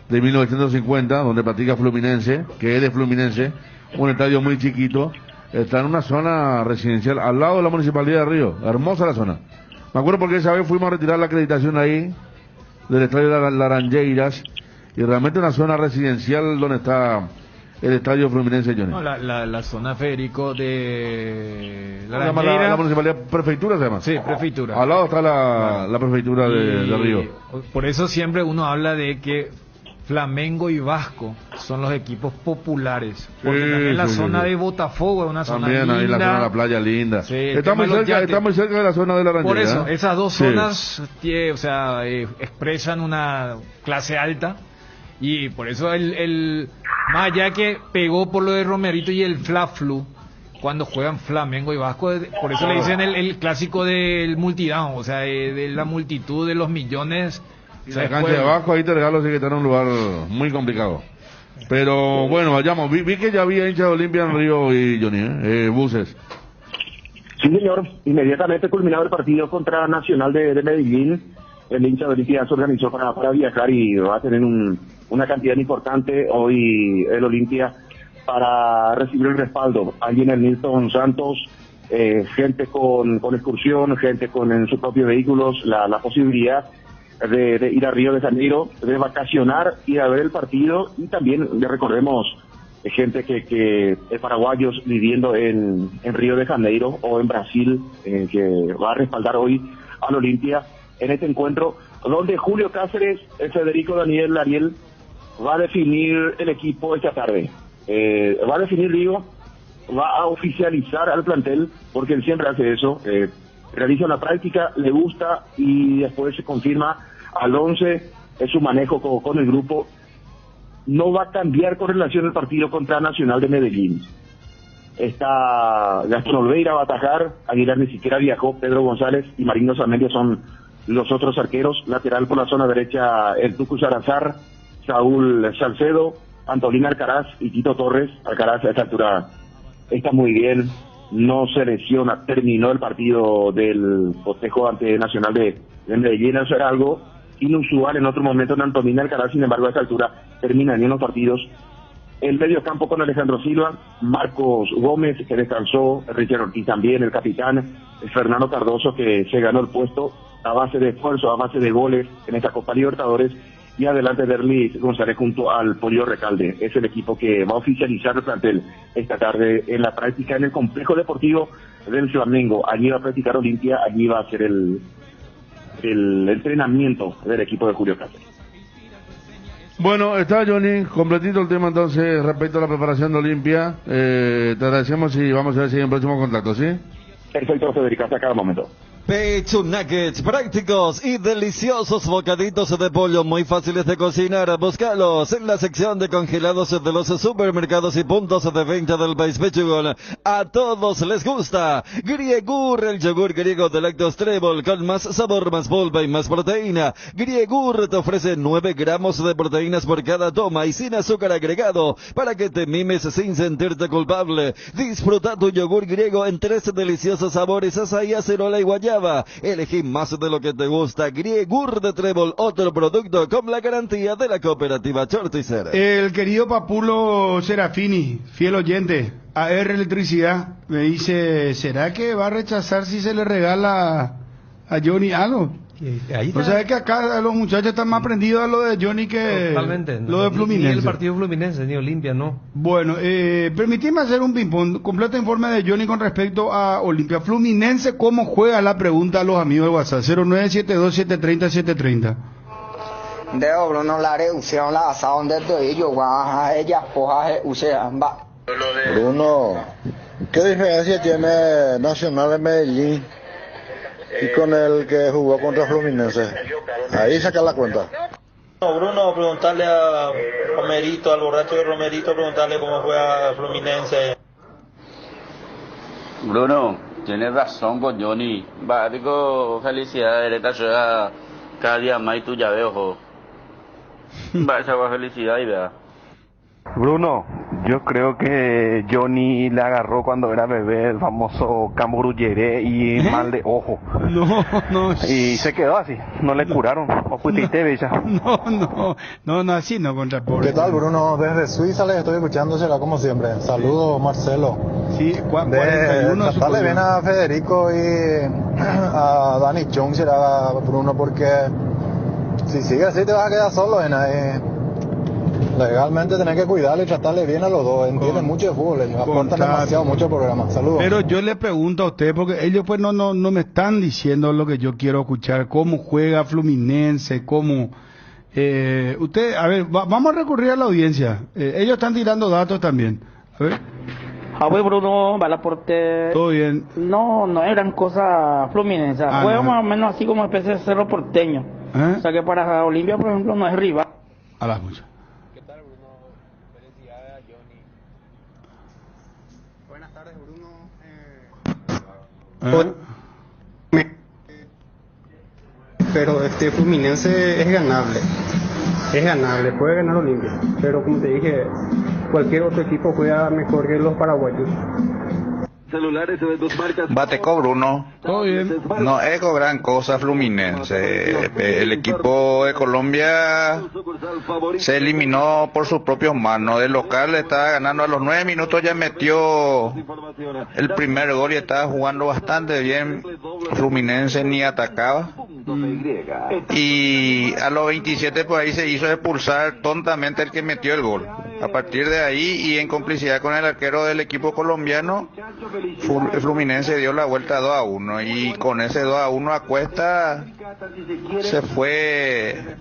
de 1950, donde practica Fluminense, que es de Fluminense, un estadio muy chiquito, está en una zona residencial, al lado de la Municipalidad de Río, hermosa la zona. Me acuerdo porque esa vez fuimos a retirar la acreditación ahí, del estadio Laranjeiras, y realmente una zona residencial donde está el estadio Fluminense, Johnny. No, la zona, Federico, de la municipalidad, prefectura se llama. Sí, prefectura. Al lado está la prefectura de Río. Por eso siempre uno habla de que Flamengo y Vasco son los equipos populares. Porque también la zona de Botafogo es una zona linda. También ahí la zona de la playa linda. Sí, está muy cerca de la zona de la Laranjeiras. Por eso, esas dos zonas expresan una clase alta. Y por eso más allá que pegó por lo de Romerito y el Fla-Flu, cuando juegan Flamengo y Vasco, por eso le dicen el clásico del multidown, o sea, de la multitud, de los millones. Y la cancha de Vasco, ahí te regalo, sí que está en un lugar muy complicado. Pero bueno, vayamos, vi que ya había hinchas de Olimpia en Río y Johnny, buses. Sí, señor, inmediatamente culminado el partido contra Nacional de Medellín, el hincha de Olimpia se organizó para viajar y va a tener una cantidad importante hoy el Olimpia para recibir el respaldo. Allí en el Nilton Santos, gente con excursión, gente en sus propios vehículos, la posibilidad de ir a Río de Janeiro, de vacacionar, ir a ver el partido, y también recordemos gente que paraguayos viviendo en Río de Janeiro o en Brasil, que va a respaldar hoy al Olimpia en este encuentro, donde Julio Cáceres, Federico Daniel Ariel, va a definir el equipo esta tarde. Va a definir, va a oficializar al plantel, porque él siempre hace eso, realiza una práctica, le gusta y después se confirma al 11, es su manejo con el grupo. No va a cambiar con relación al partido contra Nacional de Medellín. Gastón Olveira va a atajar, Aguilar ni siquiera viajó, Pedro González y Marino Zamendia son los otros arqueros. Lateral por la zona derecha, el Tucu Salazar, Saúl Salcedo, Antolín Alcaraz y Tito Torres. Alcaraz a esta altura está muy bien, no se lesiona, terminó el partido del festejo ante Nacional de Medellín. Eso era algo inusual en otro momento en Antolín Alcaraz, sin embargo a esta altura terminan bien los partidos. El medio campo con Alejandro Silva, Marcos Gómez, que descansó, Richard Ortiz también, el capitán, Fernando Cardoso, que se ganó el puesto a base de esfuerzo, a base de goles en esta Copa Libertadores, y adelante Derlis González junto al Pollo Recalde. Es el equipo que va a oficializar el plantel esta tarde en la práctica en el complejo deportivo del Flamengo. Allí va a practicar Olimpia, allí va a ser el entrenamiento del equipo de Julio Cáceres. Bueno, está Johnny, completito el tema entonces respecto a la preparación de Olimpia. Te agradecemos y vamos a ver si hay un próximo contacto, ¿sí? Perfecto, Federico, hasta cada momento. Pecho Nuggets, prácticos y deliciosos bocaditos de pollo muy fáciles de cocinar. Búscalos en la sección de congelados de los supermercados y puntos de venta del país Pechugón. A todos les gusta. Griegur, el yogur griego de Lactos Trébol, con más sabor, más polpa y más proteína. Griegur te ofrece 9 gramos de proteínas por cada toma y sin azúcar agregado, para que te mimes sin sentirte culpable. Disfruta tu yogur griego en 3 deliciosos sabores: azaí, acerola y guayaba. Elegí más de lo que te gusta. Griegur de Trébol, otro producto con la garantía de la cooperativa Chortizer. El querido Papulo Serafini, fiel oyente, AR Electricidad, me dice, ¿será que va a rechazar si se le regala a Johnny algo? O sea, es que acá los muchachos están más prendidos a lo de Johnny que totalmente, lo de Fluminense. Ni el partido Fluminense, ni Olimpia, no. Bueno, permitidme hacer un ping-pong, completo informe de Johnny con respecto a Olimpia. Fluminense, ¿cómo juega? La pregunta a los amigos de WhatsApp, 0972-730-730. Deo, Bruno, la reducción, la asación de ellos, ella, Bruno, ¿qué diferencia tiene Nacional de Medellín y con el que jugó contra Fluminense? Ahí saca la cuenta. Bruno, preguntarle a Romerito, al borracho de Romerito, preguntarle cómo juega Fluminense. Bruno, tienes razón con Johnny. Digo, felicidades, esta llega cada día más y tú ya veo, esa felicidad y vea. Bruno, Yo creo que Johnny le agarró cuando era bebé el famoso camburullere y mal de ojo. No. Y se quedó así, no le curaron. O putiste bella. No, así no contra pobre. ¿Qué tal, Bruno? Desde Suiza les estoy escuchando, será como siempre. Saludos, Marcelo. Sí, 41. Tratarle bien a Federico y a Danny Chung, será Bruno, porque si sigue así te vas a quedar solo en ahí. Legalmente tenés que cuidarle y tratarle bien a los dos. Entienden mucho de fútbol, ellos aportan demasiado mucho al programa. Saludos. Pero yo le pregunto a usted, porque ellos pues no me están diciendo lo que yo quiero escuchar, cómo juega Fluminense, cómo... usted, a ver, vamos a recurrir a la audiencia. Ellos están tirando datos también. A ver. Pues Bruno, Balaporte. Todo bien. No es gran cosa Fluminense. Juega más o menos así como especie de Cerro Porteño. O sea que para Olimpia, por ejemplo, no es rival. A las muchas. Pero Fluminense es ganable, puede ganar Olimpia, pero como te dije, cualquier otro equipo juega mejor que los paraguayos. Celulares de dos marcas. Bateco Bruno. Todo bien. No es gran cosa Fluminense. El equipo de Colombia se eliminó por sus propios manos. El local estaba ganando a los 9 minutos, ya metió el primer gol y estaba jugando bastante bien. Fluminense ni atacaba. Y a los 27 por ahí se hizo expulsar tontamente el que metió el gol. A partir de ahí y en complicidad con el arquero del equipo colombiano, Fluminense dio la vuelta 2-1 y con ese 2-1 a cuesta se fue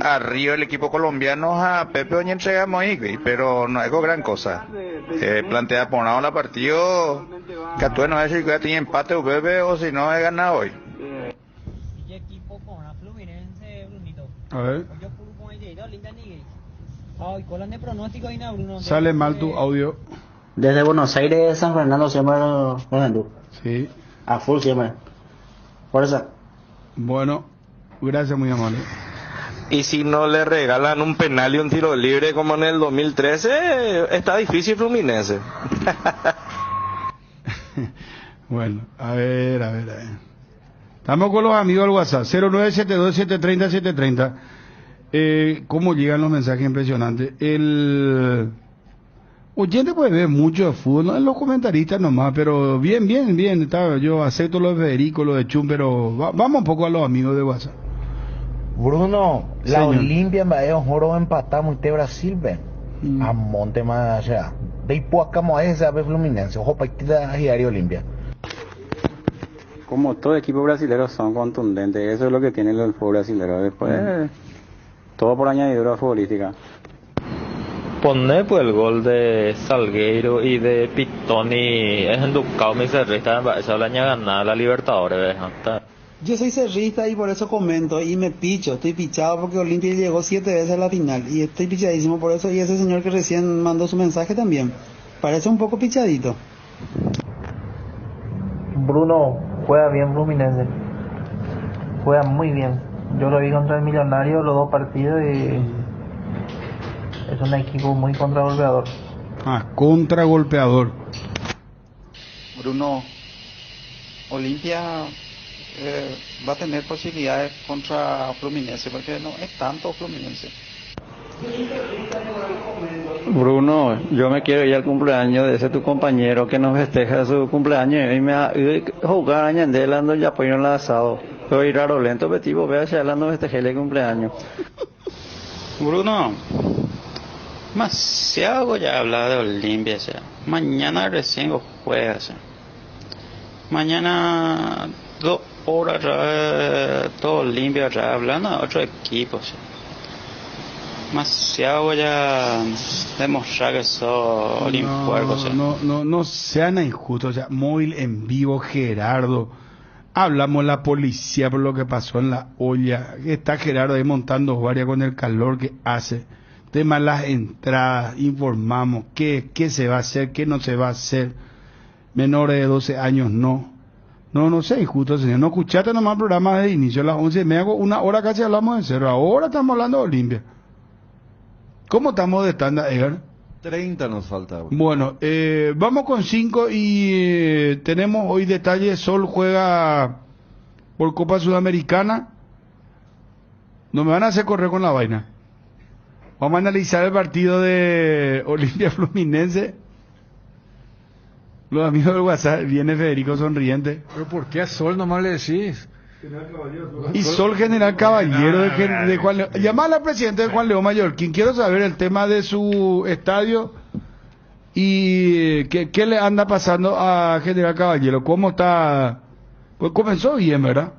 arriba el equipo colombiano a Pepe Oñentrega Moigui, pero no es gran cosa. Plantea por la partido que tú no decir que tiene empate o Pepe o si no he ganado hoy. A ver. Sale mal tu audio. Desde Buenos Aires, San Fernando, siempre Sí. A full siempre. Por eso. Bueno, gracias, muy amable. Y si no le regalan un penal y un tiro libre como en el 2013, está difícil Fluminense. Bueno, a ver. Estamos con los amigos del WhatsApp, 0972-730-730. ¿Cómo llegan los mensajes impresionantes? El oyente puede ver mucho de fútbol, no en los comentaristas nomás, pero bien. Yo acepto lo de Federico, lo de Chum, pero vamos un poco a los amigos de WhatsApp. Bruno, la Señor. Olimpia en Joro empatamos este Brasil, ven. A monte más allá. De Ipuacamo a ese ave Fluminense. Ojo, partida a Diario Olimpia. Como todo equipo brasileño son contundentes, eso es lo que tiene el fútbol brasileño. Después, todo por añadidura futbolística. Poner pues el gol de Salgueiro y de Pitoni es enducado mi cerrista esa la ganada la Libertadores. Yo soy cerrista y por eso comento y me picho, estoy pichado porque Olimpia llegó 7 veces a la final y estoy pichadísimo por eso, y ese señor que recién mandó su mensaje también parece un poco pichadito. Bruno juega bien Fluminense, juega muy bien. Yo lo vi contra el Millonario los dos partidos y es un equipo muy contragolpeador. Contragolpeador. Bruno, Olimpia va a tener posibilidades contra Fluminense porque no es tanto Fluminense. Bruno, yo me quiero ir al cumpleaños de ese tu compañero que nos festeja su cumpleaños y me va a jugar a Ñandela ando ya apoyo en el asado. Pero ir a lento, petivo, vea si hablando festejarle el cumpleaños. Bruno, demasiado ya hablaba de Olimpia, o sea, mañana recién juega, o sea. Mañana 2 horas todo Olimpia ya hablando de otro equipo, o sea. Demasiado ya demostrar que son olimpuercos, o sea. No sean injustos, o sea, móvil en vivo, Gerardo. Hablamos la policía por lo que pasó en la olla. Está Gerardo ahí montando varias con el calor que hace. Temas las entradas, informamos qué se va a hacer, qué no se va a hacer. Menores de 12 años no sé, injusto, señor. No escuchaste nomás el programa de inicio a las 11:30, una hora casi hablamos de cero. Ahora estamos hablando de Olimpia. ¿Cómo estamos de estándar, Edgar? 30 nos falta. Bueno, vamos con 5 y tenemos hoy detalles. Sol juega por Copa Sudamericana. No me van a hacer correr con la vaina. Vamos a analizar el partido de Olimpia Fluminense. Los amigos del WhatsApp, viene Federico sonriente. ¿Pero por qué a Sol nomás le decís? Y Sol General Caballero de Juan León. Llama a la presidenta de Juan León Mallorquín. Quiero saber el tema de su estadio y qué le anda pasando a General Caballero. ¿Cómo está? Pues comenzó bien, ¿verdad?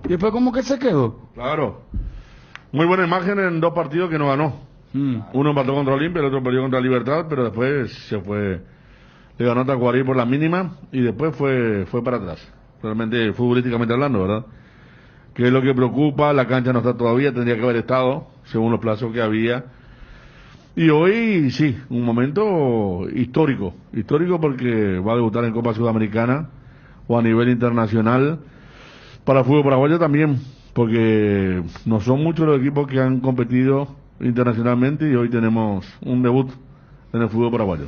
Y después como que se quedó. Claro. Muy buena imagen en 2 partidos que no ganó. Uno empató contra Olimpia, el otro perdió contra Libertad, pero después se fue. Le ganó a Tacuarí por la mínima y después fue para atrás. Realmente, futbolísticamente hablando, ¿verdad? Que es lo que preocupa, la cancha no está todavía, tendría que haber estado, según los plazos que había. Y hoy, sí, un momento histórico porque va a debutar en Copa Sudamericana o a nivel internacional. Para el fútbol paraguayo también, porque no son muchos los equipos que han competido internacionalmente y hoy tenemos un debut en el fútbol paraguayo.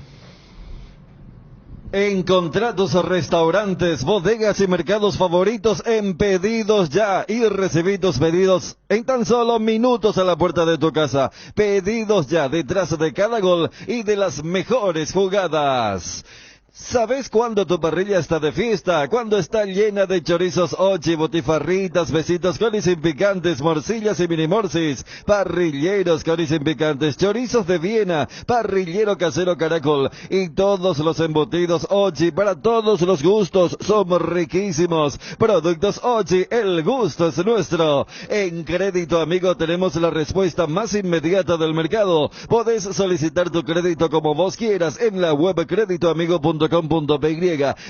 Encontrá tus restaurantes, bodegas y mercados favoritos en Pedidos Ya y recibí tus pedidos en tan solo minutos a la puerta de tu casa. Pedidos Ya, detrás de cada gol y de las mejores jugadas. ¿Sabes cuándo tu parrilla está de fiesta? Cuando está llena de chorizos ochi, botifarritas, besitos con y sin picantes, morcillas y mini morcis, parrilleros con y sin picantes, chorizos de Viena, parrillero casero Caracol y todos los embutidos ochi para todos los gustos. Son riquísimos. Productos ochi, el gusto es nuestro. En Crédito Amigo tenemos la respuesta más inmediata del mercado. Podés solicitar tu crédito como vos quieras en la web creditoamigo.com.py,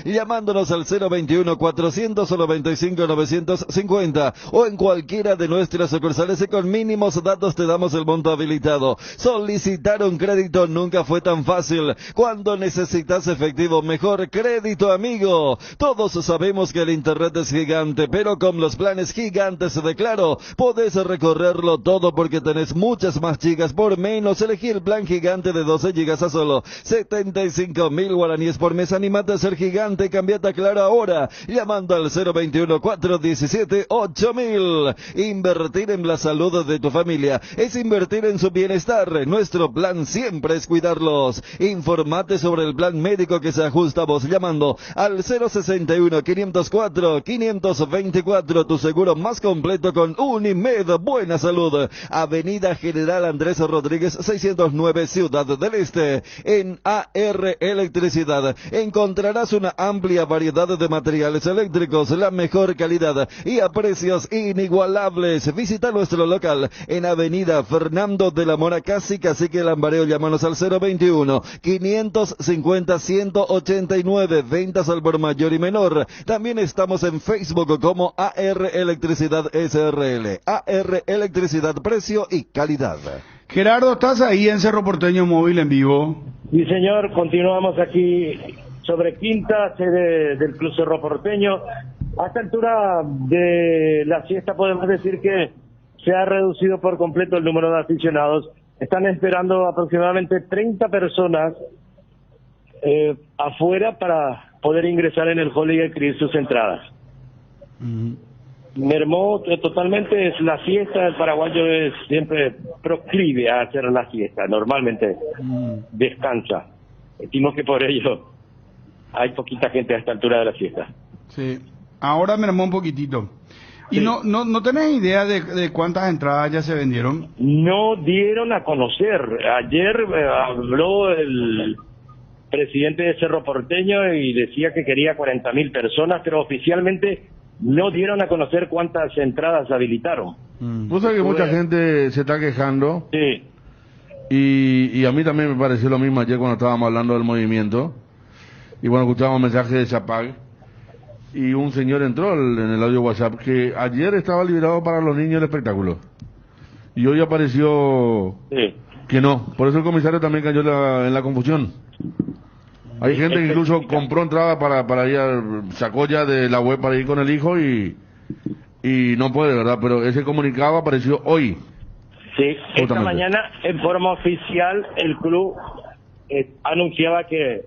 llamándonos al 021-495-950 o en cualquiera de nuestras sucursales y con mínimos datos te damos el monto habilitado. Solicitar un crédito nunca fue tan fácil. Cuando necesitas efectivo, mejor Crédito Amigo. Todos sabemos que el internet es gigante, pero con los planes gigantes de Claro podés recorrerlo todo porque tenés muchas más gigas por menos. Elegí el plan gigante de 12 gigas a solo 75.000 guaraníes por mes. Animate a ser gigante, cambiate a Claro ahora, llamando al 021-417-8000. Invertir en la salud de tu familia es invertir en su bienestar. Nuestro plan siempre es cuidarlos. Informate sobre el plan médico que se ajusta a vos, llamando al 061-504-524, tu seguro más completo con Unimed Buena Salud. Avenida General Andrés Rodríguez 609, Ciudad del Este. En AR Electricidad encontrarás una amplia variedad de materiales eléctricos, la mejor calidad y a precios inigualables. Visita nuestro local en Avenida Fernando de la Mora, casi Cacique Lambareo. Llámanos al 021-550-189, ventas al por mayor y menor. También estamos en Facebook como AR Electricidad SRL. AR Electricidad, precio y calidad. Gerardo, ¿estás ahí en Cerro Porteño Móvil en vivo? Sí, señor, continuamos aquí sobre Quinta, sede del Club Cerro Porteño. A esta altura de la siesta podemos decir que se ha reducido por completo el número de aficionados. Están esperando aproximadamente 30 personas afuera para poder ingresar en el hall y adquirir sus entradas. Mermó totalmente la siesta. El paraguayo es siempre proclive a hacer la siesta, normalmente descansa. Decimos que por ello hay poquita gente a esta altura de la siesta. Sí, ahora mermó un poquitito. ¿Y no tenés idea de cuántas entradas ya se vendieron? No dieron a conocer. Ayer habló el presidente de Cerro Porteño y decía que quería 40.000 personas, pero oficialmente no dieron a conocer cuántas entradas habilitaron. Vos sabés que mucha gente se está quejando. Sí. Y a mí también me pareció lo mismo ayer cuando estábamos hablando del movimiento. Y bueno, escuchábamos mensajes de Chapag. Y un señor entró en el audio WhatsApp que ayer estaba liberado para los niños el espectáculo. Y hoy apareció que no. Por eso el comisario también cayó en la confusión. Hay gente que incluso compró entrada para ir, sacó ya de la web para ir con el hijo y no puede, ¿verdad? Pero ese comunicado apareció hoy. Sí, esta mañana en forma oficial el club anunciaba que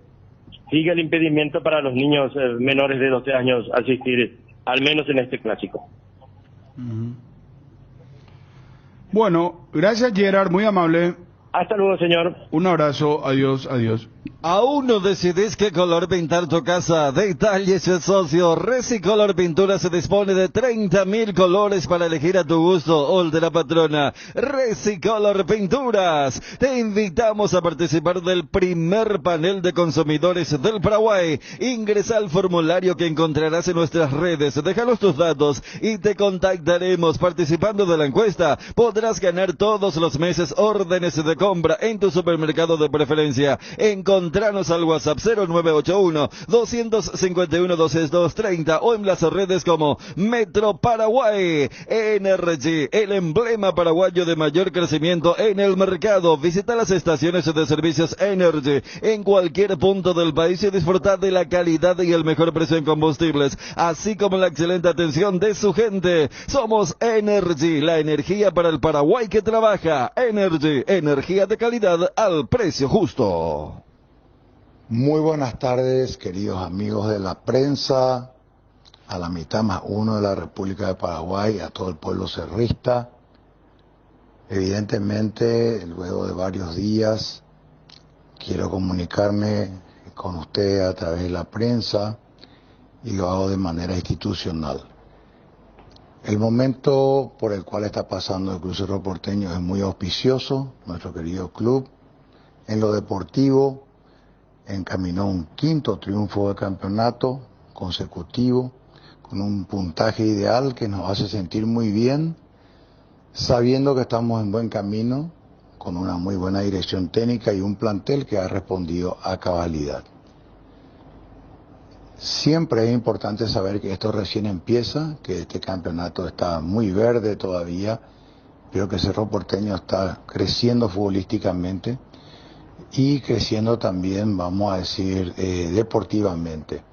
sigue el impedimento para los niños menores de 12 años asistir, al menos en este clásico. Bueno, gracias Gerard, muy amable. Hasta luego, señor. Un abrazo, adiós, adiós. ¿Aún no decidís qué color pintar tu casa? Detalles el socio. Resicolor Pintura se dispone de 30.000 colores para elegir a tu gusto o el de la patrona. Resicolor Pinturas. Te invitamos a participar del primer panel de consumidores del Paraguay. Ingresa al formulario que encontrarás en nuestras redes. Déjanos tus datos y te contactaremos. Participando de la encuesta, podrás ganar todos los meses órdenes de compra en tu supermercado de preferencia. Encontranos al WhatsApp 0981-251-230 o en las redes como Metro Paraguay. Energy, el emblema paraguayo de mayor crecimiento en el mercado. Visita las estaciones de servicios Energy en cualquier punto del país y disfrutar de la calidad y el mejor precio en combustibles, así como la excelente atención de su gente. Somos Energy, la energía para el Paraguay que trabaja. Energy, energía de calidad al precio justo. Muy buenas tardes, queridos amigos de la prensa, a la mitad más uno de la República de Paraguay, a todo el pueblo cerrista. Evidentemente, luego de varios días, quiero comunicarme con usted a través de la prensa y lo hago de manera institucional. El momento por el cual está pasando el Club Cerro Porteño es muy auspicioso. Nuestro querido club, en lo deportivo, encaminó un 5º triunfo de campeonato consecutivo, con un puntaje ideal que nos hace sentir muy bien, sabiendo que estamos en buen camino, con una muy buena dirección técnica y un plantel que ha respondido a cabalidad. Siempre es importante saber que esto recién empieza, que este campeonato está muy verde todavía, pero que Cerro Porteño está creciendo futbolísticamente y creciendo también, vamos a decir, deportivamente.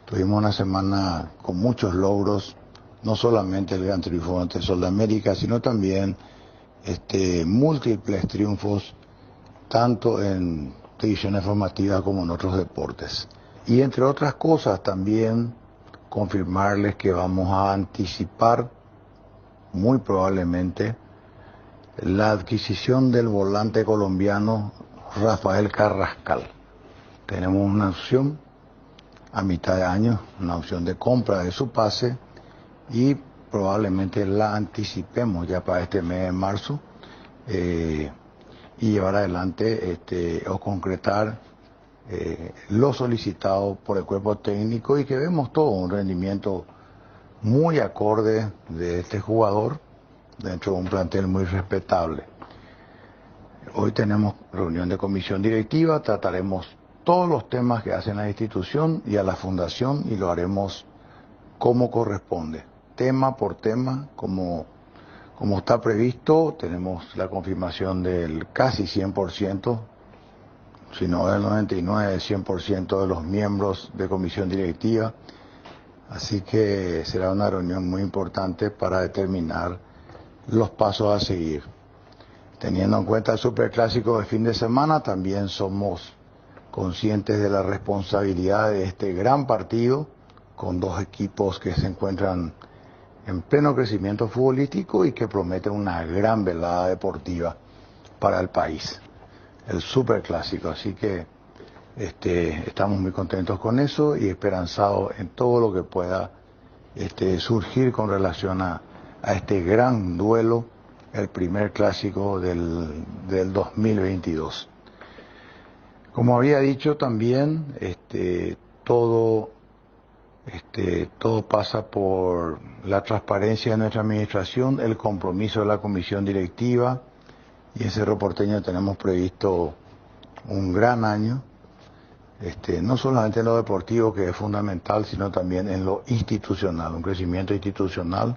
Tuvimos una semana con muchos logros, no solamente el gran triunfo ante Sol de América, sino también múltiples triunfos, tanto en divisiones formativas como en otros deportes. Y entre otras cosas también confirmarles que vamos a anticipar muy probablemente la adquisición del volante colombiano Rafael Carrascal. Tenemos una opción a mitad de año, una opción de compra de su pase y probablemente la anticipemos ya para este mes de marzo y llevar adelante o concretar lo solicitado por el cuerpo técnico y que vemos todo un rendimiento muy acorde de este jugador dentro de un plantel muy respetable. Hoy tenemos reunión de comisión directiva, trataremos todos los temas que hacen la institución y a la fundación y lo haremos como corresponde, tema por tema, como está previsto. Tenemos la confirmación del casi 100%, si no del 99, 100% de los miembros de comisión directiva. Así que será una reunión muy importante para determinar los pasos a seguir. Teniendo en cuenta el superclásico de fin de semana, también somos conscientes de la responsabilidad de este gran partido, con dos equipos que se encuentran en pleno crecimiento futbolístico y que prometen una gran velada deportiva para el país. El superclásico, así que estamos muy contentos con eso y esperanzados en todo lo que pueda surgir con relación a este gran duelo, el primer clásico del 2022. Como había dicho también, todo pasa por la transparencia de nuestra administración, el compromiso de la comisión directiva. Y en Cerro Porteño tenemos previsto un gran año, no solamente en lo deportivo, que es fundamental, sino también en lo institucional, un crecimiento institucional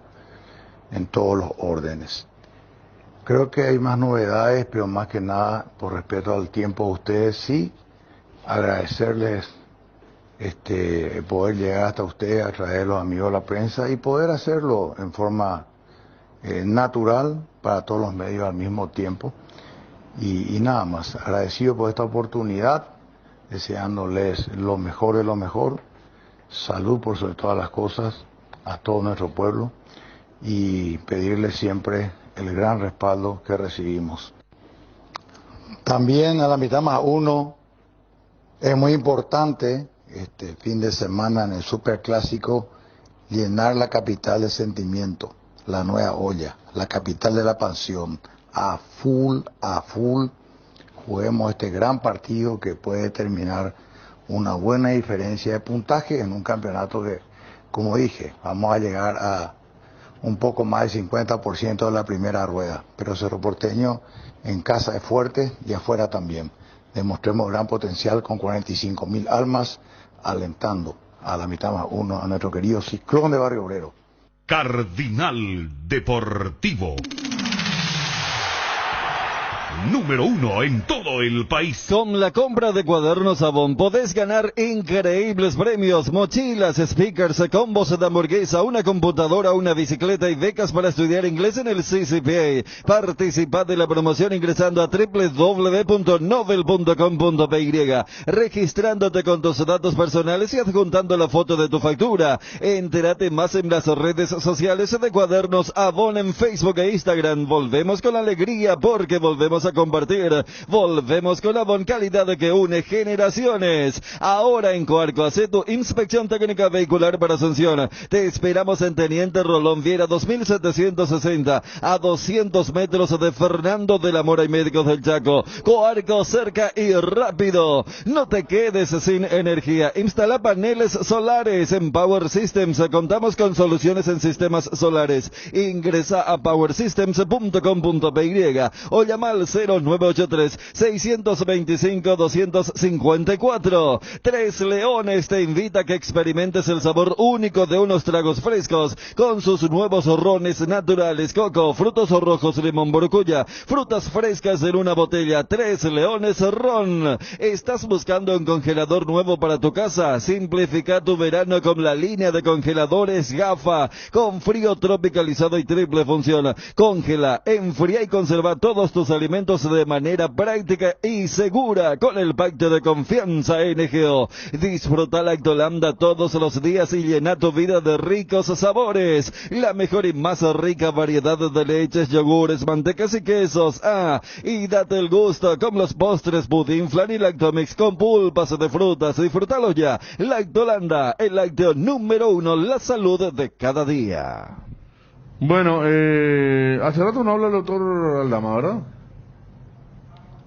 en todos los órdenes. Creo que hay más novedades, pero más que nada, por respeto al tiempo de ustedes, sí, agradecerles poder llegar hasta ustedes a través de los amigos de la prensa y poder hacerlo en forma natural para todos los medios al mismo tiempo Y nada más, agradecido por esta oportunidad, deseándoles lo mejor de lo mejor, salud por sobre todas las cosas a todo nuestro pueblo y pedirles siempre el gran respaldo que recibimos. También a la mitad más uno, es muy importante este fin de semana en el Superclásico llenar la capital de sentimiento, la Nueva Olla, la capital de la pasión, a full, juguemos este gran partido que puede determinar una buena diferencia de puntaje en un campeonato que, como dije, vamos a llegar a un poco más del 50% de la primera rueda, pero Cerro Porteño en casa es fuerte y afuera también. Demostremos gran potencial con 45.000 almas, alentando a la mitad más uno a nuestro querido Ciclón de Barrio Obrero. Cardinal Deportivo. Número 1 en todo el país. Con la compra de cuadernos Avon podés ganar increíbles premios, mochilas, speakers, combos de hamburguesa, una computadora, una bicicleta y becas para estudiar inglés en el CCPA. Participa de la promoción ingresando a www.novel.com.py, registrándote con tus datos personales y adjuntando la foto de tu factura. Entérate más en las redes sociales de Cuadernos Avon en Facebook e Instagram. Volvemos con alegría porque volvemos a compartir. Volvemos con Avon, calidad que une generaciones. Ahora en Coarco, hace tu inspección técnica vehicular para Asunción. Te esperamos en Teniente Rolón Viera 2760, a 200 metros de Fernando de la Mora y Médicos del Chaco. Coarco, cerca y rápido. No te quedes sin energía. Instala paneles solares en Power Systems. Contamos con soluciones en sistemas solares. Ingresa a powersystems.com.py o llama al 0983-625-254. Tres Leones te invita a que experimentes el sabor único de unos tragos frescos con sus nuevos rones naturales, coco, frutos rojos, limón, borcuya, frutas frescas en una botella. Tres Leones Ron. ¿Estás buscando un congelador nuevo para tu casa? Simplifica tu verano con la línea de congeladores GAFA, con frío tropicalizado y triple función. Congela, enfría y conserva todos tus alimentos de manera práctica y segura con el pacto de confianza NGO. Disfruta Lactolanda todos los días y llena tu vida de ricos sabores. La mejor y más rica variedad de leches, yogures, mantecas y quesos. Y date el gusto con los postres pudín, flan y lactomix con pulpas de frutas. Disfrútalo ya. Lactolanda, el lácteo número 1, la salud de cada día. Bueno, hace rato no habla el doctor Aldama, ¿verdad?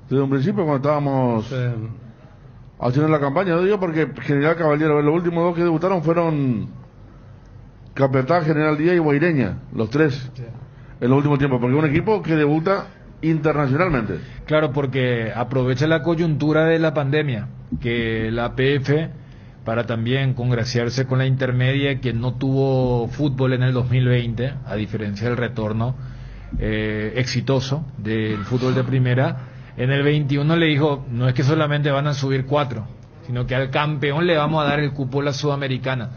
Desde un principio cuando estábamos haciendo la campaña, no digo porque General Caballero, los últimos dos que debutaron fueron Capital, General Díaz y Guaireña, los tres, en los últimos tiempos, porque es un equipo que debuta internacionalmente. Claro, porque aprovecha la coyuntura de la pandemia, que la APF, para también congraciarse con la intermedia que no tuvo fútbol en el 2020, a diferencia del retorno exitoso del fútbol de primera. En el 21 le dijo, no es que solamente van a subir 4, sino que al campeón le vamos a dar el cupo a la Sudamericana.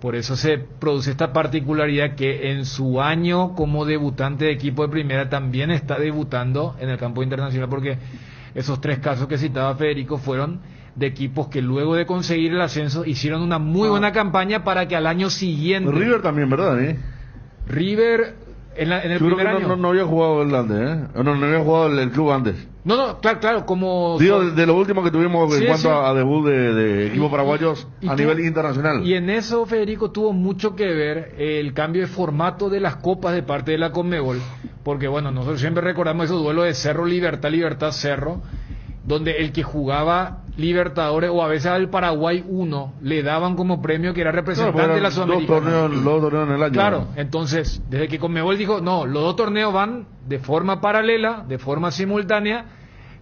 Por eso se produce esta particularidad que en su año como debutante de equipo de primera también está debutando en el campo internacional, porque esos 3 casos que citaba Federico fueron de equipos que luego de conseguir el ascenso hicieron una muy buena campaña para que al año siguiente... River también, ¿verdad? River... En el primer año no había jugado el antes, no había jugado el club antes. No, claro, como... Digo, de lo último que tuvimos en cuanto a debut de equipos paraguayos a nivel internacional. Y en eso, Federico, tuvo mucho que ver el cambio de formato de las copas de parte de la Conmebol, porque bueno, nosotros siempre recordamos esos duelos de Cerro Libertad, Libertad Cerro, donde el que jugaba Libertadores o a veces al Paraguay 1 le daban como premio que era representante de la Sudamericana. Dos torneos en el año. Claro, entonces, desde que Conmebol dijo, no, los 2 torneos van de forma paralela, de forma simultánea,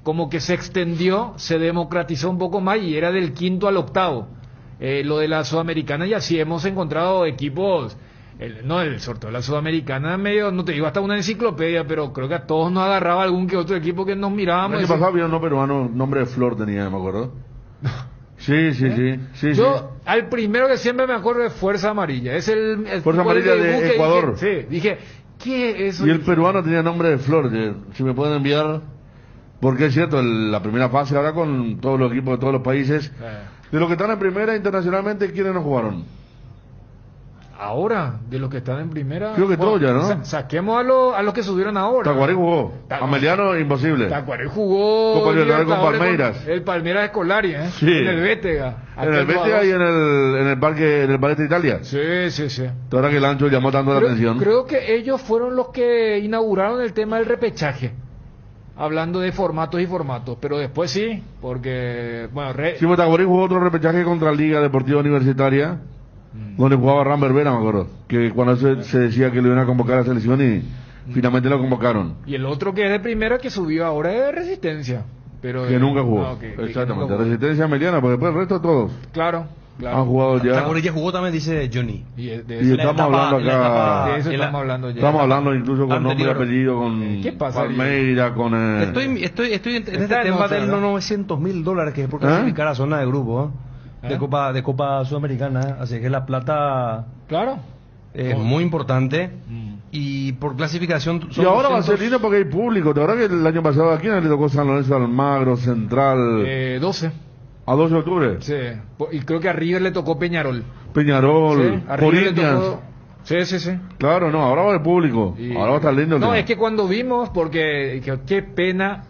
como que se extendió, se democratizó un poco más y era del 5º al 8º, lo de la Sudamericana, y así hemos encontrado equipos... el sorteo de la Sudamericana medio, no te digo hasta una enciclopedia, pero creo que a todos nos agarraba algún que otro equipo que nos mirábamos. El año pasado había uno peruano, nombre de Flor tenía, me acuerdo. Sí. Yo al primero que siempre me acuerdo de Fuerza Amarilla, es el Fuerza Amarilla de Ecuador. Dije, ¿qué es eso? Y el peruano tenía nombre de Flor, si me pueden enviar Porque es cierto, la primera fase ahora con todos los equipos de todos los países, de los que están en primera internacionalmente, ¿quiénes no jugaron? Ahora, de los que están en primera... Creo que todos ya, ¿no? Saquemos a los que subieron ahora. Tacuarí jugó. Ameliano, imposible. Tacuarí jugó... Copa Libertadores con Palmeiras. El Palmeiras de Scolari, ¿eh? Sí. En el Bétega. En el Bétega y en el parque, en el Ballet de Italia. Sí. Ahora que el ancho llamó tanto la atención. Creo que ellos fueron los que inauguraron el tema del repechaje. Hablando de formatos y formatos. Pero después sí, porque... Bueno, Sí, Tacuarí jugó otro repechaje contra Liga Deportiva Universitaria. Donde jugaba Ram Vera, me acuerdo, que cuando se decía que lo iban a convocar a la selección y finalmente lo convocaron. Y el otro que es de primera que subió ahora es Resistencia, pero que nunca jugó. Exactamente, Resistencia Mediana, porque después el resto todos. Claro. Han jugado ya. Tacuarí ya jugó también, dice Johnny. Y estamos hablando acá. De eso estamos hablando ya. Estamos hablando incluso con nombre y apellido, con ¿Qué pasa, Palmeiras, con... Estoy en este tema del $900,000 que es por clasificar a zona de grupo, de Copa Sudamericana, así que la plata es muy importante y por clasificación y ahora 200... va a ser lindo porque hay público. ¿Te acuerdas que el año pasado a quién le tocó San Lorenzo, Almagro, Central? 12 a 12 de octubre. Sí, y creo que a River le tocó Peñarol, Corinthians. Sí. Claro, no, ahora va el público. Ahora va a estar lindo. No, es que cuando vimos, porque qué pena,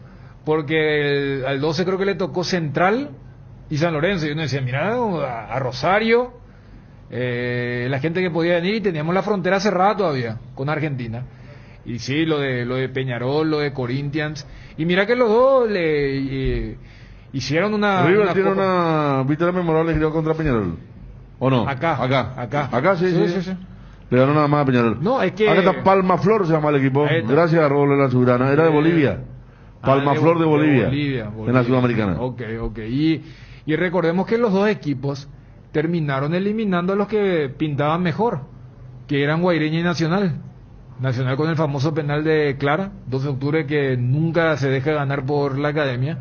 porque al 12 creo que le tocó Central y San Lorenzo, y uno decía, mira, a Rosario, la gente que podía venir, y teníamos la frontera cerrada todavía con Argentina. Y sí, lo de Peñarol, lo de Corinthians, y mira que los dos hicieron River tiene una victoria memorable que dio contra Peñarol, ¿o no? Acá sí. Le ganó nada más a Peñarol. No, es que... Acá está Palmaflor, se llama el equipo, gracias a Robles La Soberana, era de Bolivia. Palmaflor de Bolivia, en la Sudamericana. Ok. Y recordemos que los dos equipos terminaron eliminando a los que pintaban mejor, que eran Guaireña y Nacional. Nacional con el famoso penal de Clara, 12 de octubre, que nunca se deja ganar por la academia.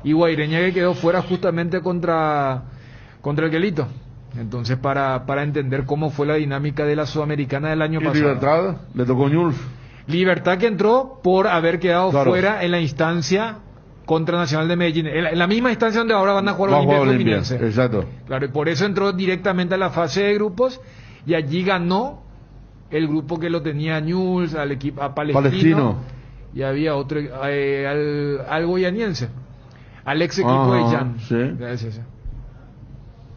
Y Guaireña, que quedó fuera justamente contra el Quelito. Entonces, para entender cómo fue la dinámica de la Sudamericana del año pasado. Libertad, le tocó Ñulf. Libertad, que entró por haber quedado fuera en la instancia contra Nacional de Medellín, en la misma instancia donde ahora van a jugar Olimpia y Fluminense. Exacto. Claro, y por eso entró directamente a la fase de grupos y allí ganó el grupo que lo tenía Newell's, al equipo, a Palestino. Y había otro, al goianiense, al ex equipo de Jan. Sí.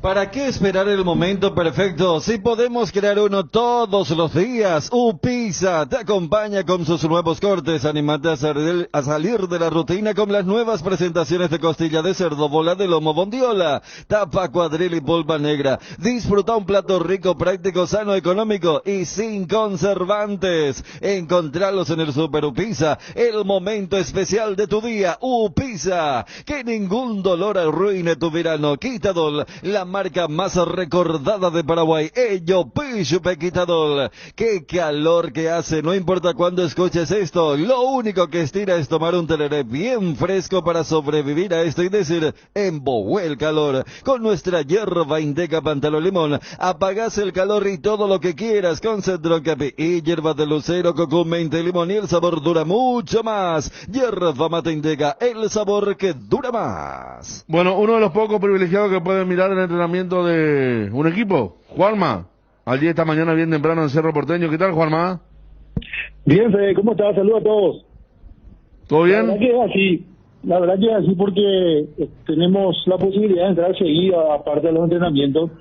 ¿Para qué esperar el momento perfecto si podemos crear uno todos los días? Upisa te acompaña con sus nuevos cortes. Anímate a salir de la rutina con las nuevas presentaciones de costilla de cerdo, bola de lomo, bondiola, tapa, cuadril y pulpa negra. Disfruta un plato rico, práctico, sano, económico y sin conservantes. Encontralos en el Super Upisa, el momento especial de tu día. Upisa, que ningún dolor arruine tu verano. Quitadol, la marca más recordada de Paraguay. Ello Pishupe Quitadol. Qué calor que hace, no importa cuándo escuches esto, lo único que estira es tomar un tereré bien fresco para sobrevivir a esto y decir, embohue el calor. Con nuestra hierba Inteca Pantalo Limón, apagas el calor y todo lo que quieras con Cedro Capi y hierba de lucero, cocum, mente, limón, y el sabor dura mucho más. Hierba Mate Inteca, el sabor que dura más. Bueno, uno de los pocos privilegiados que pueden mirar el entrenamiento de un equipo, Juanma, al día esta mañana bien temprano en Cerro Porteño. ¿Qué tal, Juanma? Bien, Fede, ¿cómo estás? Saludos a todos. ¿Todo bien? La verdad que es así porque tenemos la posibilidad de entrar seguido aparte de los entrenamientos,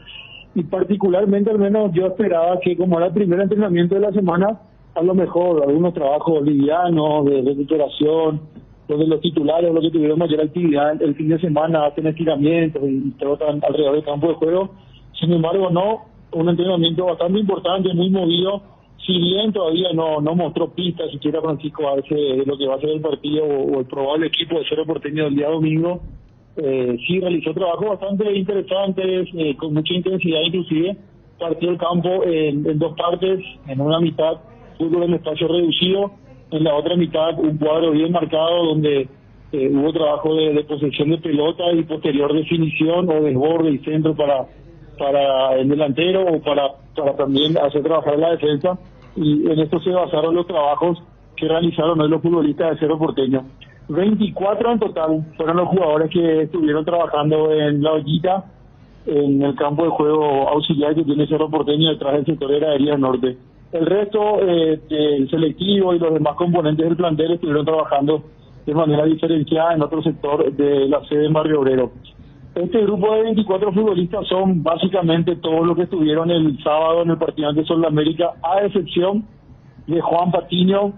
y particularmente al menos yo esperaba que como era el primer entrenamiento de la semana, a lo mejor algunos trabajos livianos de recuperación, los de los titulares, los que tuvieron mayor actividad el fin de semana, hacen estiramientos y trotan alrededor del campo de juego. Sin embargo, no, un entrenamiento bastante importante, muy movido. Si bien todavía no mostró pistas siquiera Francisco Arce de lo que va a ser el partido o el probable equipo de Cerro Porteño del día domingo, sí realizó trabajos bastante interesantes, con mucha intensidad inclusive. Partió el campo en dos partes, en una mitad fútbol en espacio reducido, en la otra mitad un cuadro bien marcado donde hubo trabajo de posesión de pelota y posterior definición o desborde y centro para el delantero o para también hacer trabajar la defensa, y en esto se basaron los trabajos que realizaron hoy los futbolistas de Cerro Porteño. 24 en total fueron los jugadores que estuvieron trabajando en La Ollita, en el campo de juego auxiliar que tiene Cerro Porteño detrás del sector de Gradería Norte. El resto del selectivo y los demás componentes del plantel estuvieron trabajando de manera diferenciada en otro sector de la sede en Barrio Obrero. Este grupo de 24 futbolistas son básicamente todos los que estuvieron el sábado en el partido ante Sol de América, a excepción de Juan Patiño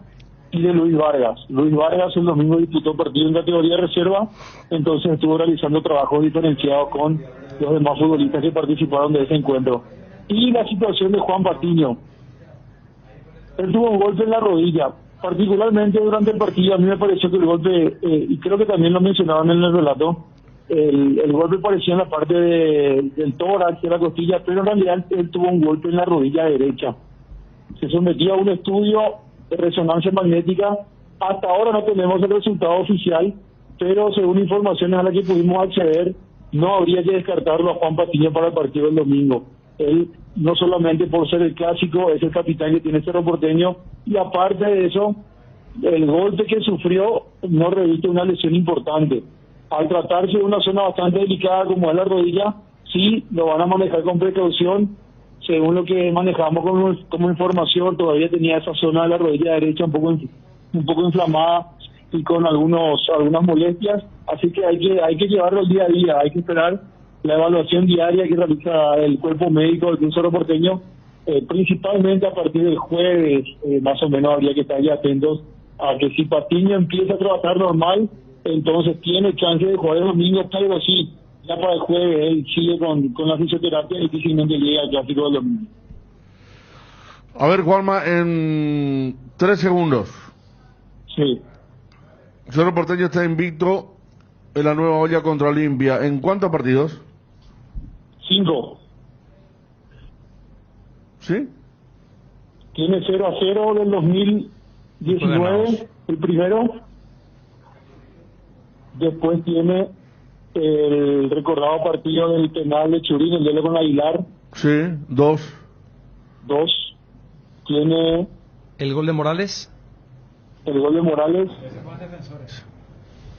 y de Luis Vargas. Luis Vargas el domingo disputó partido en categoría de reserva, entonces estuvo realizando trabajos diferenciados con los demás futbolistas que participaron de ese encuentro. Y la situación de Juan Patiño. Él tuvo un golpe en la rodilla, particularmente durante el partido. A mí me pareció que el golpe, y creo que también lo mencionaban en el relato, el golpe parecía en la parte del tórax, de la costilla, pero en realidad él tuvo un golpe en la rodilla derecha. Se sometió a un estudio de resonancia magnética. Hasta ahora no tenemos el resultado oficial, pero según informaciones a las que pudimos acceder, no habría que descartarlo a Juan Patiño para el partido del domingo. Él, no solamente por ser el clásico, es el capitán que tiene Cerro Porteño, y aparte de eso, el golpe que sufrió no reviste una lesión importante. Al tratarse de una zona bastante delicada como es la rodilla, sí lo van a manejar con precaución. Según lo que manejamos como información, todavía tenía esa zona de la rodilla derecha un poco inflamada y con algunas molestias, así que hay que llevarlo el día a día, hay que esperar la evaluación diaria que realiza el cuerpo médico del Club Cerro Porteño, principalmente a partir del jueves, más o menos habría que estar ya atentos a que si Patiño empieza a trabajar normal, entonces tiene chance de jugar el domingo, pero sí, ya para el jueves él sigue con la fisioterapia y difícilmente llega al clásico del domingo. A ver, Juanma, en 3 segundos. Sí. Cerro Porteño está invicto en la nueva olla contra Olimpia. ¿En cuántos partidos? 5. ¿Sí? Tiene 0-0 del 2019, el primero. Después tiene el recordado partido del penal de Churín, el duelo con Aguilar. Sí, 2. Tiene... ¿El gol de Morales? El gol de Morales.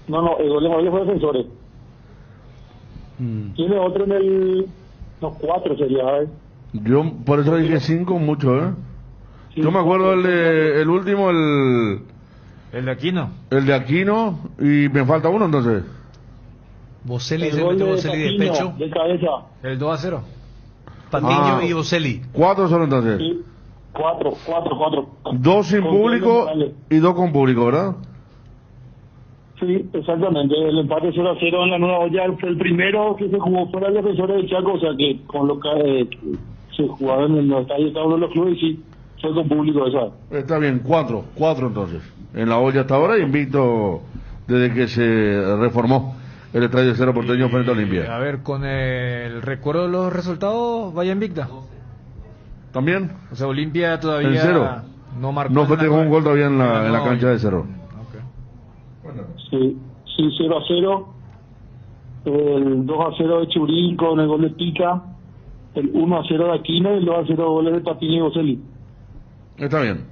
No, el gol de Morales fue Defensores. Tiene otro en el... No, 4 sería, Yo por eso dije 5 mucho, Sí, yo me acuerdo el último, el de Aquino. El de Aquino, y me falta uno entonces. Boselli se metió Boselli de pecho. De cabeza. El 2-0. Patiño y Boselli. 4 son entonces. Sí, 4. 2 sin público y 2 con público, ¿verdad? Sí, exactamente. El empate 0-0 en la nueva olla fue el primero que se jugó fuera del Defensor del Chaco, o sea que con lo que se jugaba en los estadios cada uno de los clubes, y sí, fue con público, ¿sabes? Está bien, 4 entonces. En la olla hasta ahora, invicto desde que se reformó el estadio de Cerro Porteño frente a Olimpia. A ver, con el recuerdo de los resultados, vaya invicta. ¿También? O sea, Olimpia todavía en cero. No marcó. No festejó un gol todavía en la cancha de Cerro. Sí, 0-0. El 2-0 de Churín con el gol de Pica. El 1-0 de Aquino y el 2-0 goles de Patiño y Boselli. Está bien.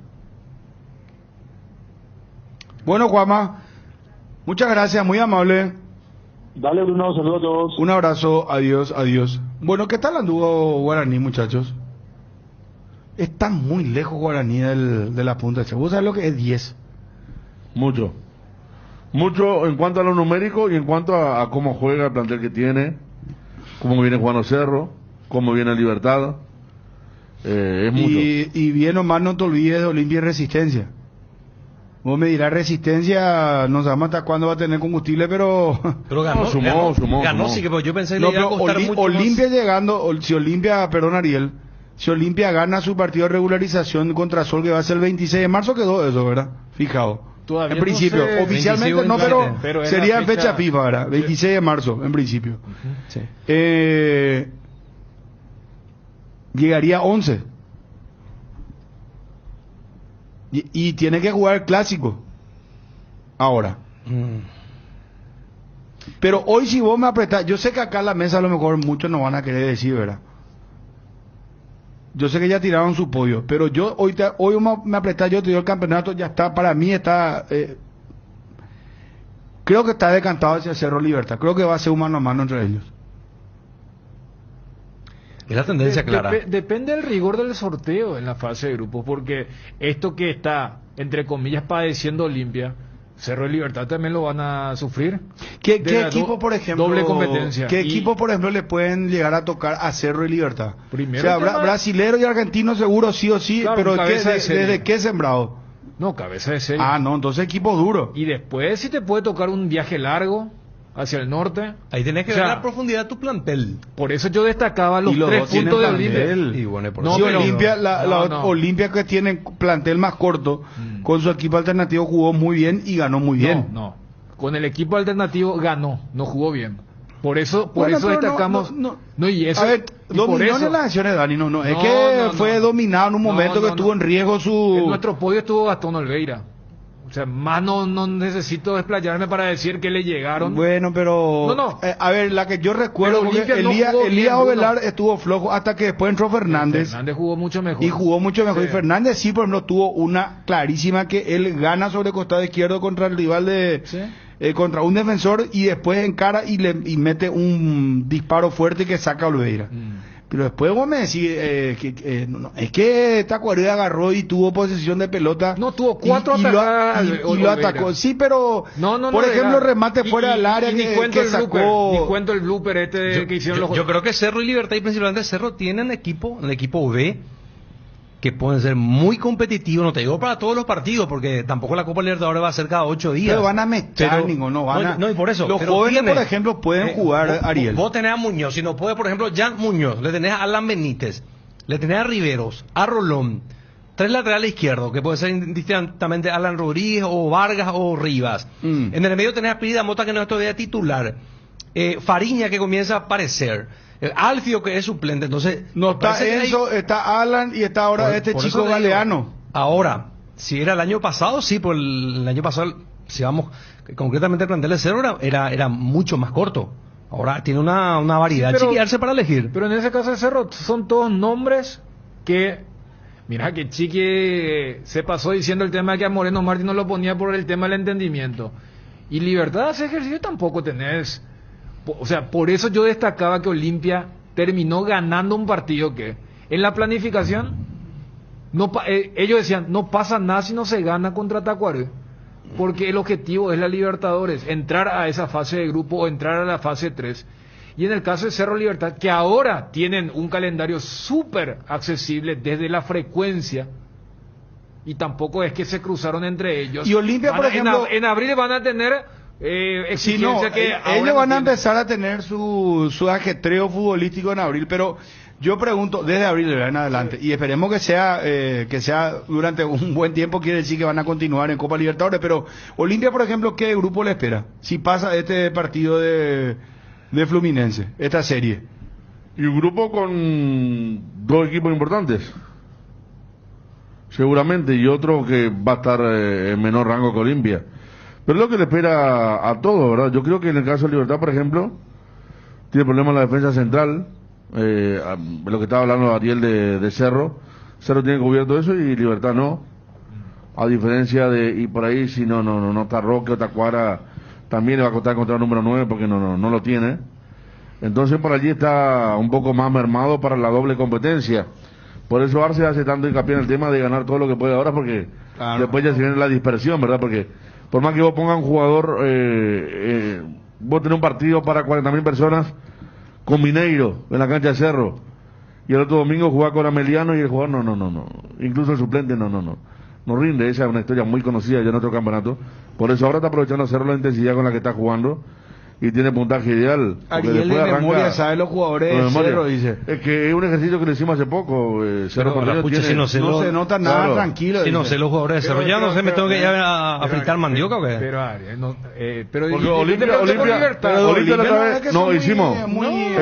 Bueno, Juanma, muchas gracias, muy amable. Dale, Bruno, saludos a todos. Un abrazo, adiós. Bueno, ¿qué tal anduvo Guaraní, muchachos? Está muy lejos Guaraní de la punta. ¿Vos sabés lo que es 10? Mucho en cuanto a lo numérico y en cuanto a cómo juega el plantel que tiene, cómo viene Juan Cerro, cómo viene Libertad. Es mucho. Y bien o mal no te olvides de Olimpia y Resistencia. Vos me dirás, Resistencia no sabemos hasta cuándo va a tener combustible, pero ganó, sumó. Sí, que yo pensé que le iba a costar mucho Olimpia más. Llegando, si Olimpia gana su partido de regularización contra Sol, que va a ser el 26 de marzo, quedó eso, ¿verdad? Fijado. Todavía en principio, no sé, oficialmente no, pero sería en fecha FIFA, ¿verdad? 26 de marzo, en principio. Sí. Llegaría 11. Y tiene que jugar el clásico. Ahora. Pero hoy si vos me apretás, yo sé que acá en la mesa a lo mejor muchos no van a querer decir, ¿verdad? Yo sé que ya tiraron su podio, pero yo hoy me apretás, yo te digo el campeonato, ya está, para mí está creo que está decantado hacia Cerro Libertad. Creo que va a ser un mano a mano entre ellos. Es la tendencia clara. Depende del rigor del sorteo en la fase de grupos, porque esto que está, entre comillas, padeciendo Olimpia, Cerro de Libertad también lo van a sufrir. ¿Qué equipo, por ejemplo, doble competencia? ¿Qué equipo, por ejemplo, le pueden llegar a tocar a Cerro de Libertad? Primero, o sea, brasilero y argentino seguro sí o sí, claro, pero ¿desde qué sembrado? No, cabeza de serie. Ah, no, entonces equipo duro. Y después si te puede tocar un viaje largo hacia el norte. Ahí tenés que ver la profundidad de tu plantel. Por eso yo destacaba los 3 puntos de Olimpia. Y bueno, por eso Olimpia, Olimpia que tiene plantel más corto, con su equipo alternativo jugó muy bien y ganó muy bien. No, con el equipo alternativo ganó, no jugó bien. Por eso destacamos. Y eso, a ver, dominó en las acciones de Dani, es que fue dominado en un momento que estuvo en riesgo su. En nuestro podio estuvo Gastón Olveira. O sea, más no necesito desplayarme para decir que le llegaron. Bueno, pero... a ver, la que yo recuerdo, porque Elías Ovelar estuvo flojo hasta que después entró Fernández. Fernández jugó mucho mejor. Y jugó mucho mejor. Sí. Y Fernández sí, por ejemplo, tuvo una clarísima que él gana sobre costado izquierdo contra el rival de... ¿Sí? Contra un defensor y después encara y mete un disparo fuerte que saca a Olveira. Pero después vos me decís es que Tacuarembó agarró y tuvo posesión de pelota. No, tuvo 4 atajadas y lo atacó. Sí, pero por ejemplo, remate fuera del área ni cuento el sacó. Ni cuento el blooper que hicieron los. Yo creo que Cerro y Libertad, y principalmente Cerro, tienen un equipo B que pueden ser muy competitivos, no te digo para todos los partidos, porque tampoco la Copa Libertadores va a ser cada 8 días. Pero van a mechar, no van a... No, y por eso. Los jóvenes, por ejemplo, pueden jugar, Ariel. Vos tenés a Muñoz, si no puede, por ejemplo, Jan Muñoz, le tenés a Alan Benítez, le tenés a Riveros, a Rolón, 3 laterales izquierdos, que puede ser indistintamente Alan Rodríguez, o Vargas, o Rivas. En el medio tenés a Pirida Mota, que no es todavía titular. Fariña, que comienza a aparecer. Alfio, que es suplente, entonces... No está Enzo, está Alan y está ahora este chico Galeano. Ahora, si era el año pasado, sí, pues el año pasado, si vamos, concretamente el plantel de Cerro era mucho más corto. Ahora tiene una variedad chiquiarse para elegir. Pero en ese caso de Cerro son todos nombres que... Mira que Chiqui se pasó diciendo el tema de que a Moreno Martín no lo ponía por el tema del entendimiento. Y libertad de hacer ejercicio tampoco tenés... O sea, por eso yo destacaba que Olimpia terminó ganando un partido que en la planificación ellos decían no pasa nada si no se gana contra Tacuarembó, porque el objetivo es la Libertadores, entrar a esa fase de grupo o entrar a la fase 3. Y en el caso de Cerro Libertad, que ahora tienen un calendario súper accesible desde la frecuencia, y tampoco es que se cruzaron entre ellos. Y Olimpia, por ejemplo, en abril van a tener exigencia que ellos van a empezar a tener su ajetreo futbolístico en abril, pero yo pregunto desde abril en adelante, y esperemos que sea durante un buen tiempo, quiere decir que van a continuar en Copa Libertadores, pero Olimpia, por ejemplo, ¿qué grupo le espera? Si pasa este partido de Fluminense, esta serie. Y un grupo con 2 equipos importantes, seguramente, y otro que va a estar en menor rango que Olimpia. Pero es lo que le espera a todos, ¿verdad? Yo creo que en el caso de Libertad, por ejemplo, tiene problemas en la defensa central. Lo que estaba hablando Ariel de Cerro. Cerro tiene cubierto eso y Libertad no. A diferencia de... Y por ahí, si no está Roque o Tacuara, también le va a costar encontrar el número 9 porque no lo tiene. Entonces por allí está un poco más mermado para la doble competencia. Por eso Arce hace tanto hincapié en el tema de ganar todo lo que puede ahora, porque después ya se viene la dispersión, ¿verdad? Porque... Por más que vos pongas un jugador, vos tenés un partido para 40.000 personas con Mineiro en la cancha de Cerro, y el otro domingo jugar con Ameliano y el jugador no. Incluso el suplente no rinde. Esa es una historia muy conocida ya en otro campeonato. Por eso ahora está aprovechando Cerro la intensidad con la que está jugando y tiene puntaje ideal. Ariel de memoria sabe los jugadores de Cerro, dice. Es que es un ejercicio que le hicimos hace poco. Cerro tiene, si no se nota nada tranquilo. Si no sé los jugadores de Cerro, ya no sé, me tengo que ir a fritar mandioca o qué. Pero Ariel, pero porque Olimpia el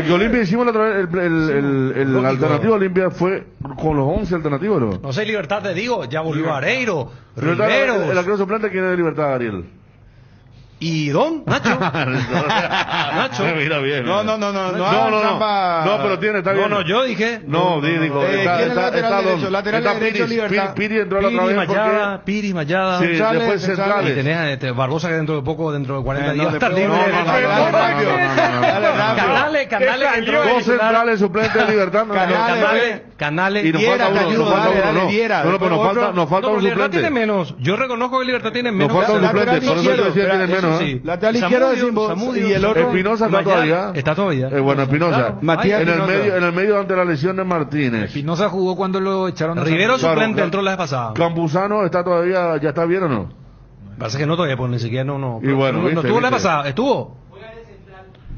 que Olimpia hicimos la otra vez, el alternativo Olimpia fue con los 11 alternativos, no sé, Libertad te digo, ya volvió Areiro, Rivero. El arquero suplente, ¿quién es de Libertad, Ariel? ¿Y Don? Nacho. Nacho. Mira bien. No, pero tiene, está bien. No, yo dije. No, digo. ¿Quién es lateral derecho? Lateral derecho, Libertad. Piri entró la otra vez. Piri, Mayada. Sí, después centrales. Y tenés Barbosa que dentro de poco, dentro de 40 días va a estar libre. Canales. Dos centrales suplentes de Libertad. Canales. Y nos falta uno. Nos falta un Libertad suplente. tiene menos. Yo reconozco que Libertad tiene menos. Nos falta un suplente. Por eso te decía tiene menos. Lateral izquierdo decimos, y el otro Espinosa está todavía. Bueno, Espinosa. Matías en el medio ante la lesión de Martínez. Espinosa jugó cuando lo echaron. Rivero suplente entró la vez pasada. Campuzano está todavía, ya está bien o no. Parece que no todavía, pues ni siquiera no. Y bueno, no estuvo la vez pasada, estuvo.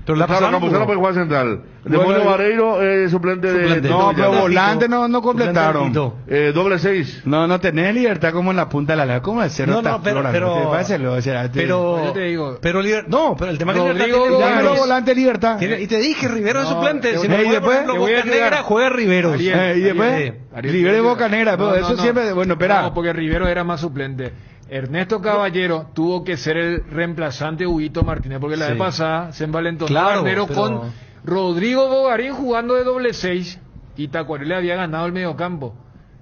Pero la pasada Campuzano puede jugar central. Demonio Vareiro suplente de. No, pero volante no completaron. Doble 6. No tenés Libertad como en la punta de la ley. ¿Cómo es ser? No, pero el tema que Libertad volante Libertad. Y te dije Rivero es suplente. Y después Boca Negra juega Rivero. Y después Rivero y Boca Negra. Eso siempre, bueno, espera. No, porque Rivero era más suplente. Ernesto Caballero tuvo que ser el reemplazante de Huguito Martínez, porque la vez pasada se envalentonó con Rodrigo Bogarín jugando de doble 6 y Tacuaré le había ganado el mediocampo.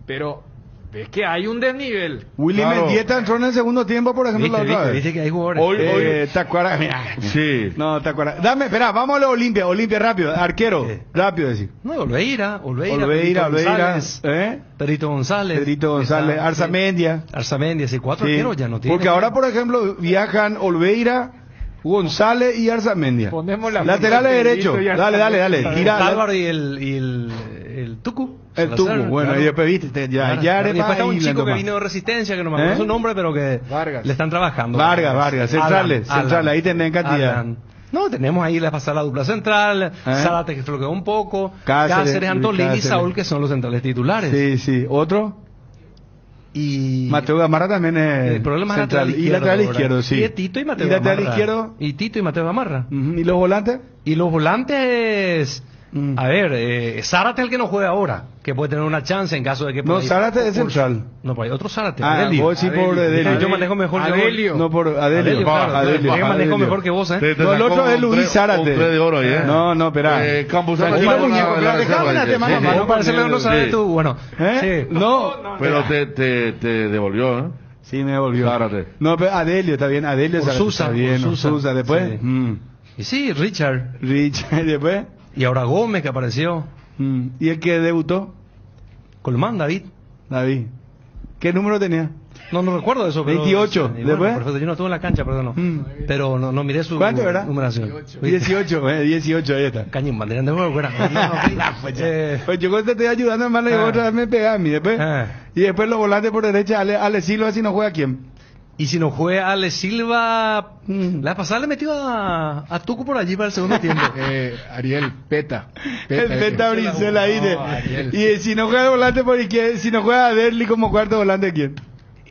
Pero ves que hay un desnivel. Willy Mendieta entró en el segundo tiempo, por ejemplo, la otra vez. Dice que hay jugadores. Hoy Tacuara, sí. No, Tacuara. Espera, vamos a la Olimpia rápido. Arquero, rápido decir. No, Olveira. Pedrito González, Arzamendia, sí, 4 arqueros ya no tiene. Porque ahora, por ejemplo, viajan Olveira, González y Arzamendia. Laterales derecho. Dale. Tira. Álvaro y el Tucu. El Tucu, bueno, y después viste, ya después está un chico que vino de Resistencia, que no me acuerdo su nombre, pero que le están trabajando. Vargas, centrales, ahí tenés cantidad. No, tenemos ahí la pasada la dupla central, Zárate que floqueó un poco, Cáceres, Antolín y Saúl que son los centrales titulares. Sí, otro. Y Mateo Gamarra también es el problema central. Y lateral izquierdo, sí. Y Tito y Mateo Gamarra. Lateral izquierdo. Y Tito y Mateo Gamarra. ¿Y los volantes? Y los volantes... A ver, Zárate es el que no juega ahora, que puede tener una chance en caso de que... No, Zárate es central. No, pero hay otro Zárate. Vos sí por Adelio. Yo manejo mejor que vos. No, por Adelio. Yo manejo mejor que vos, No, el otro es Luis Zárate. Un 3 de oro ahí, No, espera. Campuzano. No, parece que no sabes tú. Bueno. No. Pero te devolvió, ¿eh? Sí, me devolvió. Zárate. No, pero Adelio está bien. Adelio está bien. Sousa después. Y sí, Richard. Después. Y ahora Gómez que apareció. ¿Y el que debutó? Colmán, David. ¿Qué número tenía? No recuerdo eso. Pero, 28. Después. Bueno, perfecto, yo no estuve en la cancha, perdón. Pero no miré su numeración. 18, ahí está. Cañín, bandera de juego, pues yo te estoy ayudando, hermano, y otra vez me pega a mí. Después. Y después los volantes por derecha, Ale Silva, si no juega, ¿quién? Y si no juega Ale Silva, la pasada le metió a Tucu por allí para el segundo tiempo. Ariel Peta. El Peta Brizuela ahí. Y si no juega volante por izquierda, si no juega Derli como cuarto volante, ¿quién?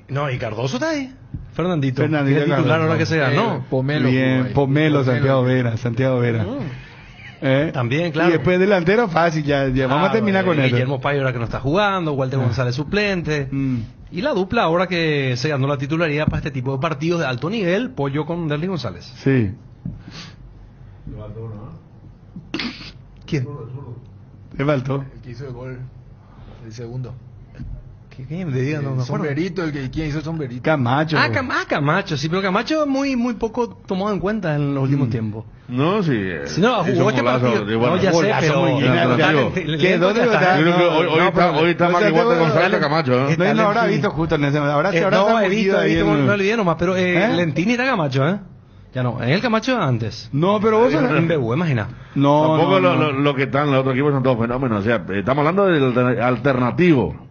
No, y Cardoso está ahí. Fernandito. Fernandito es titular ahora que se ganó. Pomelo. Bien, Pomelo, Santiago Vera. También, claro. Y después delantero fácil, ya vamos a terminar con eso. Guillermo Payo ahora que no está jugando, Walter González suplente. Y la dupla ahora que se ganó la titularidad para este tipo de partidos de alto nivel, Pollo con Derly González. Sí. ¿Quién? Le faltó. El que hizo el gol, el segundo. ¿Quién me diga? No me acuerdo. Sombrerito, ¿quién hizo Sombrerito? Camacho. Camacho, sí, pero Camacho es muy poco tomado en cuenta en los últimos tiempos. No, sí. Si no, jugó este partido. No, ya sé, pero... Hoy está más que Walter González Camacho, No lo habrá visto justo en ese momento. No, he visto, no olvidé nomás, pero Lentini era Camacho, Ya no, en el Camacho antes. No, pero vos... En BU, imagina. No, tampoco lo que están los otros equipos son todos fenómenos. O sea, estamos hablando del alternativo.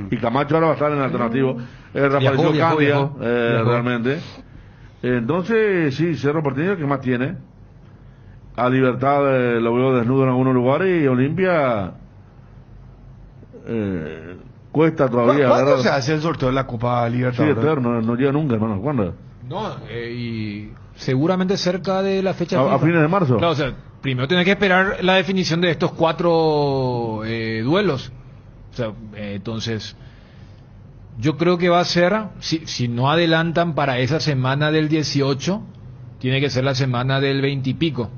Y Camacho ahora va a estar en el alternativo. Reapareció Candia, realmente. Entonces, sí, Cerro Porteño, ¿qué más tiene? A Libertad lo veo desnudo en algunos lugares y Olimpia cuesta todavía. ¿Cuándo se hace el sorteo de la Copa Libertad? Sí, eterno, no llega nunca, hermano. ¿Cuándo? No, y seguramente cerca de la fecha a fines de marzo. Claro, o sea, primero tiene que esperar la definición de estos 4 duelos. O sea, entonces, yo creo que va a ser, si no adelantan para esa semana del 18, tiene que ser la semana del 20 y pico.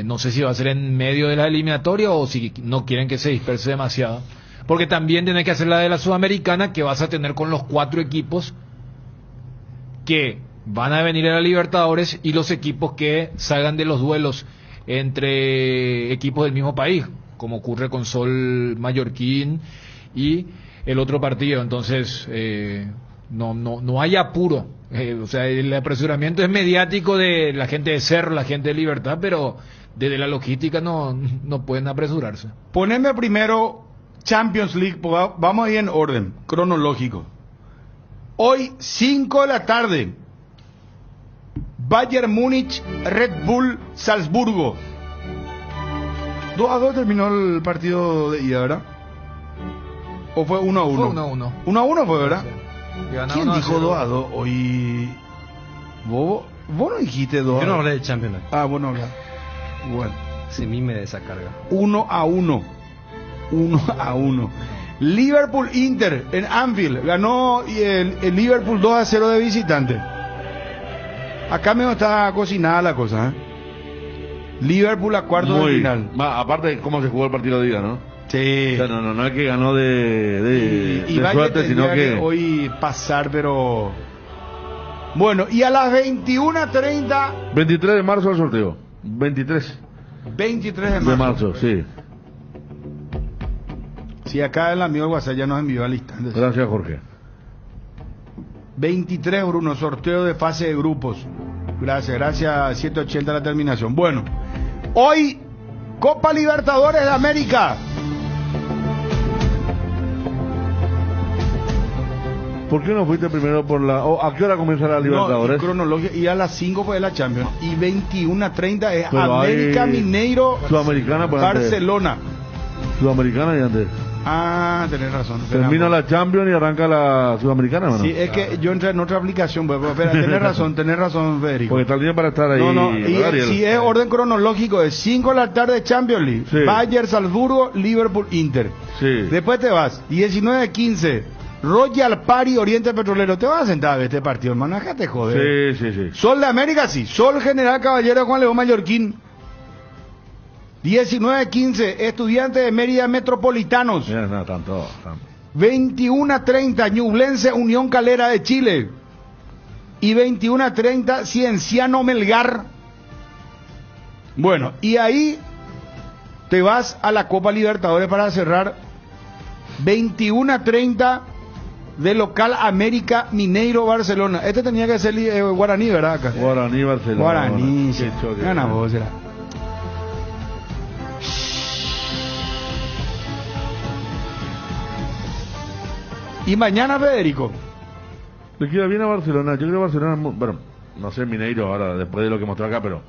No sé si va a ser en medio de la eliminatoria o si no quieren que se disperse demasiado. Porque también tenés que hacer la de la Sudamericana, que vas a tener con los 4 equipos que van a venir a la Libertadores y los equipos que salgan de los duelos entre equipos del mismo país, como ocurre con Sol Mallorquín y el otro partido. Entonces no hay apuro, o sea, el apresuramiento es mediático de la gente de Cerro, la gente de Libertad, pero desde la logística no pueden apresurarse. Poneme primero Champions League, vamos ahí en orden cronológico. Hoy 5 de la tarde, Bayern Múnich, Red Bull, Salzburgo. 2-2 terminó el partido de ida, ¿verdad? ¿O fue 1-1? Fue 1-1. 1-1 fue, ¿verdad? ¿Quién 1-0. dijo 2-2 hoy? ¿Vos no dijiste 2-2? Yo no hablé de Champions League. Ah, vos no hablas. Bueno. Se mime de esa carga. 1-1. 1-1. Liverpool Inter en Anfield. Ganó el Liverpool 2-0 de visitante. Acá me está cocinada la cosa, ¿eh? Liverpool a cuarto de final. Aparte de cómo se jugó el partido de ida, ¿no? Sí. O sea, no es que ganó de suerte, sino que hoy pasar, pero bueno, y a las 21:30 23 de marzo el sorteo. 23 de marzo. Sí. Sí, acá el amigo WhatsApp ya nos envió al instante. Gracias, Jorge. 23, Bruno, sorteo de fase de grupos. Gracias, 780 la terminación. Bueno, hoy Copa Libertadores de América. ¿Por qué no fuiste primero por la... ¿A qué hora comienza la Libertadores? No, cronología, y a las 5 pues es la Champions. Y 21:30 es pero América, Mineiro, Sudamericana, pues Barcelona. Sudamericana y antes. Ah, tenés razón. Termina la Champions y arranca la Sudamericana, ¿no? Sí, es que yo entré en otra aplicación, pero espera, tenés razón, Federico. Porque está el día para estar ahí. No, y si es orden cronológico, es 5 de la tarde Champions League, sí. Bayern, Salzburgo, Liverpool, Inter. Sí. Después te vas, 19:15, Royal Party, Oriente Petrolero. Te vas a sentar a ver este partido, hermano, déjate joder. Sí. Sol de América, sí. Sol General Caballero, Juan León Mallorquín. 19:15, Estudiantes de Mérida Metropolitanos. Mira, no, tanto. 21:30, Ñublense Unión Calera de Chile. Y 21:30, Cienciano Melgar. Bueno, y ahí te vas a la Copa Libertadores para cerrar. 21:30 de local América Mineiro Barcelona. Este tenía que ser Guaraní, ¿verdad? Acá. Guaraní Barcelona. Guaraní, sí. Gana vos, será. Y mañana, Federico. Le queda bien a Barcelona. Yo creo que Barcelona, bueno, no sé Mineiro ahora, después de lo que mostró acá, pero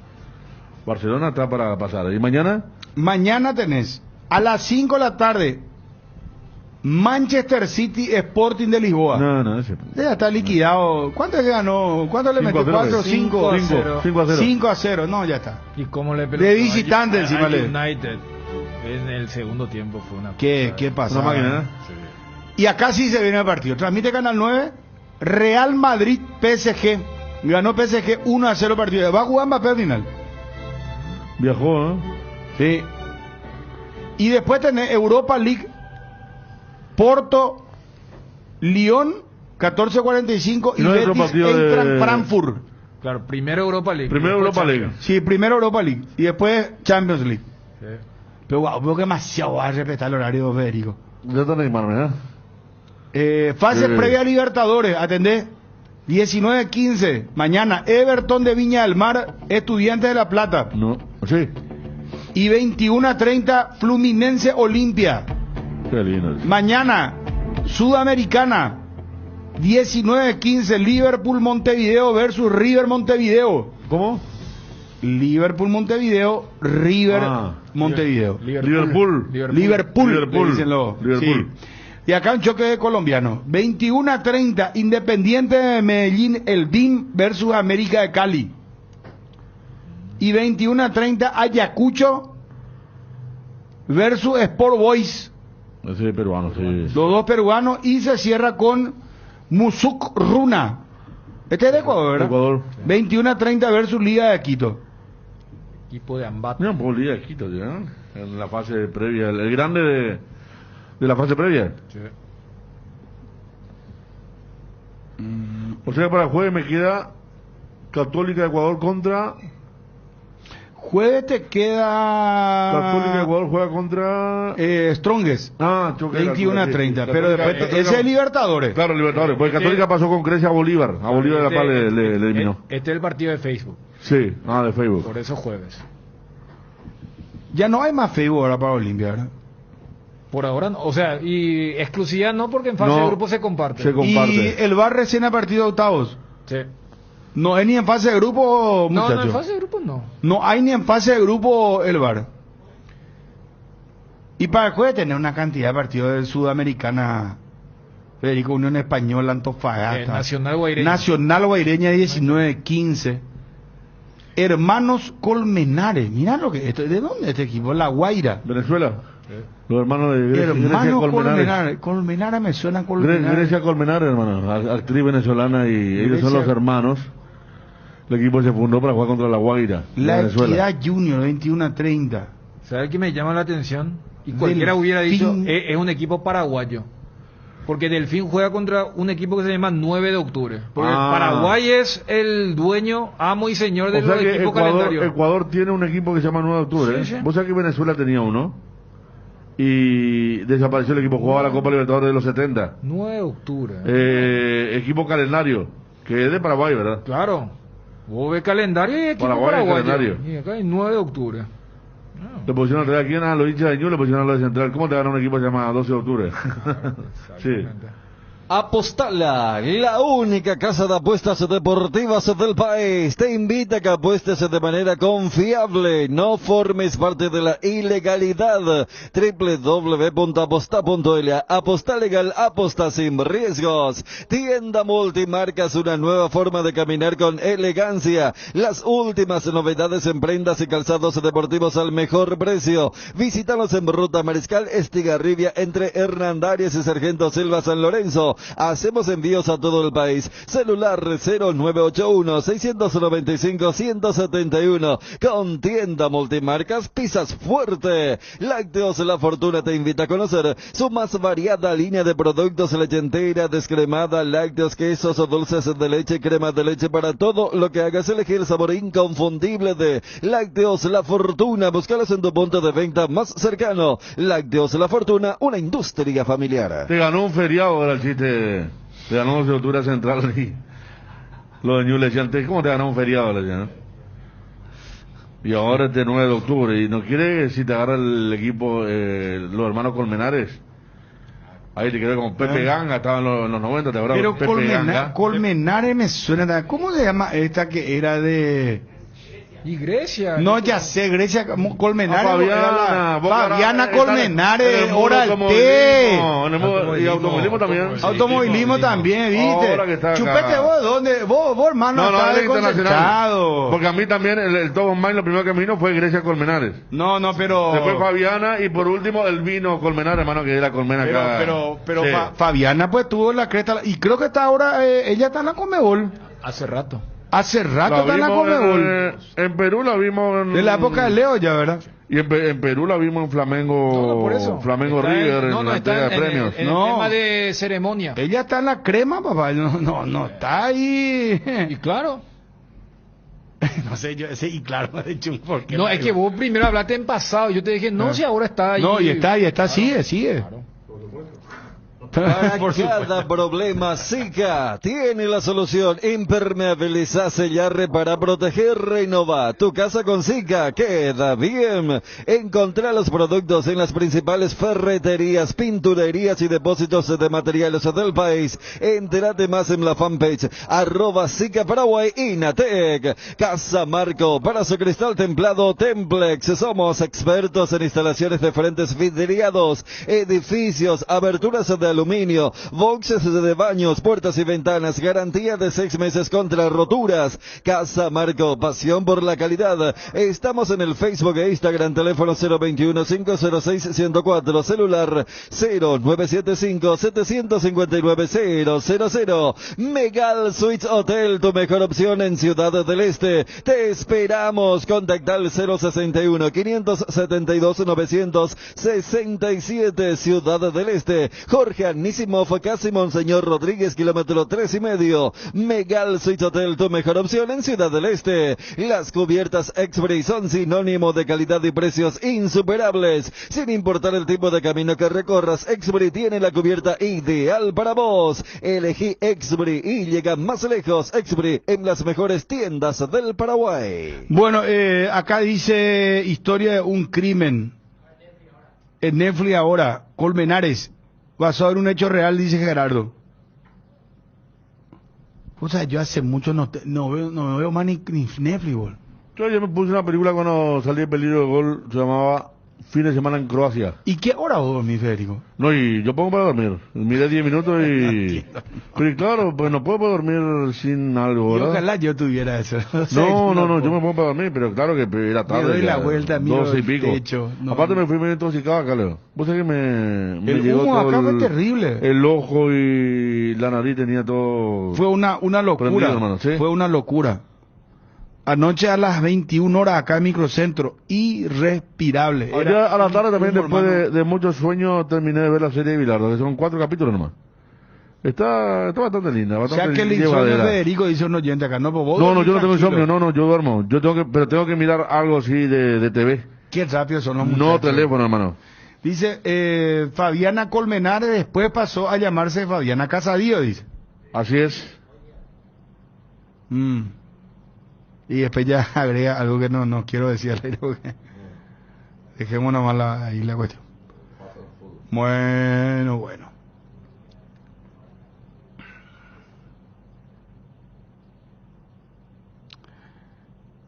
Barcelona está para pasar. ¿Y mañana? Mañana tenés a las 5 de la tarde Manchester City Sporting de Lisboa. No. Ya está liquidado. ¿Cuánto le ganó? ¿Cuánto le metió? 4, 5 a 0. 5-0. No, ya está. ¿Y cómo le de visitante encima le. United en el segundo tiempo fue una. ¿Qué pasa? Una máquina, ¿eh? Sí. Y acá sí se viene el partido. Transmite Canal 9, Real Madrid PSG. Ganó PSG 1-0 partido. Va a jugar Mbappé al final. Viajó, ¿eh? Sí. Y después tenés Europa League, Porto, Lyon, 14:45 y Betis entran Frankfurt. Claro, primero Europa League. Sí, primero Europa League y después Champions League. Sí. Pero wow, veo que demasiado va a respetar el horario, Federico. Ya está Neymar, ¿verdad? Fase previa a Libertadores, atendé. 19:15, mañana Everton de Viña del Mar, Estudiantes de La Plata. No, sí. Y 21:30 Fluminense Olimpia. Qué lindo. Mañana Sudamericana 19:15 Liverpool Montevideo versus River Montevideo. ¿Cómo? Liverpool Montevideo, River Montevideo. Liverpool. Dícenlo. Liverpool. Sí. Y acá un choque de colombiano. 21:30 Independiente de Medellín, el DIM versus América de Cali. Y 21:30 Ayacucho versus Sport Boys. Ese peruano, sí. Los dos peruanos. Y se cierra con Musuk Runa Este es de Ecuador, ¿verdad? Ecuador. 21-30 versus Liga de Quito. Equipo de Ambato. No, por Liga de Quito, ¿ya? En la fase previa, el grande de la fase previa. Sí. O sea, para el jueves me queda Católica de Ecuador contra... Jueves te queda... Católica de Ecuador juega contra... Strongest. Ah, 21-30. Pero después, ese es Libertadores. Claro, Libertadores. Pues Católica pasó con Grecia a Bolívar. A Bolívar de La Paz le eliminó. Este es el partido de Facebook. Sí, de Facebook. Por eso jueves. Ya no hay más Facebook ahora para Olimpia, ¿verdad? Por ahora no. O sea, y exclusividad no, porque en fase de grupo se comparte. Y el VAR recién a partido de octavos. Sí. No es ni en fase de grupo, muchachos. No, en fase de grupo no. No hay ni en fase de grupo el VAR. Y para el jueves tener una cantidad de partidos de Sudamericana, Federico, Unión Española, Antofagasta, Nacional Guaireña 19-15, Hermanos Colmenares, mira lo que ¿de dónde es este equipo? La Guaira, Venezuela. Los hermanos de Grecia. Hermanos Colmenares. Colmenares me suena Colmenares. Grecia Colmenares, hermano, actriz venezolana, y ellos son los hermanos. El equipo se fundó para jugar contra la Guaira. La Equidad Junior 21-30. ¿Sabes qué me llama la atención? Y cualquiera hubiera dicho, es un equipo paraguayo. Porque Delfín juega contra un equipo que se llama 9 de octubre. Porque Paraguay es el dueño, amo y señor del equipo calendario. Ecuador tiene un equipo que se llama 9 de octubre. Sí, sí. Vos sabés que Venezuela tenía uno. Y desapareció el equipo, jugaba la Copa Libertadores de los 70. 9 de octubre. Equipo calendario, que es de Paraguay, ¿verdad? Claro. Vos ves calendario y equipo paraguayo. Y acá hay 9 de octubre. Le pusieron a aquí a los hinchas de Ñu, le pusieron a los de Central. ¿Cómo te gana un equipo llamado 12 de octubre? Sí. Apostala, la única casa de apuestas deportivas del país, te invita a que apuestes de manera confiable, no formes parte de la ilegalidad. www.aposta.l. Aposta legal, aposta sin riesgos. Tienda Multimarcas, una nueva forma de caminar con elegancia. Las últimas novedades en prendas y calzados deportivos al mejor precio. Visítanos en Ruta Mariscal Estigarribia entre Hernandarias y Sargento Silva San Lorenzo. Hacemos envíos a todo el país. Celular 0981-695-171. Con Tienda Multimarcas, pisas fuerte. Lácteos La Fortuna te invita a conocer su más variada línea de productos: leche entera, descremada, lácteos, quesos o dulces de leche, crema de leche, para todo lo que hagas elegir el sabor inconfundible de Lácteos La Fortuna. Búscalos en tu punto de venta más cercano. Lácteos La Fortuna, una industria familiar. Te ganó un feriado, era el chiste. Te ganó 12 de octubre Central y lo de Ñu le decían, ¿cómo te ganó un feriado? Le decían, ¿no? Y ahora es de 9 de octubre y no quiere, si te agarra el equipo, los hermanos Colmenares. Ahí te quedó como Pepe Ganga, estaba en los 90, ¿te acuerdas? Pero Pepe Ganga. Colmenares me suena, ¿cómo se llama esta que era de...? Y Grecia. No, ya sé, Grecia, Colmenares. Fabiana Colmenares, Oralte. Y automovilismo también. Automovilismo también, ¿viste? Chupete vos, ¿dónde? Vos hermano, no, estás internacional. Porque a mí también el top of mind, lo primero que me vino fue Grecia Colmenares. No, pero... Después Fabiana y por último el vino Colmenares, hermano, que es la colmena acá. Pero sí. Fabiana pues tuvo la cresta y creo que está ahora, ella está en la Conmebol. Hace rato está en la Conmebol. En Perú la vimos de la época de Leo ya, ¿verdad? Y en Perú la vimos en Flamengo, Flamengo River, en la entrega de premios. En el tema de ceremonia. Ella está en la crema, papá. No está ahí. Y claro. No sé, yo ese y claro, de hecho, porque no, es que vos primero hablaste en pasado. Yo te dije, si ahora está ahí. No, y está, sigue. Claro. Para cada problema, Sika tiene la solución. Impermeabiliza, sellar, reparar, proteger, renova. Tu casa con Sika queda bien. Encontrá los productos en las principales ferreterías, pinturerías y depósitos de materiales del país. Entérate más en la fanpage @Sika Paraguay Inatec. Casa Marco, para su cristal templado Templex. Somos expertos en instalaciones de frentes vidriados, edificios, aberturas de aluminio, boxes de baños, puertas y ventanas, garantía de 6 meses contra roturas. Casa Marco, pasión por la calidad. Estamos en el Facebook e Instagram, teléfono 021-506-104, celular 0975-759-000. Megal Suites Hotel, tu mejor opción en Ciudad del Este. Te esperamos. Contacta al 062-967, Ciudad del Este. Jorge Anísimov, casi Monseñor Rodríguez, kilómetro 3,5. Megal Suites Hotel, tu mejor opción en Ciudad del Este. Las cubiertas Expri son sinónimo de calidad y precios insuperables. Sin importar el tipo de camino que recorras, Expri tiene la cubierta ideal para vos. Elegí Expri y llega más lejos. Expri en las mejores tiendas del Paraguay. Bueno, acá dice historia de un crimen en Netflix ahora, Colmenares, basado en un hecho real, dice Gerardo. O sea, yo hace mucho no veo más ni Netflix, bol. Yo me puse una película cuando salí de peligro de gol, se llamaba Fin de Semana en Croacia. ¿Y qué hora vos dormís, Federico? No, y yo pongo para dormir. Miré 10 minutos y... Pero claro, pues no puedo dormir sin algo, ¿verdad? Y ojalá yo tuviera eso. No, yo me pongo para dormir, pero claro que era tarde. Me doy la vuelta, miro 12 y pico. Techo. Aparte me fui medio intoxicado acá, Leo. Vos sabés que me el llegó humo todo acá fue terrible. El ojo y la nariz tenía todo... Fue una locura, hermano, ¿sí? Fue una locura. Anoche a las 21 horas acá en Microcentro, irrespirable. Ayer a la tarde también, después de muchos sueños, terminé de ver la serie de Bilardo, que son 4 capítulos nomás. Está bastante linda, bastante llevadera. O sea que el insomnio, Federico, dice un oyente acá, ¿no? ¿Vos no, yo no tengo insomnio, no, yo duermo. Pero tengo que mirar algo así de TV. Qué rápido son los muchachos. No teléfono, hermano. Dice, Fabiana Colmenares después pasó a llamarse Fabiana Casadío, dice. Así es. Y después ya agrega algo que no quiero decir, dejemos nomás ahí la cuestión. Bueno.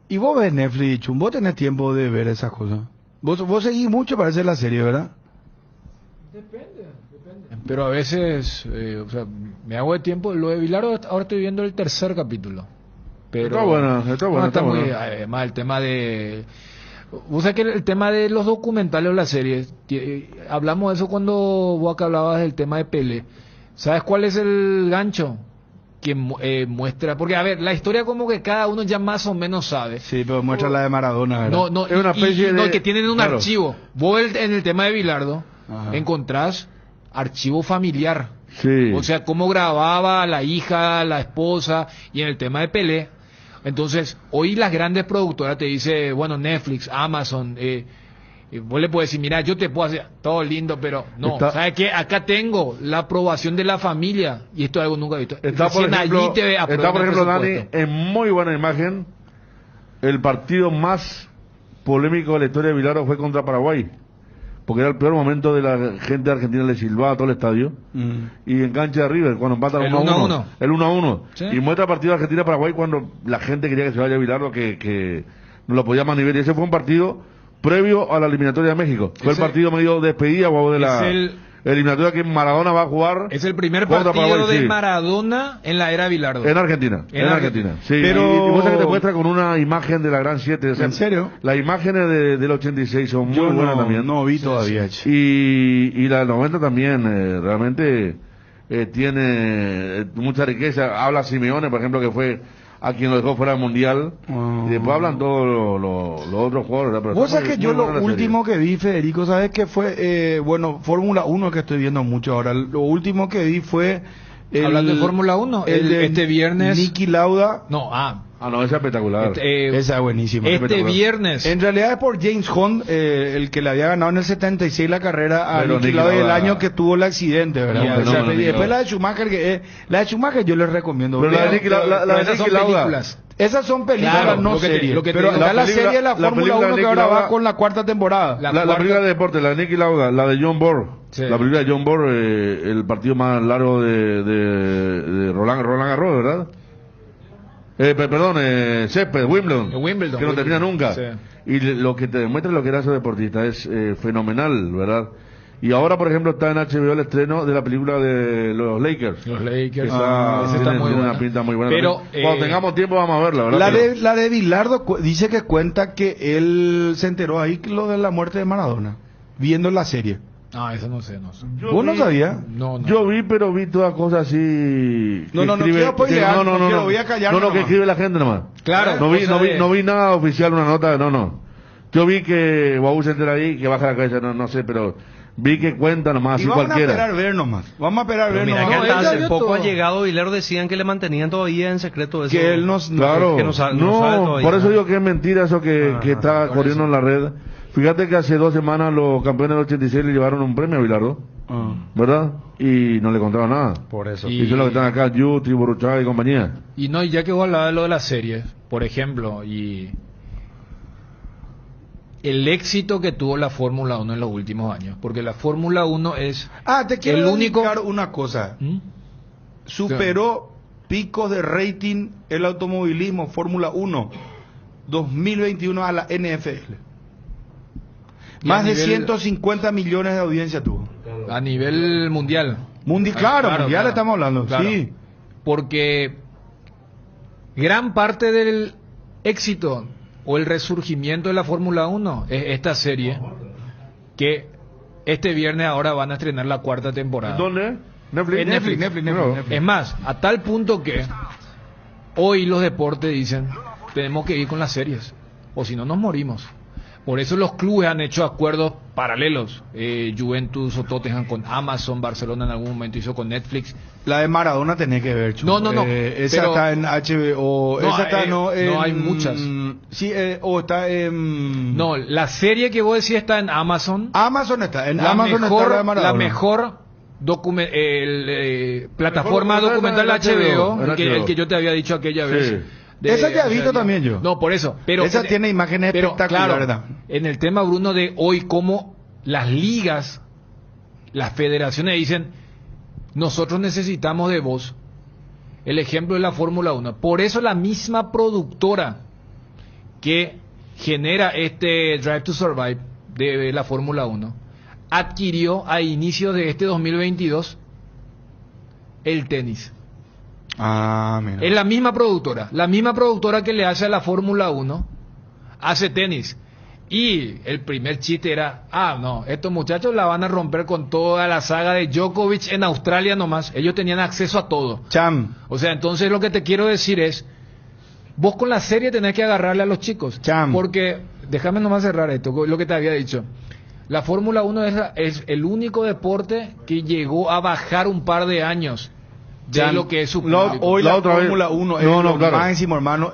¿Y vos ves Netflix, Chum? ¿Vos tenés tiempo de ver esas cosas? Vos seguís mucho para hacer la serie, ¿verdad? Depende. Pero a veces, me hago de tiempo. Lo de Bilardo, ahora estoy viendo el 3er capítulo. Pero está bueno. Muy, además, el tema de... Vos sabés que el tema de los documentales o las series, hablamos de eso cuando vos acá hablabas del tema de Pelé. ¿Sabes cuál es el gancho? Que muestra, porque a ver, la historia como que cada uno ya más o menos sabe. Sí, pero muestra la de Maradona, ¿verdad? No, es una especie de... que tienen un archivo. Vos en el tema de Bilardo encontrás archivo familiar. Sí. O sea, cómo grababa la hija, la esposa, y en el tema de Pelé. Entonces, hoy las grandes productoras te dicen, bueno, Netflix, Amazon, vos le puedes decir, mira, yo te puedo hacer todo lindo, pero no, ¿sabes qué? Acá tengo la aprobación de la familia, y esto es algo nunca visto. Está, por ejemplo, Dani, en muy buena imagen, el partido más polémico de la historia de Bilardo fue contra Paraguay. Porque era el peor momento de la gente de Argentina, le silbaba todo el estadio. Y en cancha de River, cuando empatan el 1-1. El 1-1. ¿Sí? Y muestra el partido de Argentina-Paraguay cuando la gente quería que se vaya a Bilardo, que no lo podía más nivel. Y ese fue un partido previo a la eliminatoria de México. Fue el partido medio despedida de la eliminatoria que Maradona va a jugar. Es el primer partido Paraguay, de Maradona en la era Bilardo. En Argentina. Sí, pero... y vos sabés que te muestra con una imagen de la Gran 7. O sea, ¿en serio? Las imágenes del 86 son muy buenas también. No vi todavía. Y la del 90 también, realmente tiene mucha riqueza. Habla Simeone, por ejemplo, que fue a quien lo dejó fuera del Mundial. Y después hablan todos los otros jugadores. Pero vos sabés que yo lo último que vi, Federico, ¿sabes qué fue? Fórmula 1 que estoy viendo mucho ahora. Lo último que vi fue... hablando de Fórmula 1, este viernes... Niki Lauda. No, esa es espectacular. Esa es buenísima. Viernes. En realidad es por James Hunt, el que le había ganado en el 76 la carrera a Niki Lauda el año que tuvo el accidente, ¿verdad? Y después la de Schumacher, la de Schumacher yo les recomiendo. Pero la de Niki Lauda. Esas son películas, no series. Pero está la serie de la Fórmula 1 que ahora va con la 4ª temporada. La película de deporte, la de Niki Lauda, la de John Bohr. Sí. La película de John Bohr, el partido más largo de Roland Garros, ¿verdad? Césped, Wimbledon, que no termina nunca. Sí. Y lo que te demuestra lo que era ese deportista es fenomenal, ¿verdad? Y ahora, por ejemplo, está en HBO el estreno de la película de los Lakers. Los Lakers. Esa está muy buena. Una pinta muy buena. Pero cuando tengamos tiempo vamos a verla, ¿verdad? La de Bilardo dice que cuenta que él se enteró ahí lo de la muerte de Maradona, viendo la serie. Ah, eso no sé. ¿Vos no sabías? No. Yo vi, pero vi todas cosas así. No quiero voy a callar. No, que escribe la gente nomás. Claro. No vi nada oficial, una nota, no. Yo vi que Guau se entera ahí, que baja la cabeza, no sé, pero vi que cuenta nomás, así cualquiera. Vamos a esperar ver nomás. Mira, que hace poco ha llegado Vilero, decían que le mantenían todavía en secreto eso. Que él no sabe todavía. Por eso digo que es mentira eso que está corriendo en la red. Fíjate que hace 2 semanas los campeones del 86 le llevaron un premio a Bilardo, ¿verdad? Y no le contaron nada. Por eso. Y son los que están acá, Yuti, Boruchaga y compañía. Y ya que vos hablabas de lo de las series, por ejemplo, y el éxito que tuvo la Fórmula 1 en los últimos años, porque la Fórmula 1 es te quiero el único una cosa. Superó picos de rating el automovilismo Fórmula 1 2021 a la NFL. Más de 150 millones de audiencia tuvo. A nivel mundial. Mundial estamos hablando. Claro. Sí. Porque gran parte del éxito o el resurgimiento de la Fórmula 1 es esta serie que este viernes ahora van a estrenar la 4ª temporada. ¿Dónde? Netflix. Es más, a tal punto que hoy los deportes dicen, tenemos que ir con las series, o si no nos morimos. Por eso los clubes han hecho acuerdos paralelos. Juventus o Tottenham con Amazon, Barcelona en algún momento hizo con Netflix. La de Maradona tenés que ver, No. Esa está en HBO. No, esa está no hay muchas. Sí, o está en... No, la serie que vos decís está en Amazon. Amazon está. En Amazon está la de Maradona. La mejor plataforma documental HBO, el que yo te había dicho aquella vez. Esa ya he visto también yo. No, por eso. Pero esa tiene imágenes espectaculares, claro, ¿verdad? En el tema, Bruno, de hoy, cómo las ligas, las federaciones dicen, nosotros necesitamos de vos. El ejemplo de la Fórmula 1. Por eso la misma productora que genera este Drive to Survive de la Fórmula 1 adquirió a inicios de este 2022 el tenis. Mira. Es la misma productora que le hace a la Fórmula 1, hace tenis. Y el primer chiste era, no, estos muchachos la van a romper con toda la saga de Djokovic en Australia nomás. Ellos tenían acceso a todo. O sea, entonces lo que te quiero decir es, vos con la serie tenés que agarrarle a los chicos. Porque, déjame nomás cerrar esto, lo que te había dicho. La Fórmula 1 es el único deporte que llegó a bajar un par de años de lo que es su público. Hoy la Fórmula 1 es lo máximo, hermano.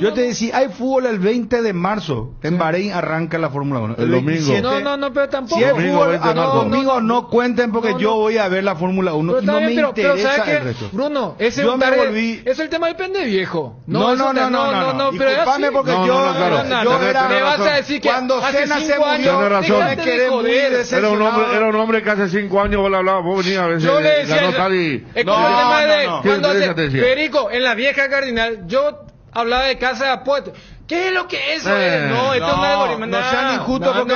Yo te decía, hay fútbol el 20 de marzo. En Bahrein arranca la Fórmula 1. El domingo. No, pero tampoco. Si es fútbol, domingo no cuenten porque yo voy a ver la Fórmula 1 y no me interesa el resto. Bruno, ese es el tema del pende viejo. No, pero disculpame porque yo me vas a decir que cuando Senna se murió, me quedé muy decepcionado. Era un hombre que hace 5 años vos le hablabas, vos venías a veces ganó tal y... Perico, en la vieja Cardinal, yo hablaba de casa de apuestas. ¿Qué es lo que es eso? No sean injustos porque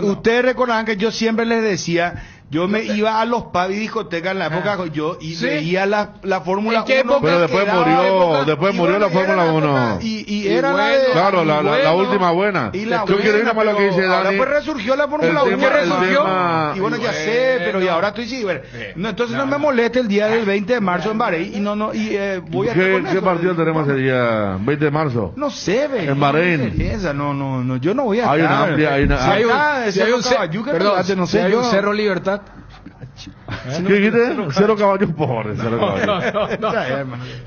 ustedes recordarán que yo siempre les decía, yo me iba a los pubs y discotecas en la época y veía la Fórmula 1. Pero después murió la Fórmula 1. Y era la de... Claro, la última buena. Yo quiero ir a lo que dice Dani. Después resurgió la Fórmula 1. Y bueno, ya sé, pero y ahora estoy entonces no me moleste el día del 20 de marzo en Bahrein voy a... ¿Qué partido tenemos ese día? 20 de marzo. No sé, en Bahrein. No, yo no voy a estar. Si hay un Cerro Libertad. ¿Qué dijiste? 0 caballos pobres. 0 caballos.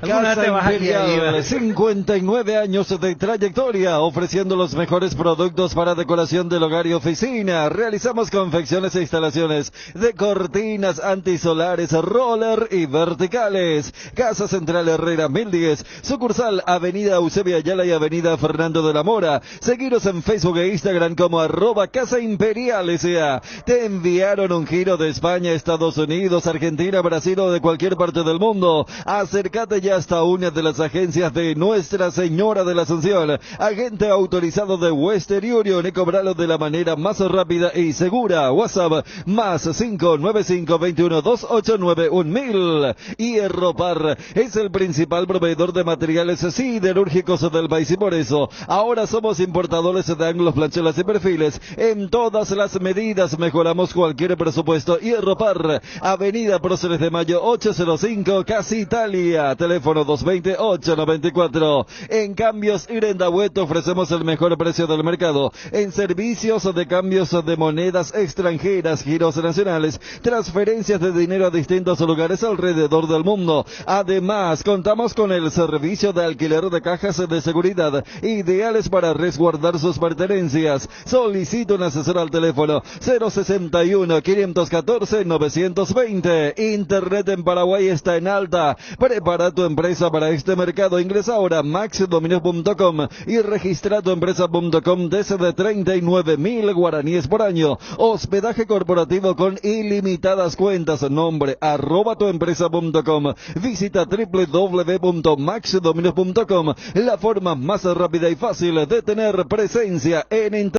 Casa Imperial, 59 años de trayectoria, ofreciendo los mejores productos para decoración del hogar y oficina. Realizamos confecciones e instalaciones de cortinas antisolares, roller y verticales. Casa Central Herrera 1010, sucursal Avenida Eusebio Ayala y Avenida Fernando de la Mora. Seguiros en Facebook e Instagram como @Casa Imperial S.A. Te enviaron un giro de España a Estados Unidos Unidos, Argentina, Brasil o de cualquier parte del mundo. Acércate ya hasta una de las agencias de Nuestra Señora de la Asunción, agente autorizado de Western Union, y cobralo de la manera más rápida y segura. WhatsApp más 595-21-289-1000. Hierropar es el principal proveedor de materiales siderúrgicos del país y por eso ahora somos importadores de ángulos, planchelas y perfiles en todas las medidas. Mejoramos cualquier presupuesto. Hierropar, Avenida Próceres de Mayo 805, Casa Italia, teléfono 220-894. En Cambios Irendahuet ofrecemos el mejor precio del mercado en servicios de cambios de monedas extranjeras, giros nacionales, transferencias de dinero a distintos lugares alrededor del mundo. Además, contamos con el servicio de alquiler de cajas de seguridad ideales para resguardar sus pertenencias. Solicita un asesor al teléfono 061-514-920. Internet en Paraguay está en alta. Prepara tu empresa para este mercado. Ingresa ahora a maxdominios.com y registra tu empresa.com desde 39.000 guaraníes por año. Hospedaje corporativo con ilimitadas cuentas. Nombre @tuempresa.com. Visita www.maxdominios.com, la forma más rápida y fácil de tener presencia en Internet.